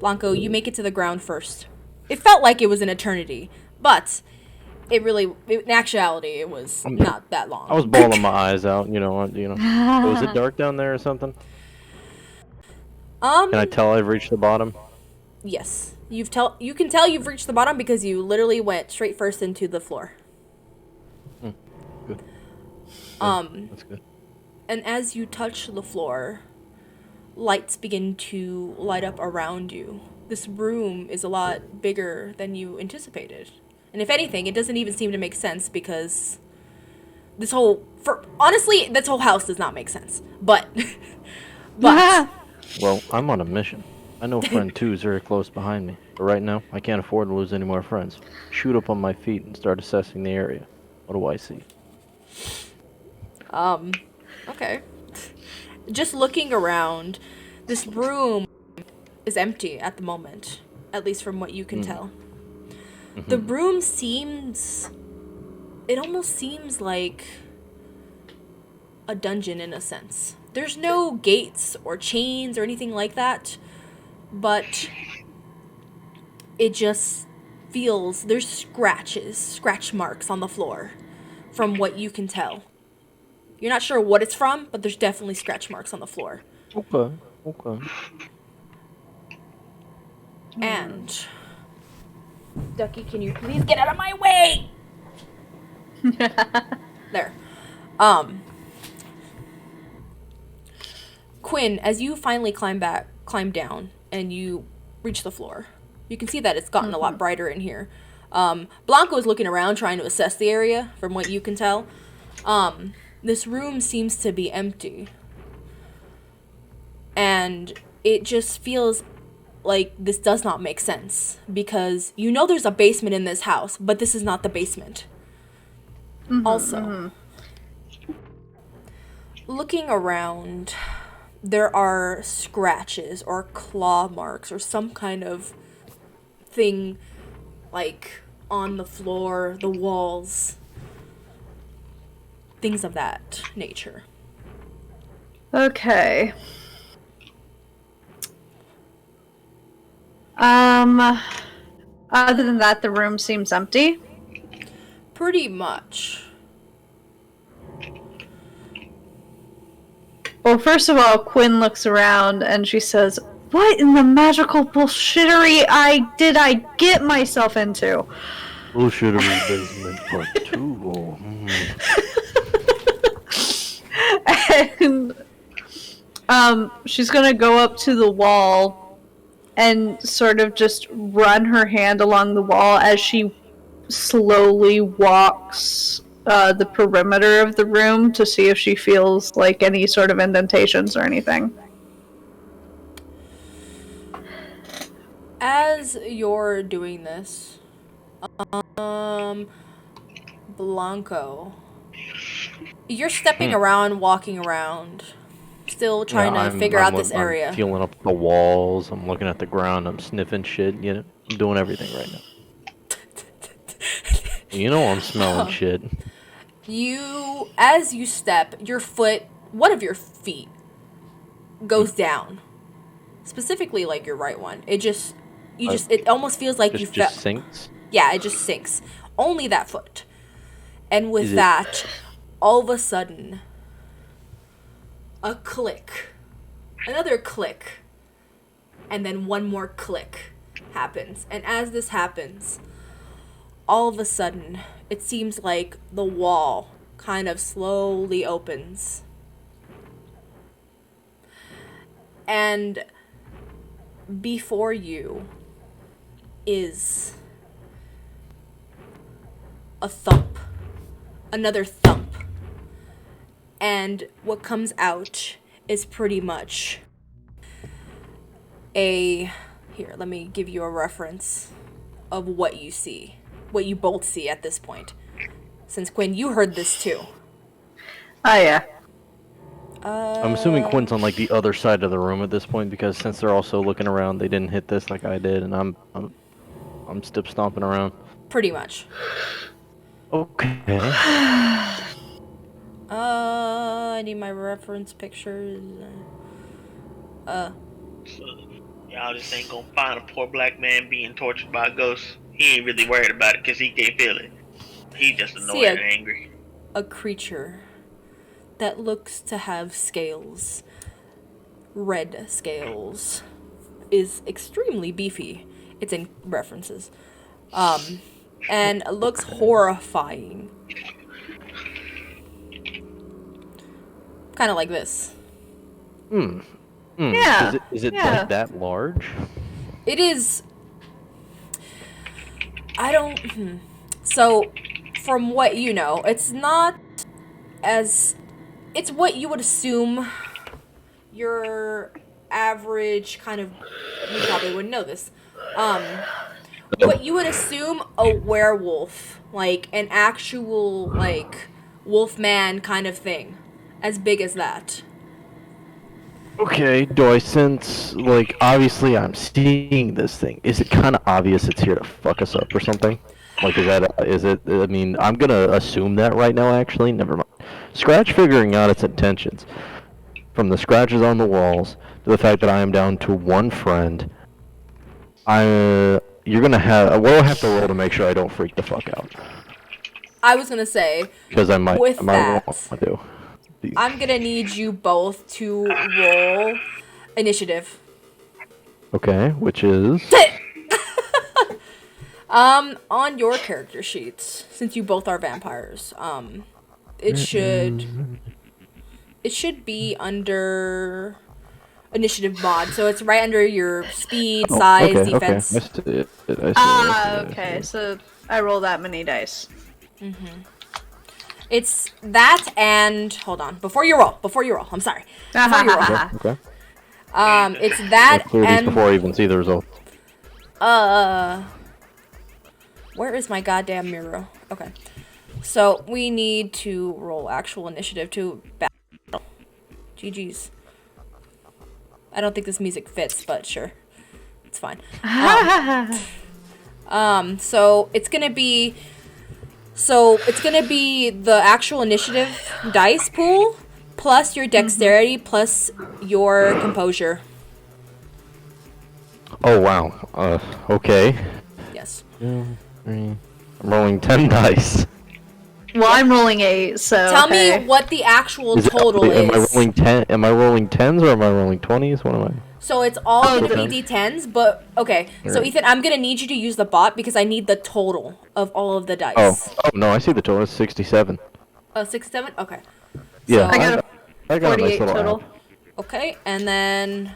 Blanco, you make it to the ground first. It felt like it was an eternity, but in actuality, it was not that long. I was bawling my eyes out, Was it dark down there or something? Can I tell I've reached the bottom? Yes. You can tell you've reached the bottom because you literally went straight first into the floor. Good. That's good. And as you touch the floor, lights begin to light up around you. This room is a lot bigger than you anticipated. And if anything, it doesn't even seem to make sense because honestly, this whole house does not make sense. But Well, I'm on a mission. I know friend 2 is very close behind me, but right now, I can't afford to lose any more friends. Shoot up on my feet and start assessing the area. What do I see? Okay. Just looking around, this room is empty at the moment, at least from what you can tell. The room it almost seems like a dungeon in a sense. There's no gates or chains or anything like that, but it just feels there's scratch marks on the floor from what you can tell. You're not sure what it's from, but there's definitely scratch marks on the floor. Okay. And Ducky, can you please get out of my way? There. Quinn, as you finally climb down and you reach the floor, you can see that it's gotten a lot brighter in here. Blanco is looking around trying to assess the area from what you can tell. This room seems to be empty. And it just feels like this does not make sense because you know there's a basement in this house, but this is not the basement. Looking around, there are scratches or claw marks or some kind of thing like on the floor, the walls, things of that nature. Okay. Other than that, the room seems empty. Pretty much. Well, first of all, Quinn looks around and she says, "What in the magical bullshittery did I get myself into?" Bullshittery basement part 2. And she's gonna go up to the wall and sort of just run her hand along the wall as she slowly walks the perimeter of the room to see if she feels like any sort of indentations or anything. As you're doing this, Blanco, you're stepping around, walking around, still trying to figure out this area. I'm feeling up the walls, I'm looking at the ground, I'm sniffing shit, I'm doing everything right now. I'm smelling shit. As you step, one of your feet goes down. Specifically, like your right one. It almost feels like you fell. Just sinks? Yeah, it just sinks. Only that foot. And with Is it- that, all of a sudden, a click. Another click. And then one more click happens. And as this happens, all of a sudden, it seems like the wall kind of slowly opens. And before you is a thump. Another thump. And what comes out is pretty much here, let me give you a reference of what you see. What you both see at this point. Since Quinn, you heard this too. Oh, yeah. I'm assuming Quinn's on like the other side of the room at this point because since they're also looking around, they didn't hit this like I did, and I'm still stomping around. Pretty much. Okay. I need my reference pictures. Y'all just ain't gonna find a poor black man being tortured by a ghost. He ain't really worried about it because he can't feel it. He just annoyed and angry. A creature that looks to have scales. Red scales. Is extremely beefy. It's in references. And looks horrifying. Kind of like this. Yeah. Is it yeah. like that large? It is. I don't. So, from what you know, it's not as. It's what you would assume your average kind of. You probably wouldn't know this. What you would assume a werewolf, like an actual, like, wolf man kind of thing. As big as that. Okay, do I sense, like, obviously I'm seeing this thing. Is it kind of obvious it's here to fuck us up or something? Like, I mean, I'm gonna assume that right now, actually. Never mind. Scratch figuring out its intentions. From the scratches on the walls, to the fact that I am down to one friend, you're gonna have, we'll have to roll to make sure I don't freak the fuck out. I was gonna say, Because I might with that, want to. I'm gonna need you both to roll initiative. Okay, which is? On your character sheets, since you both are vampires, it should be under initiative mod, so it's right under your speed, size, okay, defense. Okay. I see it. Okay, so I roll that many dice. It's that and hold on. Before you roll. I'm sorry. Before you roll. Okay. It's that I'll clear these and before I even see the results. where is my goddamn mirror? Okay. So we need to roll actual initiative to battle. GG's. I don't think this music fits, but sure. It's fine. So it's gonna be the actual initiative dice pool plus your dexterity plus your composure. Oh wow. Okay. Yes. 2, 3. I'm rolling 10 dice. Well, I'm rolling 8, so Tell me what the actual total is. Am I rolling 10? Am I rolling 10s or am I rolling 20s? What am I? So it's all gonna be d10s, but okay. So Ethan, I'm gonna need you to use the bot because I need the total of all of the dice. Oh no, I see the total. It's 67. 67? Okay. Yeah, So, I got a a nice 48 little total. app. okay, and then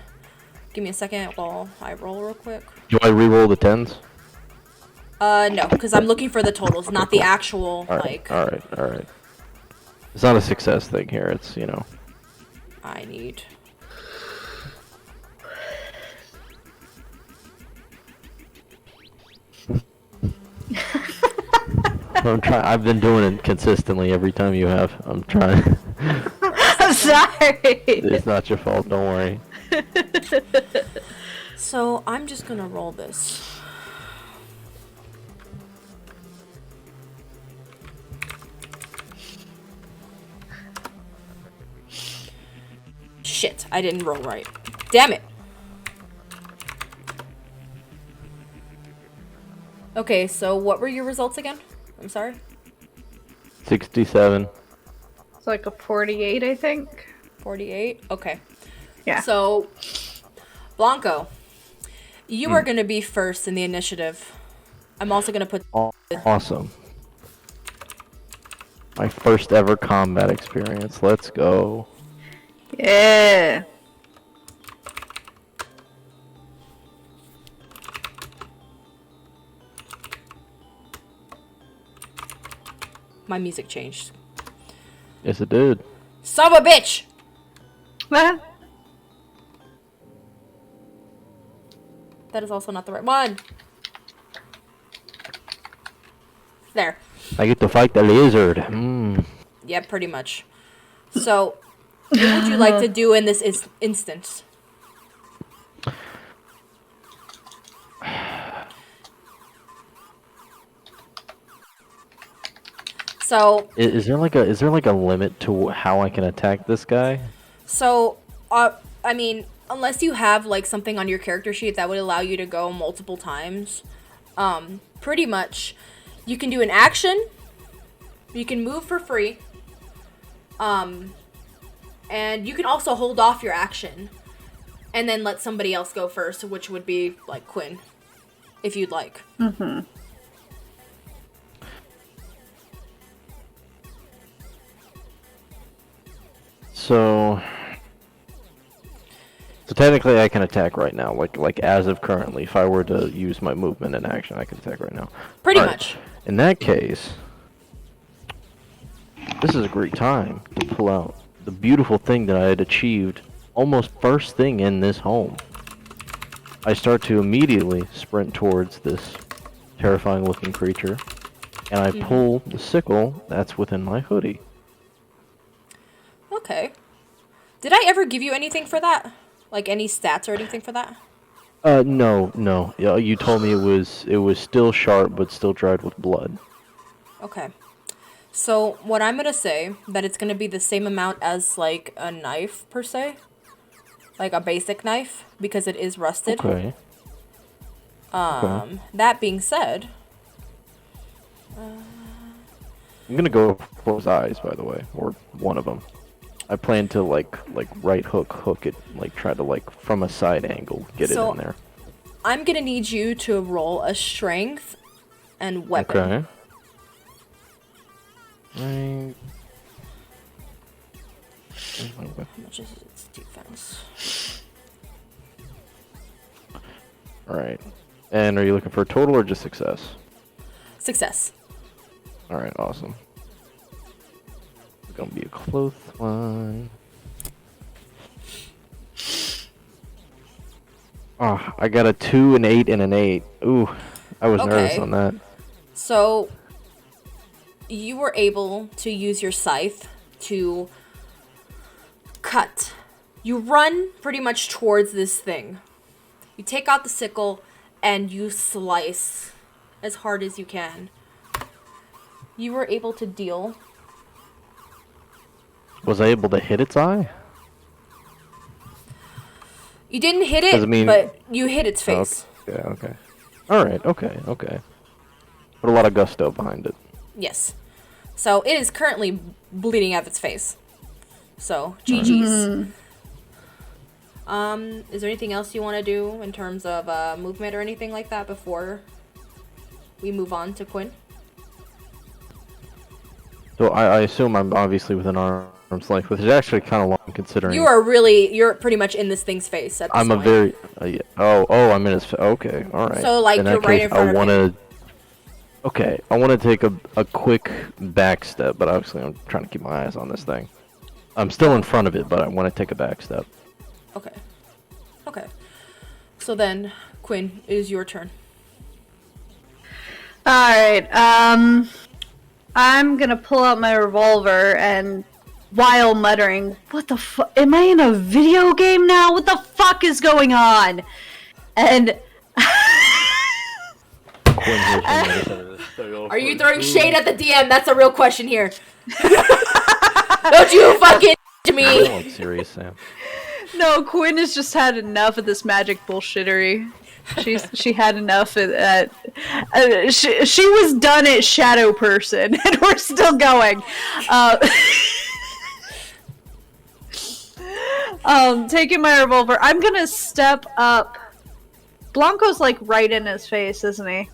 give me a second while I roll real quick. Do I re-roll the 10s? No, because I'm looking for the totals, not the actual, All right. It's not a success thing here. It's, you know. I need. I'm trying. I've been doing it consistently every time you have. I'm trying. I'm sorry. It's not your fault. Don't worry. So I'm just gonna roll this. Shit, I didn't roll right. Damn it. Okay, so what were your results again? I'm sorry. 67. It's like a 48, I think. 48? Okay. Yeah. So, Blanco, you are going to be first in the initiative. I'm also going to put... Awesome. My first ever combat experience. Let's go. Yeah. My music changed. Yes, it did. Son of a bitch! Ah. That is also not the right one. There. I get to fight the lizard. Mm. Yeah, pretty much. So, what would you like to do in this instance? So, Is there like a limit to how I can attack this guy? so, I mean, unless you have like something on your character sheet that would allow you to go multiple times, pretty much, you can do an action. You can move for free. And you can also hold off your action, and then let somebody else go first, which would be like Quinn, if you'd like. Mm-hmm. So technically I can attack right now, like as of currently. If I were to use my movement in action, I can attack right now. Pretty Alright, much. In that case, this is a great time to pull out the beautiful thing that I had achieved almost first thing in this home. I start to immediately sprint towards this terrifying looking creature, and I pull the sickle that's within my hoodie. Okay. Did I ever give you anything for that? Like any stats or anything for that? No. Yeah, you told me it was still sharp, but still dried with blood. Okay. So what I'm gonna say that it's gonna be the same amount as like a knife per se, like a basic knife, because it is rusted. Okay. That being said, I'm gonna go for his eyes, by the way, or one of them. I plan to like right hook it, like try to like from a side angle get it in there. I'm gonna need you to roll a strength and weapon. Okay. Right. How much is its defense? All right. And are you looking for a total or just success? Success. All right, awesome. It's gonna be a close one. Oh, I got a 2, an 8, and an 8. Ooh, I was nervous on that. So, you were able to use your scythe to cut. You run pretty much towards this thing. You take out the sickle and you slice as hard as you can. You were able to deal. Was I able to hit its eye? You didn't hit it, but you hit its face. Okay. Alright, okay. Put a lot of gusto behind it. Yes. So it is currently bleeding out of its face. So, GG's. Is there anything else you want to do in terms of movement or anything like that before we move on to Quinn? So I assume I'm obviously within arm's length, which is actually kind of long considering. You're pretty much in this thing's face at this I'm point. a very I'm in his okay, all right. So like you're right in front of him. Okay, I want to take a quick back step, but obviously I'm trying to keep my eyes on this thing. I'm still in front of it, but I want to take a back step. Okay. So then, Quinn, it is your turn. Alright, I'm gonna pull out my revolver and, while muttering, what the fuck? Am I in a video game now? What the fuck is going on? And... Are you throwing shade at the DM? That's a real question here. Don't you fucking to me. I'm serious, Sam. No, Quinn has just had enough of this magic bullshittery. She had enough of that. She was done at Shadow Person, and we're still going. Taking my revolver, I'm gonna step up. Blanco's like right in his face, isn't he?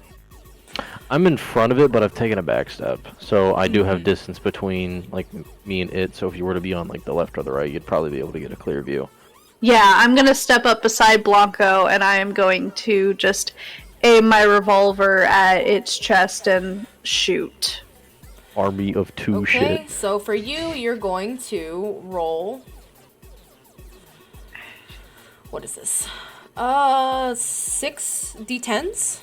I'm in front of it, but I've taken a back step, so I do have distance between like me and it. So if you were to be on like the left or the right, you'd probably be able to get a clear view. Yeah, I'm gonna step up beside Blanco, and I am going to just aim my revolver at its chest and shoot. Army of two Okay, shit. so for you, you're going to roll. What is this? 6 d10s?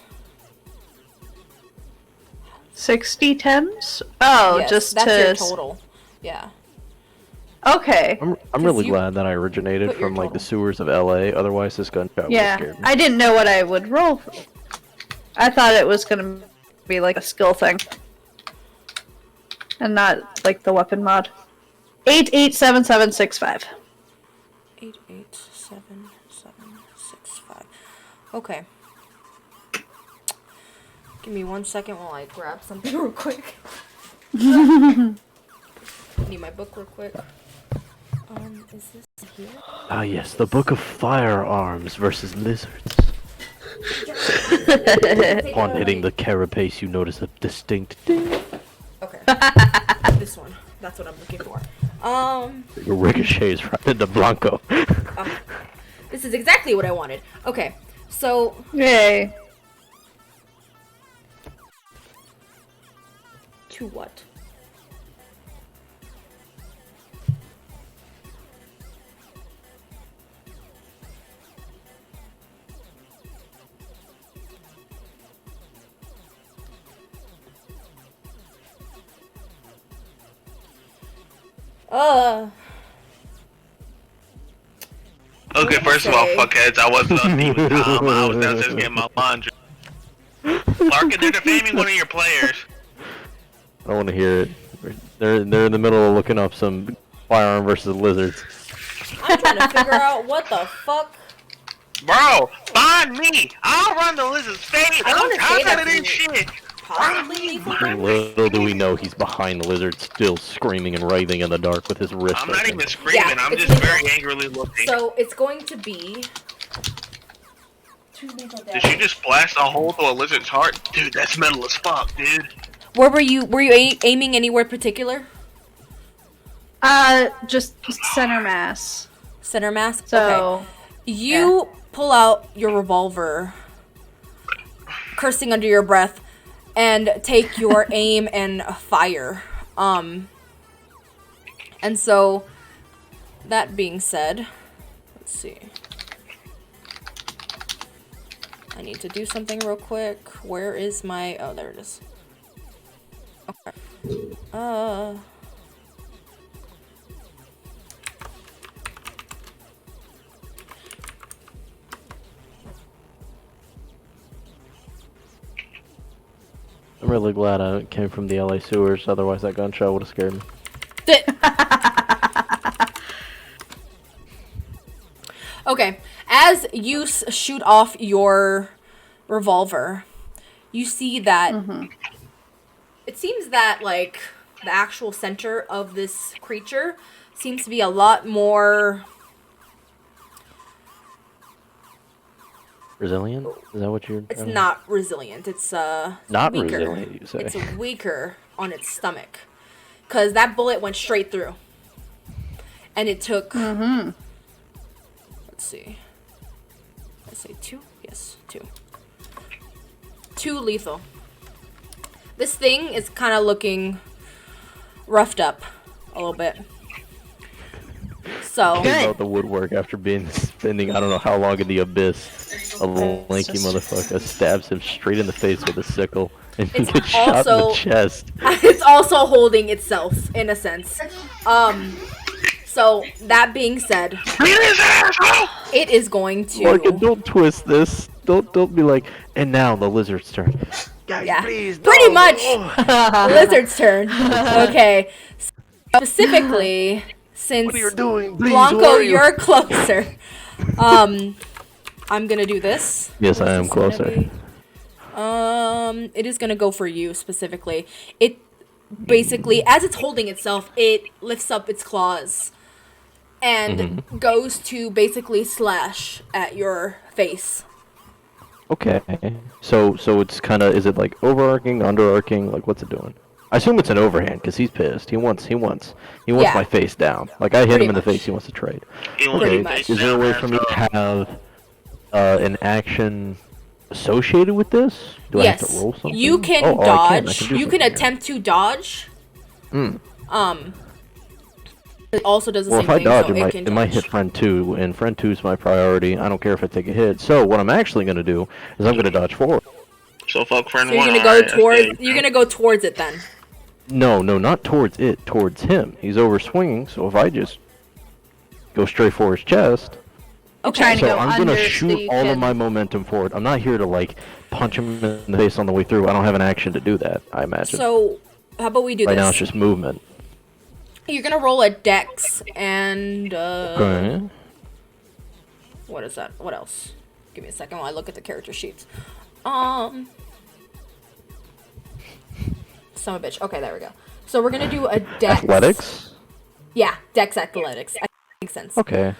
60 10s? Oh, Yes, just that's to. your total. Yeah. Okay. I'm really you glad that I originated put your from like the total. sewers of LA. Otherwise, this gunshot would have Yeah, scared me. I didn't know what I would roll. I thought it was gonna be like a skill thing, and not like the weapon mod. 887765. 88765. Okay. Give me 1 second while I grab something real quick. Need my book real quick. Is this here? Ah yes, the Book of Firearms versus Lizards. Upon hitting the carapace, you notice a distinct ding. Okay. This one. That's what I'm looking for. Your ricochets right into Blanco. This is exactly what I wanted. Okay. So, Yay. to what? Okay, first of all, Okay. fuckheads, I wasn't on Demon Time. I was downstairs getting my laundry. Larkin, they're defaming one of your players. I don't want to hear it. They're in the middle of looking up some firearm versus lizards. I'm trying to figure out what the fuck. Bro, find me! I'll run the lizard's face! I wanna I'm say that tired of for this you. shit! Possibly lethal damage? Little do we know he's behind the lizard, still screaming and writhing in the dark with his wrist I'm not open. even screaming, Yeah, I'm it's just lethal. very angrily looking. So it's going to be 2 lethal Did she damage. just blast a hole through a lizard's heart? Dude, that's metal as fuck, dude. Where were you? Were you aiming anywhere particular? Just center mass. Center mass. So, okay. You pull out your revolver, cursing under your breath, and take your aim and fire. And so, that being said, let's see. I need to do something real quick. Where is my... Oh, there it is. Okay. I'm really glad I came from the LA sewers, otherwise that gunshot would have scared me. Okay, as you shoot off your revolver, you see that it seems that, like, the actual center of this creature seems to be a lot more... Resilient? Is that what you're... It's not resilient. It's Not weaker. resilient, you say. It's weaker on its stomach, because that bullet went straight through, and it took. Let's see. I say 2. Yes, 2. 2 lethal. This thing is kind of looking roughed up a little bit. So. Came out the woodwork after spending I don't know how long in the abyss. A lanky motherfucker stabs him straight in the face with a sickle, and he It's gets shot in also- the chest. It's also holding itself in a sense. So that being said, Beat his asshole! it is going to. Larkin, don't twist this. Don't be like, and now the lizard's turn. Guys, Yeah, please, pretty no. much. Lizard's turn. Okay. Specifically, since What are you doing? Please, Blanco, where are you? you're closer. I'm gonna do this. Yes, What's I am this gonna closer. be? It is gonna go for you specifically. It basically, as it's holding itself, it lifts up its claws and goes to basically slash at your face. Okay. So it's kind of, is it like overarching, underarching? Like, what's it doing? I assume it's an overhand because he's pissed. He wants Yeah. my face down. Like I hit Pretty him in the much. face. He wants to trade. He wants Pretty to much. face Is there a down way for me to have an action associated with this? Do I have to roll something? You can Oh, I dodge. can do You can something here. attempt to dodge. It also does the Well, same if I thing. dodge, So it might hit friend 2, and friend 2 is my priority. I don't care if I take a hit. So what I'm actually going to do is I'm going to dodge forward. So fuck friend So you're one. gonna go alright, that's towards. good. You're gonna go towards it then. No, not towards it, towards him. He's over swinging, so if I just go straight for his chest, Okay. trying to so go I'm gonna under shoot the all of pin. my momentum forward. I'm not here to like punch him in the face on the way through. I don't have an action to do that. I imagine. So how about we do right now it's this? just movement. You're gonna roll a dex and Okay. what is that? What else? Give me a second while I look at the character sheets. Son of a bitch. Okay, there we go. So we're gonna do a dex. Athletics. Yeah, dex athletics. Makes sense. Okay.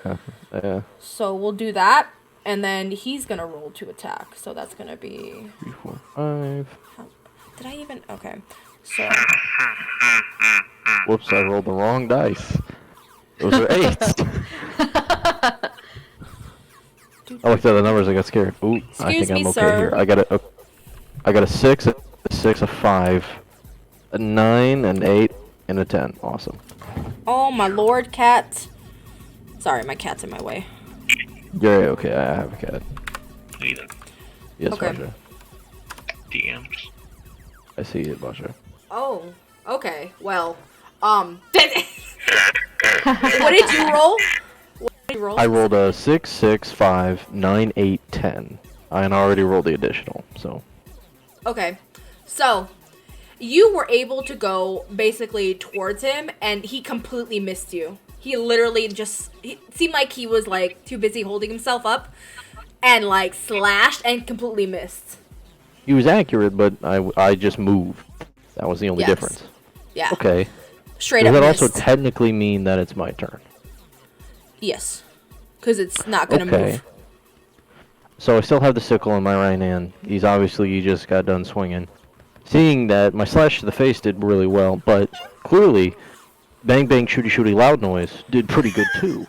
Yeah. So we'll do that, and then he's gonna roll to attack. So that's gonna be. 3, 4, 5. Did I even? Okay. So Whoops! I rolled the wrong dice. Those are 8s. I looked at the numbers. I got scared. Ooh, I Excuse think I'm me, okay sir. here. I got a 6, a 6, a 5, a 9, an 8, and a 10. Awesome. oh my lord, cat. Sorry, my cat's in my way. Yeah, okay. I have a cat. Either. Yes, Okay. Basha. DMs. I see it, Basha. Oh, okay. Well, what did you roll? What did you roll? I rolled a 6, 6, 5, 9, 8, 10. And I already rolled the additional, so. Okay, so you were able to go basically towards him, and he completely missed you. He literally just it seemed like he was like too busy holding himself up, and like slashed and completely missed. He was accurate, but I just moved. That was the only Yes. difference. Yeah. Okay. Straight Does up that missed. also technically mean that it's my turn? Yes, because it's not gonna Okay. move. So I still have the sickle in my right hand. He just got done swinging. Seeing that my slash to the face did really well, but clearly, bang bang shooty shooty loud noise did pretty good too.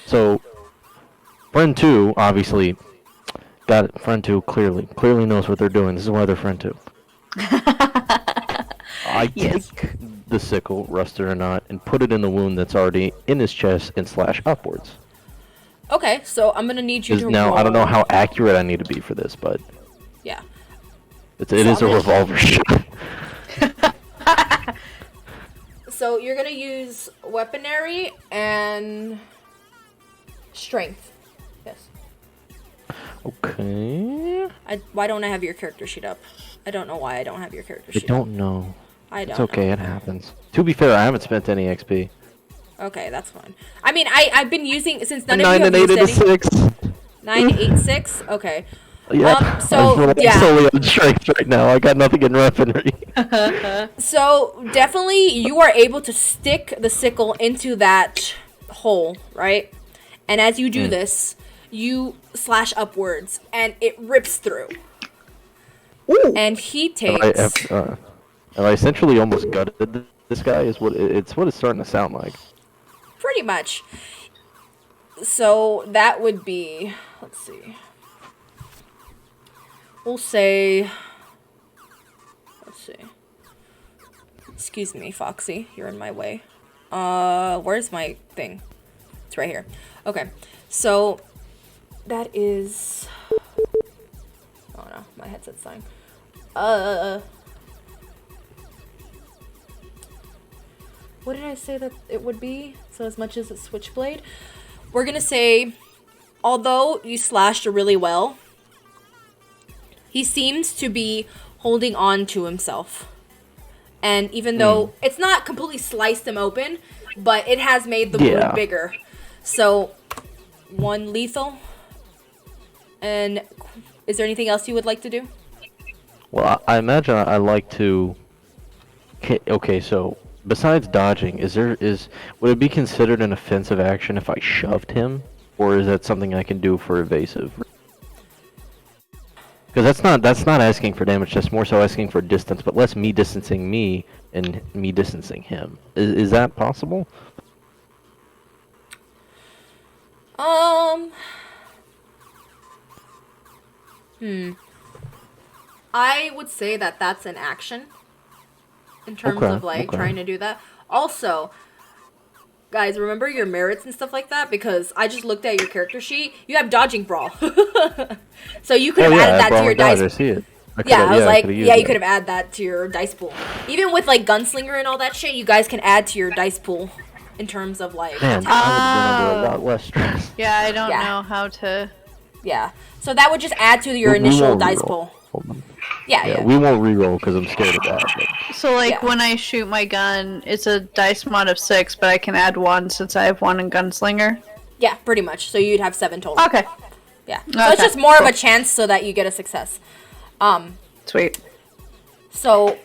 So, friend 2 obviously got it. Friend 2 clearly knows what they're doing. This is why they're friend 2. I take the sickle, rusted or not, and put it in the wound that's already in his chest and slash upwards. Okay, so I'm gonna need you to Now, roll. I don't know how accurate I need to be for this, but Yeah. it is a I'm gonna- revolver shot. So you're gonna use weaponry and strength. Yes. Okay. Why don't I have your character sheet up? I don't know why I don't have your character I sheet don't up. know. I don't It's okay, know. it happens. To be fair, I haven't spent any XP. Okay, that's fine. I mean, I've been using since none A of you 9 have and 8 used and a any. 6. 9, 8, 6. Okay. Yeah. So, I'm yeah. solely on strength right now. I got nothing in weaponry. So definitely, you are able to stick the sickle into that hole, right? And as you do this, you slash upwards, and it rips through. And he takes. Have I essentially almost gutted this guy? Is what it's starting to sound like. Pretty much. So that would be, let's see. We'll say, let's see. Excuse me, Foxy, you're in my way. Where's my thing? It's right here. Okay, so that is, oh no, my headset's dying. What did I say that it would be? So as much as a switchblade? We're gonna say, although you slashed really well, he seems to be holding on to himself. And even though it's not completely sliced him open, but it has made the wound bigger. So, 1 lethal. And is there anything else you would like to do? Well, I imagine I like to. Okay, so besides dodging, would it be considered an offensive action if I shoved him, or is that something I can do for evasive? Because that's not asking for damage, just more so asking for distance, but less me distancing me and me distancing him. Is that possible? I would say that that's an action in terms of like trying to do that. Also, guys, remember your merits and stuff like that, because I just looked at your character sheet. You have dodging brawl, so you could have added that to your dice. I see it. I was like, you could have added that to your dice pool. Even with like gunslinger and all that shit, you guys can add to your dice pool in terms of like. Man, I would have been under a lot less stress. Yeah, I don't know how to. Yeah, so that would just add to your initial dice pool. Yeah, we won't reroll because I'm scared of that. But... So, like, when I shoot my gun, it's a dice mod of 6, but I can add 1 since I have 1 in Gunslinger? Yeah, pretty much. So you'd have 7 total. Okay. Yeah. So it's just more of a chance so that you get a success. Sweet. So,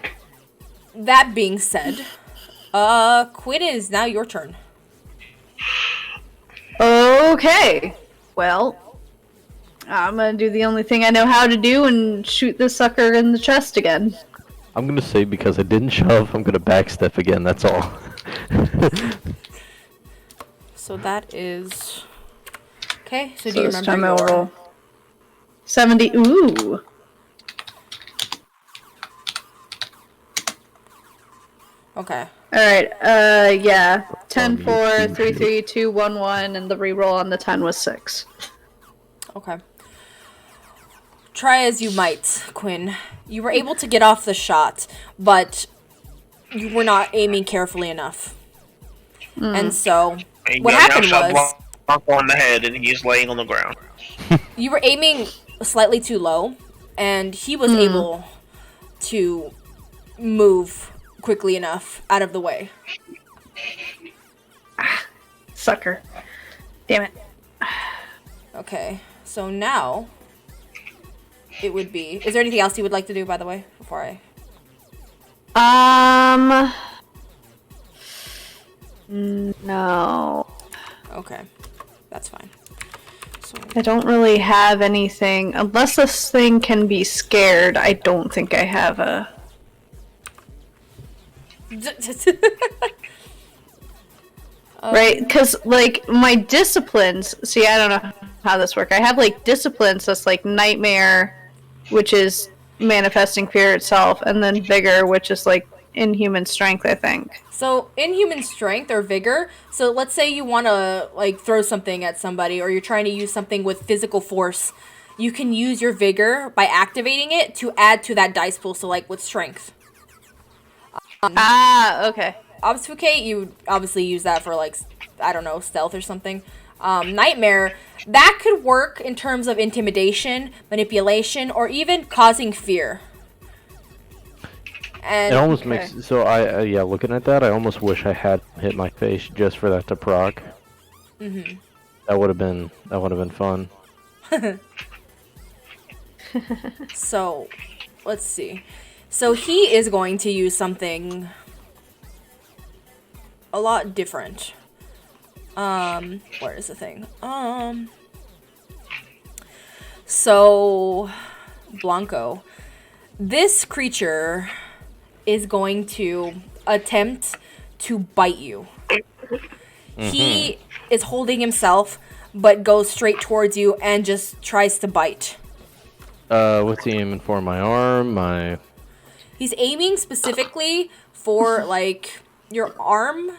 that being said, Quinn, is now your turn. Okay. Well... I'm gonna do the only thing I know how to do and shoot this sucker in the chest again. I'm gonna say because I didn't shove, I'm gonna backstep again, that's all. So that is... Okay, so do you remember time your... roll. 70, ooh! Okay. Alright, yeah. 10, 4, 3, 3, 2, 1, 1, and the reroll on the 10 was 6. Okay. Try as you might, Quinn. You were able to get off the shot, but you were not aiming carefully enough. And so, what happened was... Bump on the head and he's laying on the ground. You were aiming slightly too low, and he was able to move quickly enough out of the way. Sucker. Damn it. Okay, so now... It would be... Is there anything else you would like to do, by the way, before I... No. Okay. That's fine. So... I don't really have anything. Unless this thing can be scared, I don't think I have a... Right? Because, like, my disciplines... See, I don't know how this works. I have, like, disciplines that's, like, Nightmare... which is manifesting fear itself, and then vigor, which is like inhuman strength, I think. So inhuman strength or vigor. So let's say you want to like throw something at somebody, or you're trying to use something with physical force. You can use your vigor by activating it to add to that dice pool. So like with strength. Okay. Obfuscate, you obviously use that for like, I don't know, stealth or something. Nightmare, that could work in terms of intimidation, manipulation, or even causing fear. And it almost makes so. Yeah, looking at that, I almost wish I had hit my face just for that to proc. That would have been fun. So, let's see. So he is going to use something a lot different. Where is the thing? So, Blanco. This creature is going to attempt to bite you. He is holding himself, but goes straight towards you and just tries to bite. What's he aiming for? My arm? He's aiming specifically for, like, your arm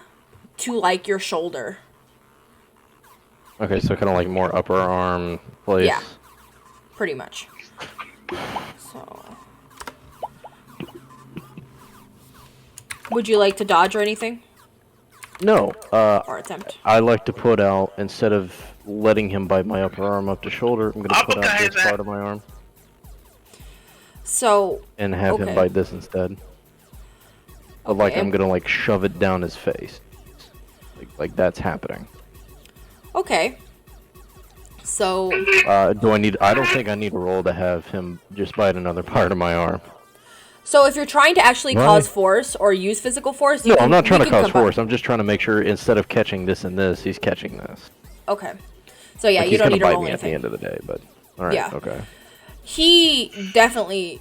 to, like, your shoulder. Okay, so kind of like more upper arm place. Yeah, pretty much. So, would you like to dodge or anything? No. Or attempt? I like to put out, instead of letting him bite my upper arm up to shoulder, I'm gonna put out this part of my arm. So. And have him bite this instead. But like Okay. I'm gonna like shove it down his face. Like that's happening. Okay. So, Do I need? I don't think I need a roll to have him just bite another part of my arm. so if you're trying to actually Why? cause force or use physical force, No, I'm not trying we to can cause combine. force. I'm just trying to make sure instead of catching this and this, he's catching this. Okay. So yeah, Like, you he's don't gonna need to bite roll me at the anything. end of the day, but all right, Yeah. okay. He definitely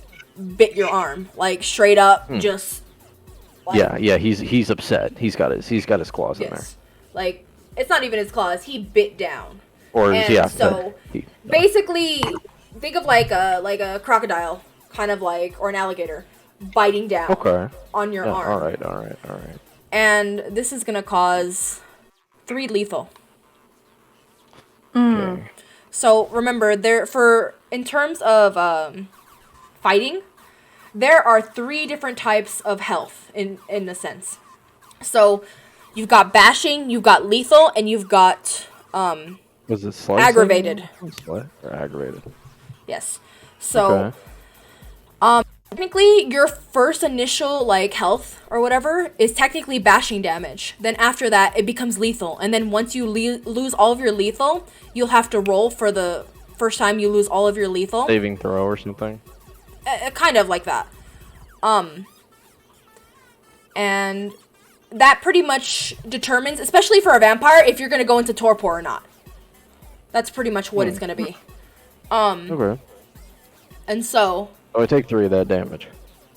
bit your arm, like straight up, just. Like, Yeah, he's upset. He's got his claws in there. Yes. Like it's not even his claws. He bit down. Or And yeah, so basically, think of like a crocodile, kind of like, or an alligator, biting down okay. on your Yeah, arm. all right. And this is gonna cause 3 lethal. Okay. So remember, in terms of fighting, there are 3 different types of health in a sense. So you've got bashing, you've got lethal, and you've got Was it slicing? aggravated. Or aggravated. Yes. So Okay. technically, your first initial like health or whatever is technically bashing damage. Then after that, it becomes lethal, and then once you lose all of your lethal, you'll have to roll for the first time you lose all of your lethal. Saving throw or something. Kind of like that. And that pretty much determines, especially for a vampire, if you're gonna go into torpor or not. That's pretty much what it's gonna be. Okay. And so, Oh, I take 3 of that damage.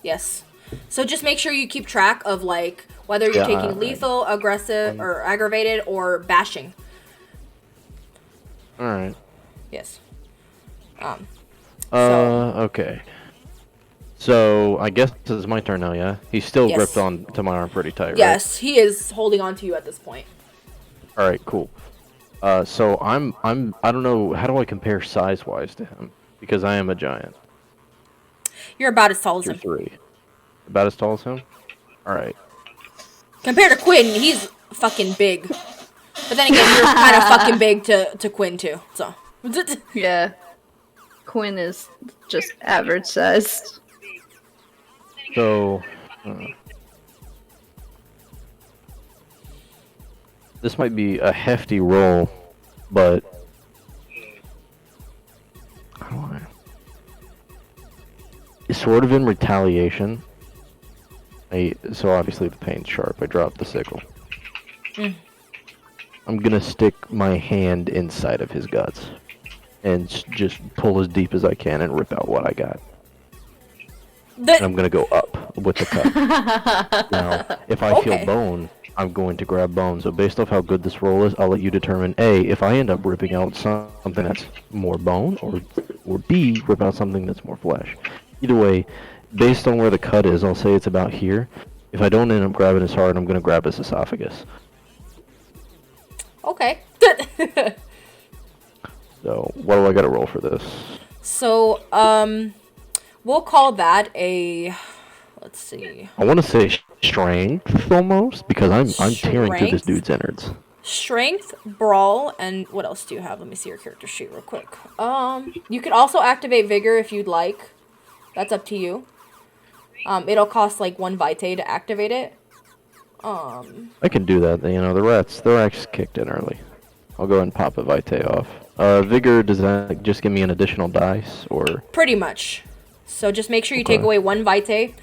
yes. So just make sure you keep track of like whether you're Yeah, taking lethal, aggressive, or aggravated, or bashing. All right. Yes. Okay. So I guess this is my turn now, yeah. He's still Yes. gripped on to my arm pretty tight, right? Yes, he is holding on to you at this point. All right, cool. So I don't know, how do I compare size-wise to him? Because I am a giant. You're about as tall as You're him. 3. About as tall as him? All right. Compared to Quinn, he's fucking big. But then again, you're kind of fucking big to Quinn too. So. Yeah. Quinn is just average sized. So this might be a hefty roll, but how do I? It's sort of in retaliation. So obviously the pain's sharp. I dropped the sickle. I'm gonna stick my hand inside of his guts and just pull as deep as I can and rip out what I got. And I'm gonna go up with the cut. Now, if I feel Okay. bone, I'm going to grab bone. So based off how good this roll is, I'll let you determine A, if I end up ripping out something that's more bone, or B, rip out something that's more flesh. Either way, based on where the cut is, I'll say it's about here. If I don't end up grabbing his heart, I'm gonna grab his esophagus. Okay. So what do I gotta roll for this? So, we'll call that a. Let's see. I want to say strength almost because I'm tearing through this Strength? dude's innards. Strength, brawl, and what else do you have? Let me see your character sheet real quick. You could also activate vigor if you'd like. That's up to you. It'll cost like 1 vitae to activate it. I can do that. You know, the rats kicked in early. I'll go ahead and pop a vitae off. Vigor, does that just give me an additional dice or? Pretty much. So just make sure you take Okay. away 1 vitae,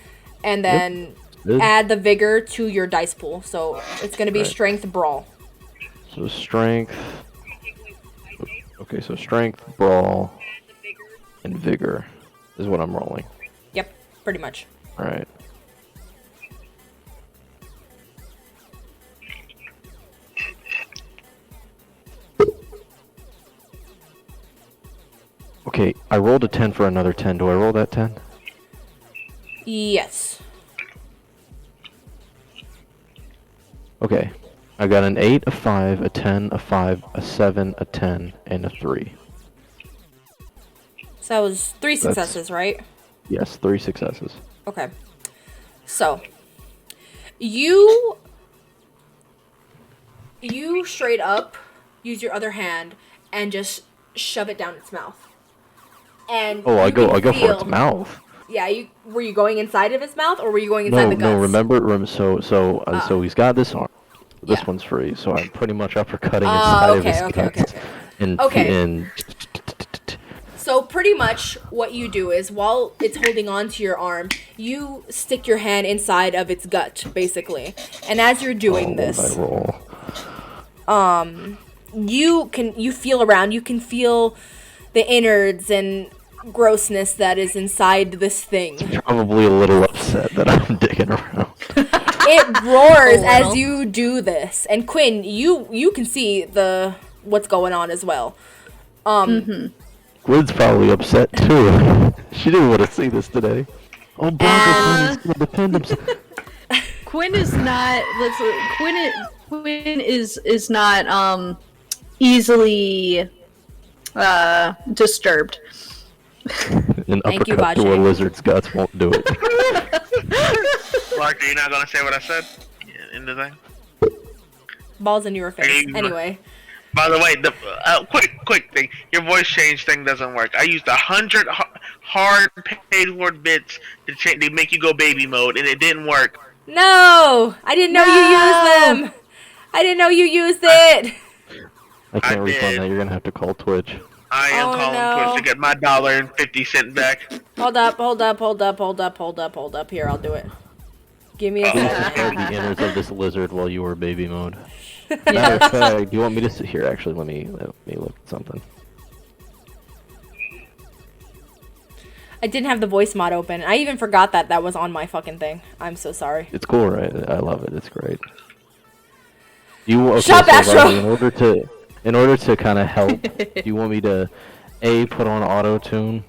and then Good. add the vigor to your dice pool. So it's gonna be Right. strength, brawl. So strength. Okay, so strength, brawl, and vigor is what I'm rolling. Yep, pretty much. All right. Okay, I rolled a 10 for another 10. Do I roll that 10? Yes. Okay. I got an 8, a 5, a 10, a 5, a 7, a 10, and a 3. So that was 3 That's- successes, right? Yes, 3 successes. Okay. So you straight up use your other hand and just shove it down its mouth. And Oh, I you go can for its feel- mouth. Yeah, were you going inside of his mouth, or were you going inside the guts? No, remember, so he's got this arm. This Yeah. one's free, so I'm pretty much uppercutting inside of his guts. Okay. And So pretty much what you do is, while it's holding on to your arm, you stick your hand inside of its gut, basically. And as you're doing this, you feel around, you can feel the innards and grossness that is inside this thing. Probably a little upset that I'm digging around. It roars as you do this. And Quinn, you can see what's going on as well. Quinn's probably upset too. She didn't want to see this today. Oh, Bronco Quinn is gonna defend himself. Quinn is not. Quinn is not easily disturbed. An Thank you, uppercut to a Bache. lizard's guts won't do it. Clark, are you not gonna say what I said in the thing? Balls in your face. Anyway. By the way, the quick thing. Your voice change thing doesn't work. I used 100 hard paid word bits to make you go baby mode, and it didn't work. No! I didn't know you used them! I didn't know you used it! I can't refund that. You're gonna have to call Twitch. I am calling Twitch to get my $1.50 back. Hold up. Here, I'll do it. Give me a second. The innards of this lizard while you were baby mode. Matter of fact, do you want me to sit here? Actually, let me look at something. I didn't have the voice mod open. I even forgot that was on my fucking thing. I'm so sorry. It's cool, right? I love it. It's great. Okay, Shut up, so Astro! in order to kind of help, do you want me to put on auto tune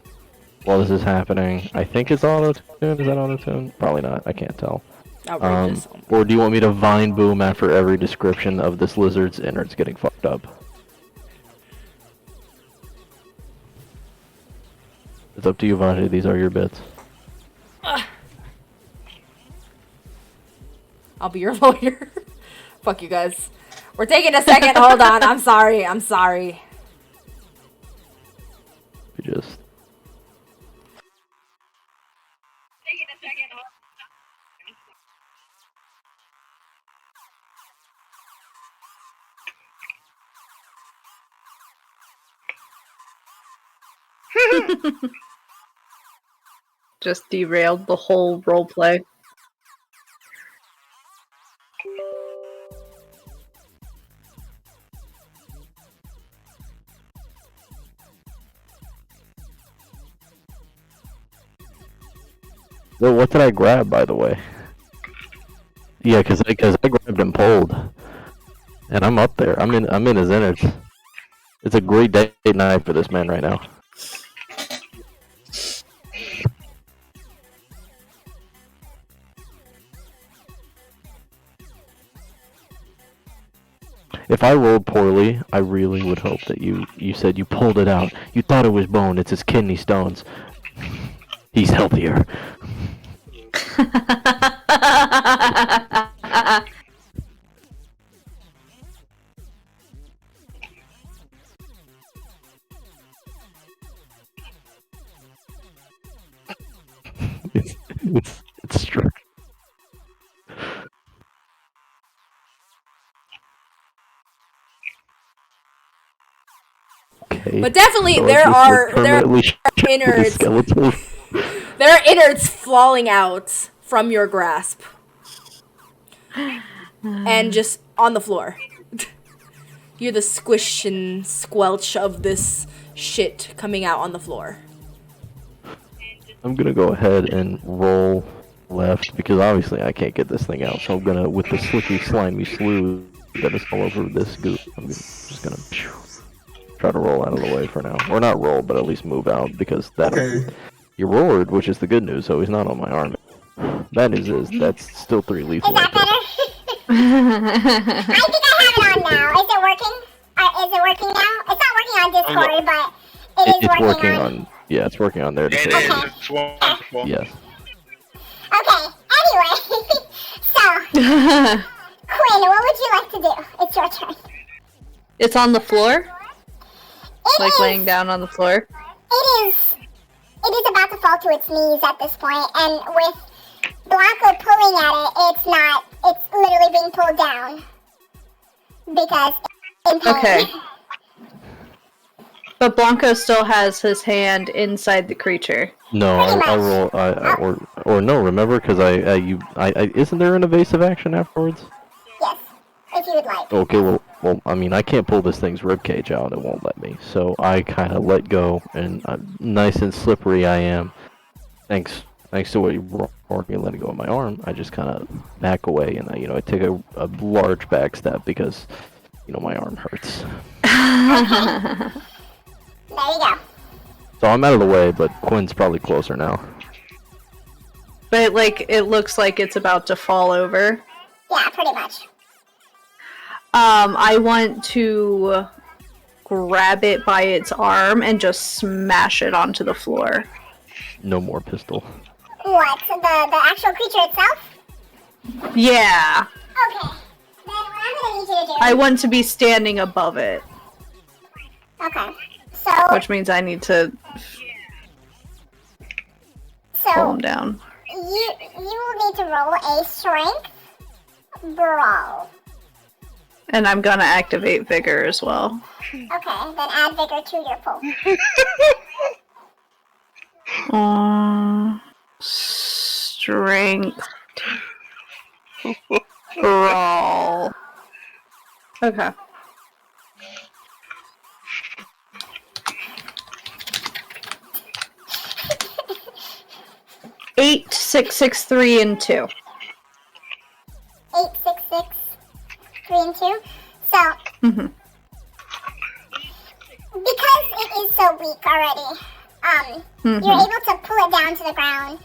while this is happening? I think it's auto tune. Is that auto tune? Probably not. I can't tell. Outrageous. Or do you want me to vine boom after every description of this lizard's innards getting fucked up? It's up to you, Vajay. These are your bits. I'll be your lawyer. Fuck you guys. We're taking a second. Hold on. I'm sorry. You just... Just derailed the whole roleplay. Well, what did I grab, by the way? Yeah, because I grabbed and pulled, and I'm up there. I'm in his innards. It's a great date night for this man right now. If I rolled poorly, I really would hope that you said you pulled it out. You thought it was bone. It's his kidney stones. He's healthier. It's true. Okay. But definitely So there are innards. There are innards falling out from your grasp. And just on the floor. You hear the squish and squelch of this shit coming out on the floor. I'm gonna go ahead and roll left because obviously I can't get this thing out. So I'm gonna, with the slicky, slimy sleuth that is all over this goop, I'm just gonna try to roll out of the way for now, or not roll, but at least move out because that. Okay. You roared, which is the good news. So he's not on my arm. Bad news is that's still 3 lethal. Is that better? I think I have it on now. Is it working? Is it working now? It's not working on Discord, but it's working on... Yeah, it's working on there. It is. Okay. It's wonderful. Yes. Okay, anyway. So, Quinn, what would you like to do? It's your turn. It's on the floor? It Like is, laying down on the floor? It is it is about to fall to its knees at this point, and with Blanco pulling at it, it's literally being pulled down. Because it's in pain. Okay. But Blanco still has his hand inside the creature. No, I roll. Or no. Remember, because isn't there an evasive action afterwards? Yes, if you would like. Okay. Well. I mean, I can't pull this thing's ribcage out. It won't let me. So I kind of let go, and nice and slippery I am. Thanks to what you brought me letting go of my arm. I just kind of back away, and I take a large back step because, my arm hurts. There you go. So I'm out of the way, but Quinn's probably closer now. But, it looks like it's about to fall over. Yeah, pretty much. I want to grab it by its arm and just smash it onto the floor. No more pistol. What? The actual creature itself? Yeah. Okay. Then what I'm gonna need you to do... I want to be standing above it. Okay. So... Which means I need to pull him down. You will need to roll a strength brawl. And I'm gonna activate Vigor as well. Okay, then add Vigor to your pull. Strength. Brawl. Okay. Eight, 6, 6, 3, and 2. 8, 6, 6, 3, and 2. So, because it is so weak already, you're able to pull it down to the ground.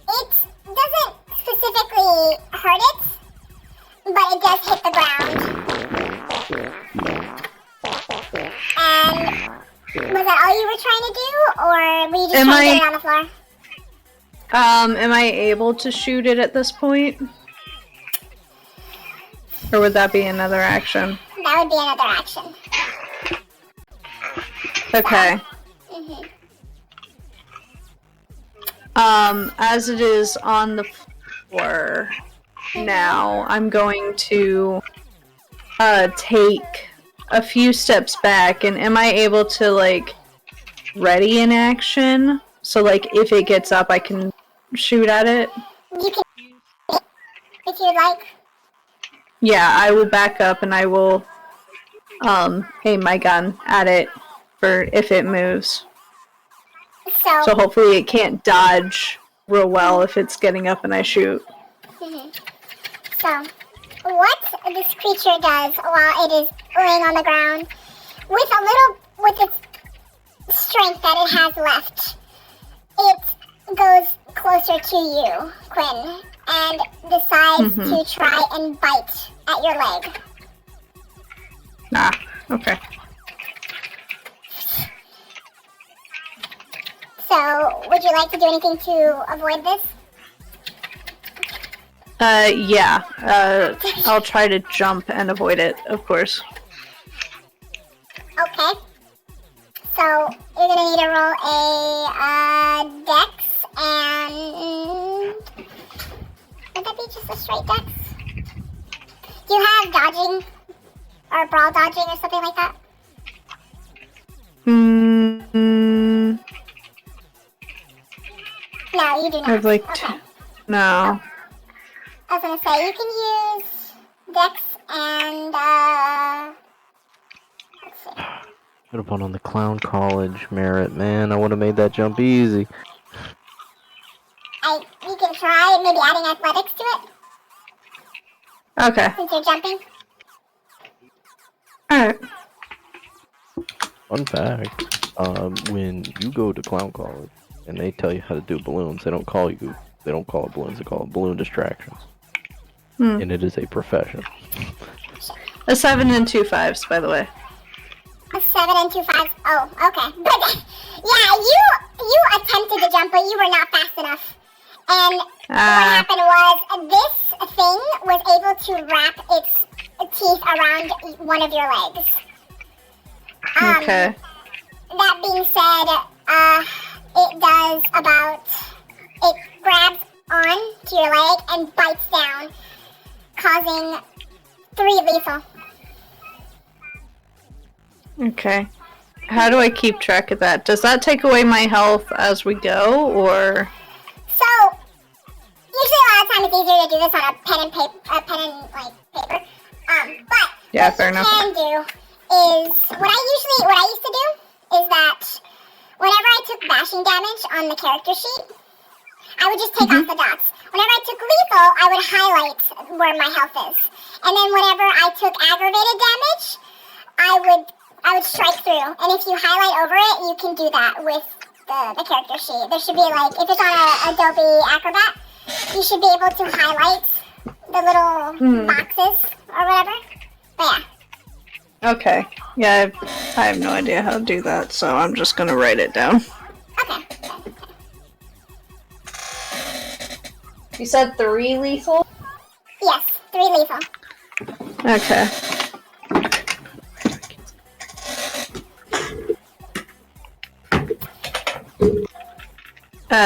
It doesn't specifically hurt it, but it does hit the ground. And was that all you were trying to do, or were you just trying to get it on the floor? Am I able to shoot it at this point? Or would that be another action? That would be another action. Okay. As it is on the floor now, I'm going to take a few steps back, and am I able to, ready an action? So, if it gets up, I can shoot at it? You can, if you'd like. Yeah, I will back up, and I will aim my gun at it for if it moves. So hopefully it can't dodge real well if it's getting up and I shoot. So, what this creature does while it is laying on the ground, with its strength that it has left, it goes closer to you, Quinn, and decides to try and bite at your leg. Okay. So, would you like to do anything to avoid this? Yeah. I'll try to jump and avoid it, of course. Okay. So, you're gonna need to roll a, dex, and... would that be just a straight dex? Do you have dodging? Or brawl dodging or something like that? No, you do not. I'd like okay. to... No. I was gonna say, you can use dex and, let's see. Could have gone on the clown college merit, man. I would have made that jump easy. You can try maybe adding athletics to it, Okay. since you're jumping. Alright. Fun fact, when you go to clown college and they tell you how to do balloons, they don't call it balloons, they call it balloon distractions. And it is a profession. A 7 and 2 5s, by the way. A 7 and 2 5s. Oh, okay. But yeah, you attempted to jump, but you were not fast enough. And what happened was this thing was able to wrap its teeth around one of your legs. Okay. that being said, it grabs on to your leg and bites down, causing 3 lethal. Okay. How do I keep track of that? Does that take away my health as we go, or? So, usually a lot of times it's easier to do this on a pen and paper. But Yeah, what fair you enough. can do is what I used to do is that whenever I took bashing damage on the character sheet, I would just take off the dots. Whenever I took lethal, I would highlight where my health is, and then whenever I took aggravated damage, I would strike through. And if you highlight over it, you can do that with the character sheet. There should be like, if it's on a Adobe Acrobat, you should be able to highlight the little boxes or whatever. But yeah. Okay. Yeah, I have no idea how to do that, so I'm just gonna write it down. Okay. You said 3 lethal? Yes, 3 lethal. Okay.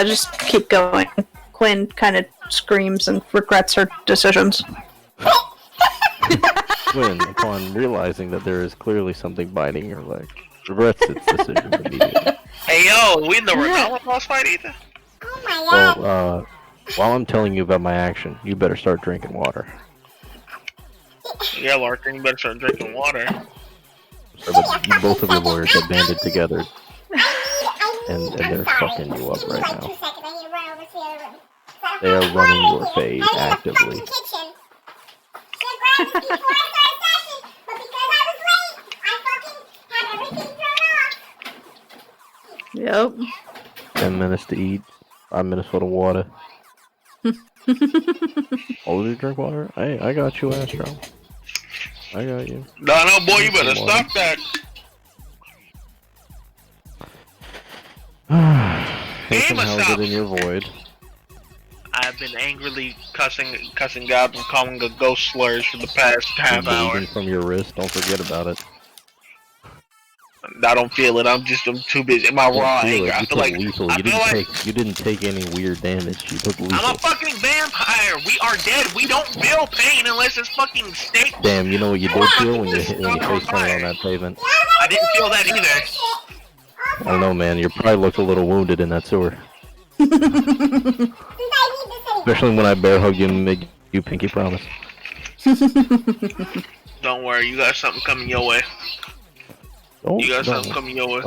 Just keep going. Quinn kind of screams and regrets her decisions. Quinn, upon realizing that there is clearly something biting your leg, regrets its decision immediately. Hey yo, we never done a boss fight either. Oh my god. Well, while I'm telling you about my action, you better start drinking water. Yeah, Larkin, you better start drinking water. So that you, both of your lawyers have banded together, and I'm they're sorry. fucking you up Give me right like now. 2 seconds. I need to run over to the other room. So They are I'm running sorry. your fade I'm in the actively. fucking kitchen. Should've grabbed this before I started session, but because I was late, I fucking had everything thrown off. Yep. 10 minutes to eat, 5 minutes for the water. Oh, did you drink water? Hey, I got you, Astro. I got you. No, boy, you better stop that. Haytham, how's stop. it in your void? I've been angrily cussing God and calling a ghost slurs for the past half hour. Bleeding from your wrist, don't forget about it. I don't feel it. I'm too busy. My raw anger. I You feel took like lethal. I You feel like you didn't take any weird damage. You took lethal. I'm a fucking vampire. We are dead. We don't feel pain unless it's fucking steak. Damn, you know what you did feel when you face planted on that pavement? I didn't feel that either. I don't know, man. You probably looked a little wounded in that sewer. Especially when I bear hugged you and made you pinky promise. Don't worry, you got something coming your way. You got something coming your way.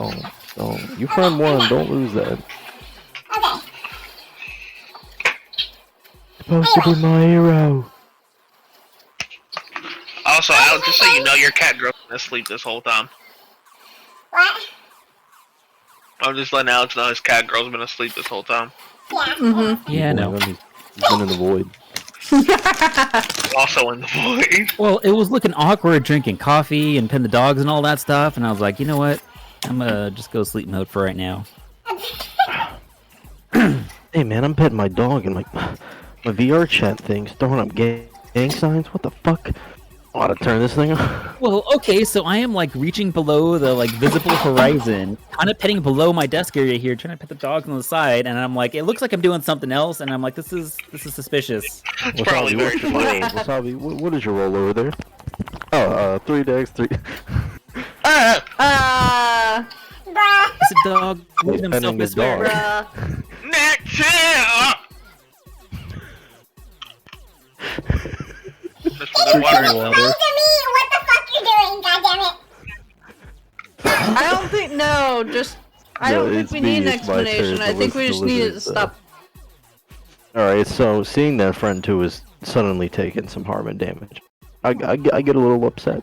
Don't. You friend one, don't lose that. Okay. Supposed to be my hero. Also, Alex, just so you know, your cat girl's been asleep this whole time. What? I'm just letting Alex know his cat girl's been asleep this whole time. Yeah. Yeah, no. He's been in the void. Also in the void. Well, it was looking awkward drinking coffee and petting the dogs and all that stuff, and I was like, you know what? I'm gonna just go sleep mode for right now. Hey man, I'm petting my dog and my VR chat thing's throwing up gang signs. What the fuck? I ought to turn this thing off. Well, okay, so I am like reaching below the like visible horizon, kind of petting below my desk area here, trying to pet the dogs on the side, and I'm like, it looks like I'm doing something else, and I'm like, this is suspicious. It's probably very what's your roll? funny. Wasabi, what is your roll over there? Oh, 3 days, 3. Bruh. It's a dog moving himself petting the this way. dog. Bruh. Next year! Just for the water. Explain to me what the fuck you're doing, goddammit. I don't think I No, don't think it's we me, need an it's my explanation. turn I to think we listen just to need it to lizards, stop. Alright, so seeing that friend 2 is suddenly taking some harm and damage, I get a little upset.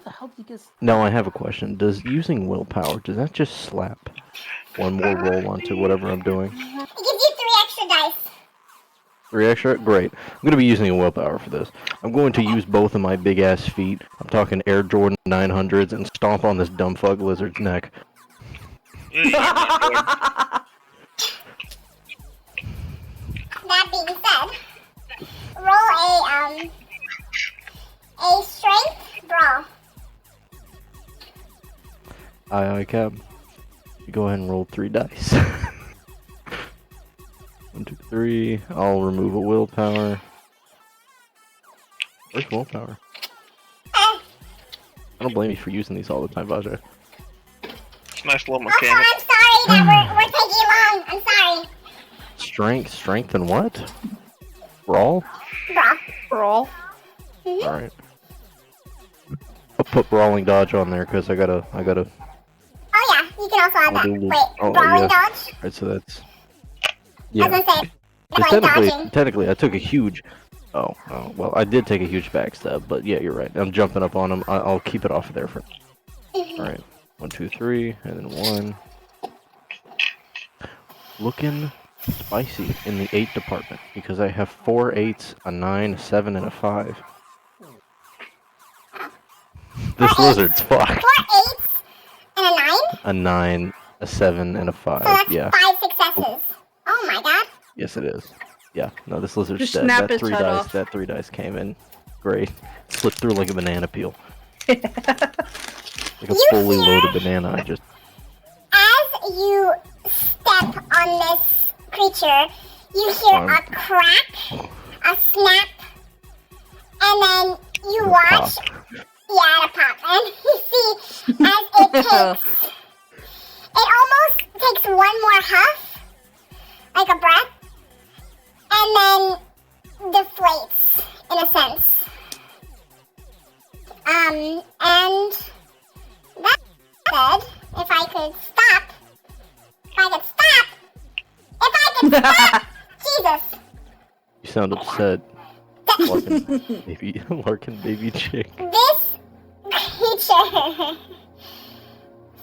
Now I have a question. Does using willpower, does that just slap one more roll onto whatever I'm doing? It gives you 3 extra dice. 3 extra? Great. I'm going to be using a willpower for this. I'm going to use both of my big ass feet. I'm talking Air Jordan 900s and stomp on this dumb fuck lizard's neck. That being said, roll a strength brawl. Aye, cab. Go ahead and roll 3 dice. 1, 2, 3. I'll remove a willpower. Where's willpower? I don't blame you for using these all the time, Vaja. It's a nice little Also, mechanic. I'm sorry that we're taking long. I'm sorry. Strength and what? Brawl? Brawl. Alright. I'll put brawling dodge on there because I gotta. Oh yeah, you can also add I'll that. do a little- Wait, brawling yeah. dodge? Alright, so that's. I Yeah. was gonna say, But like dodging. technically, I took a huge. Oh, well, I did take a huge backstab, but yeah, you're right. I'm jumping up on him. I'll keep it off of there for. Alright. 1, 2, 3, and then 1. Looking spicy in the 8 department because I have 4 8s, a 9, a 7, and a 5. This lizard's fucked. 4 8s and a 9? A 9, a 7, and a 5. So that's Yeah. 5 successes. Oh my god. Yes, it is. Yeah. No, this lizard's Just dead. snap That its 3 head dice. off. That 3 dice came in. Great. Slipped through like a banana peel. Like a You fully hear- loaded banana. I just. As you step on this creature, you hear a crack, a snap, and then you A watch. pop. Yeah, a pop. And you see as it takes. It almost takes one more huff, like a breath, and then deflates, in a sense. And that said, if I could stop, Jesus, You sound upset. Larkin baby chick. this creature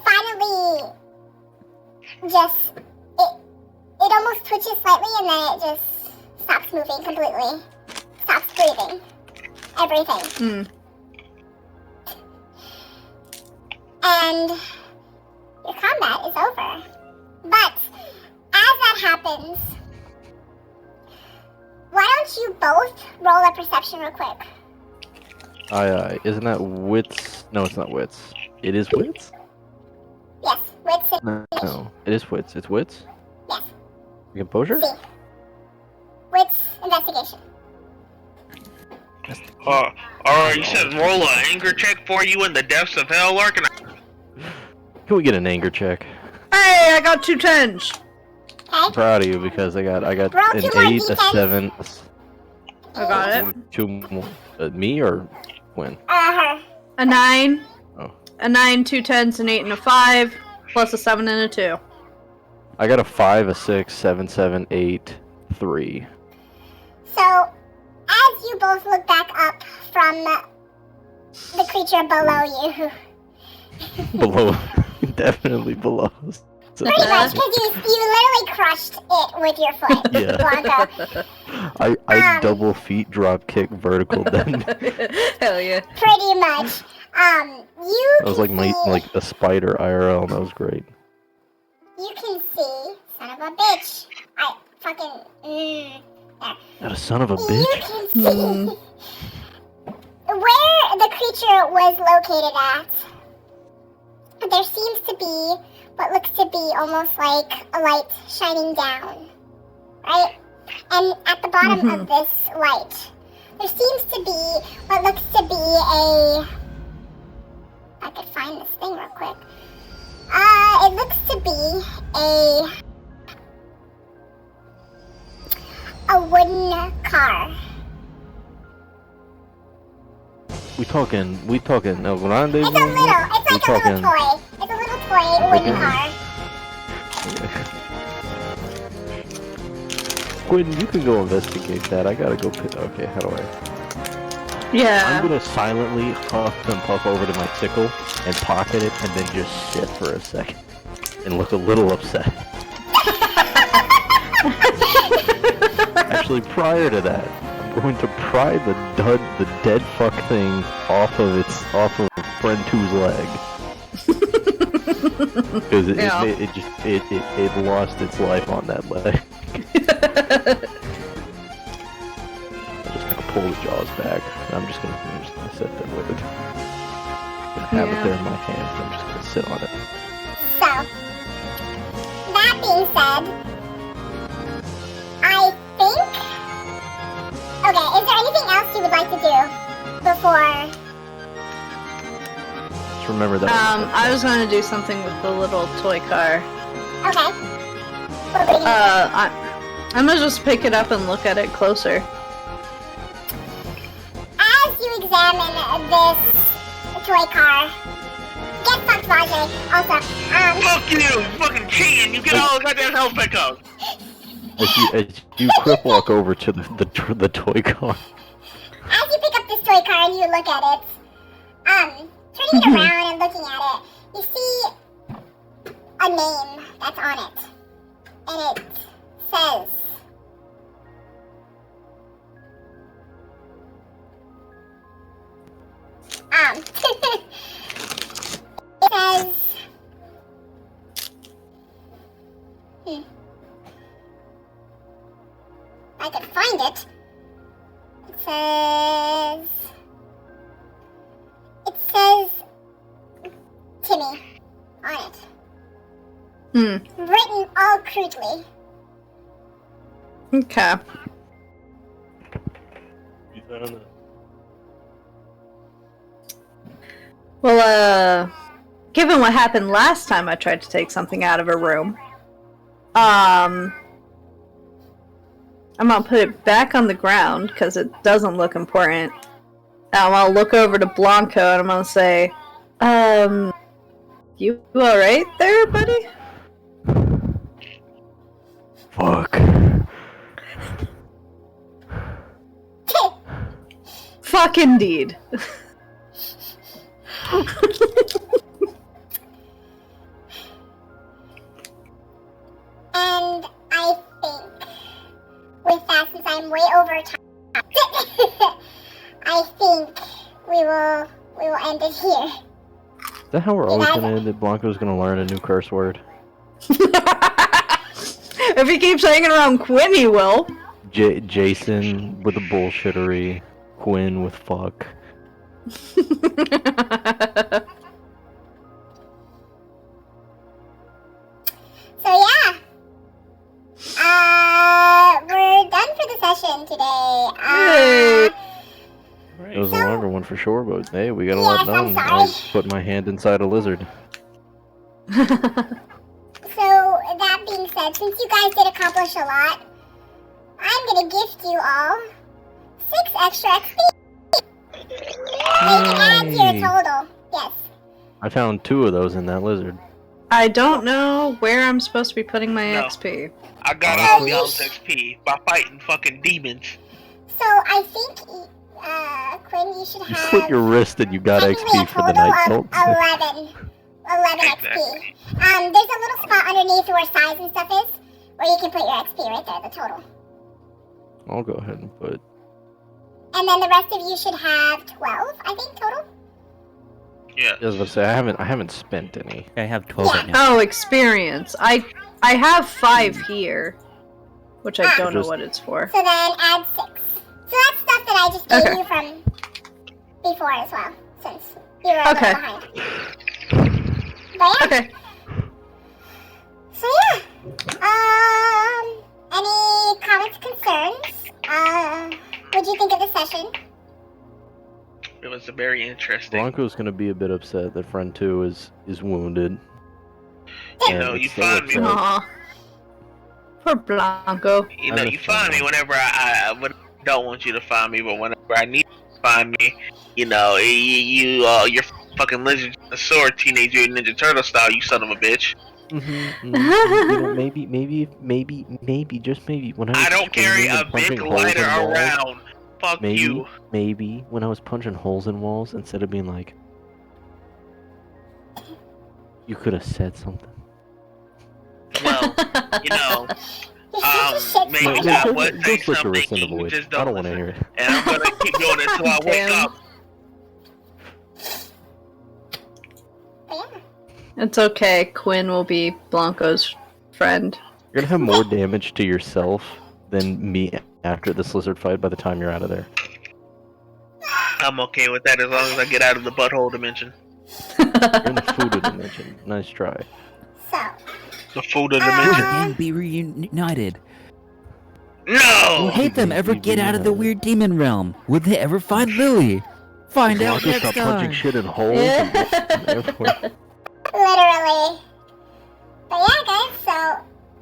finally just, it almost twitches slightly and then it just stops moving completely. Stops breathing. Everything. And your combat is over. But as that happens, why don't you both roll a perception real quick? Isn't that wits? No, it's not wits. It is wits? Yes, wits and No, it is wits. It's wits? yes, Composure? see. Wits investigation. Alright, you said roll an anger check for you in the depths of hell, Larkin. Can we get an anger check? Hey, I got 2 10s. I'm Okay? proud of you because I got Roll an 2 more 8, a D10s. 7, I got it. 2 more. Me or Quinn? Her. A 9. Oh. A 9, 2 10s, an 8, and a 5. Plus a 7 and a 2. I got a 5, a 6, 7, 7, 8, 3. So, as you both look back up from the creature below you, Below. Definitely below. pretty much, because you literally crushed it with your foot, Yeah. Blanco. I double feet drop kick vertical then. Hell yeah. Pretty much. You That was can like see, a spider IRL. That was great. you can see, son of a bitch. I fucking, there. That a son of a You bitch. can see where the creature was located at. There seems to be what looks to be almost like a light shining down, right? And at the bottom of this light, there seems to be what looks to be a... I could find this thing real quick. It looks to be a wooden car. We talking El Grande? It's a little, it's like a little toy. It's a little toy wooden car. Quinn, you can go investigate that. I gotta go pick. Okay, how do I? Yeah. I'm gonna silently huff and puff over to my sickle and pocket it, and then just sit for a second and look a little upset. Actually, prior to that, I'm going to pry the dead fuck thing off of friend 2's leg. Because it lost its life on that leg. I'm just gonna pull the jaws back. I'm just gonna sit there with it. I'm gonna have it there in my hands. I'm just gonna sit on it. So, being said, I think... Okay, is there anything else you would like to do before... Just remember that. I was going to do something with the little toy car. Okay. What were you I'm going to just pick it up and look at it closer. As you examine this toy car, get fucked, Vajay. Also, Fuck you, you fucking cheating. You get all the goddamn health back up. As you crip walk over to the toy car. as you pick up this toy car and you look at it, turning it around and looking at it, you see a name that's on it. And it says... it says... I can find it. It says Timmy on it. Written all crudely. Okay. Well, given what happened last time I tried to take something out of a room, I'm gonna put it back on the ground because it doesn't look important. And I'll look over to Blanco and I'm gonna say, you alright there, buddy? Fuck. Fuck indeed. And I think with that, since I'm way over time, I think we will end it here. Is that how we're always gonna end it? Blanco's gonna learn a new curse word. If he keeps hanging around Quinn, he will. Jason with the bullshittery. Quinn with fuck. So yeah. We're done for the session today. It was a longer one for sure, but hey, we got a Yes, lot I'm done. sorry. I put my hand inside a lizard. So, that being said, since you guys did accomplish a lot, I'm gonna gift you all 6 extra XP. So you can add to your total. Yes. I found 2 of those in that lizard. I don't know where I'm supposed to be putting my No. XP. I got all y'all's XP by fighting fucking demons. So I think, Quinn, you should You have... slit your wrist and you got technically XP for the night a cult. total of 11 XP. Exactly. There's a little spot underneath where size and stuff is, where you can put your XP right there, the total. I'll go ahead and put. And then the rest of you should have 12, I think, total. Yeah. I was about to say I haven't spent any. I have 12 right now. Oh, experience. I have 5 here, which I don't know Just- what it's for. So then add 6. So that's stuff that I just gave Okay. you from before as well, since you were a Okay. little behind. But yeah. Okay. So yeah. Any comments, concerns? What'd you think of the session? It was very interesting. Blanco's gonna be a bit upset that friend 2 is wounded. You know, And you it's so find me. upset. Aw. Poor Blanco. You know, you find me whenever I don't want you to find me, but whenever I need you to find me, you know, you're fucking lizard, a sword, Teenage Mutant Ninja Turtle style, you son of a bitch. You know, maybe, just maybe. When I don't carry swinging a and punching big holes lighter in walls, around. Fuck you. Maybe when I was punching holes in walls, instead of being like, you could have said something. Well, you know, You're such a maybe shit I spider. would say Go flick your wrist something, into the you void. just I don't don't want to listen. hear it. And I'm gonna keep doing it until I wake Damn. up. But yeah. It's okay. Quinn will be Blanco's friend. You're gonna have more damage to yourself than me after this lizard fight by the time you're out of there. I'm okay with that as long as I get out of the butthole dimension. You're in the food dimension. Nice try. So, The Folder Will the Dimension. gang be reunited? Will No! Hatham ever get out of the weird demon realm? Will they ever find Lily? Find out Marcus next stop punching time. shit in holes. And everywhere. Literally. But yeah, guys, so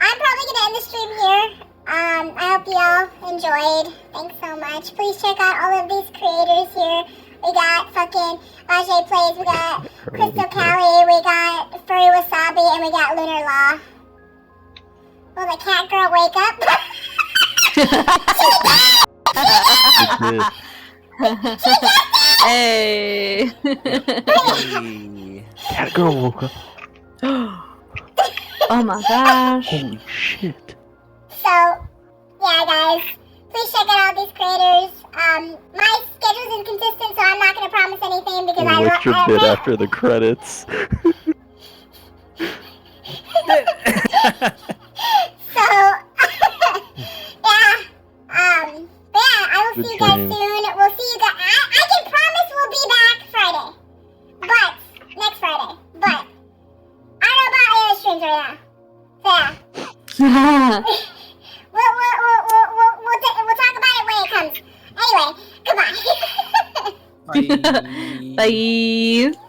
I'm probably gonna end the stream here. I hope y'all enjoyed. Thanks so much. Please check out all of these creators here. We got fucking Ajay Plays, we got Crystal Callie, we got Furry Wasabi, and we got Lunar Law. Will the cat girl wake up? Hey. Hey. Cat girl woke up. Oh my gosh. Holy shit. So, yeah, guys, please check out all these creators. My schedule's inconsistent, so I'm not gonna promise anything because What's your bit after the credits? So, yeah, but yeah, I will Good see you guys dream. soon. We'll see you guys. I can promise we'll be back Friday, but next Friday. But I don't know about any other streams right now. So yeah. We'll talk about it when it comes. Anyway, goodbye. Bye. Bye.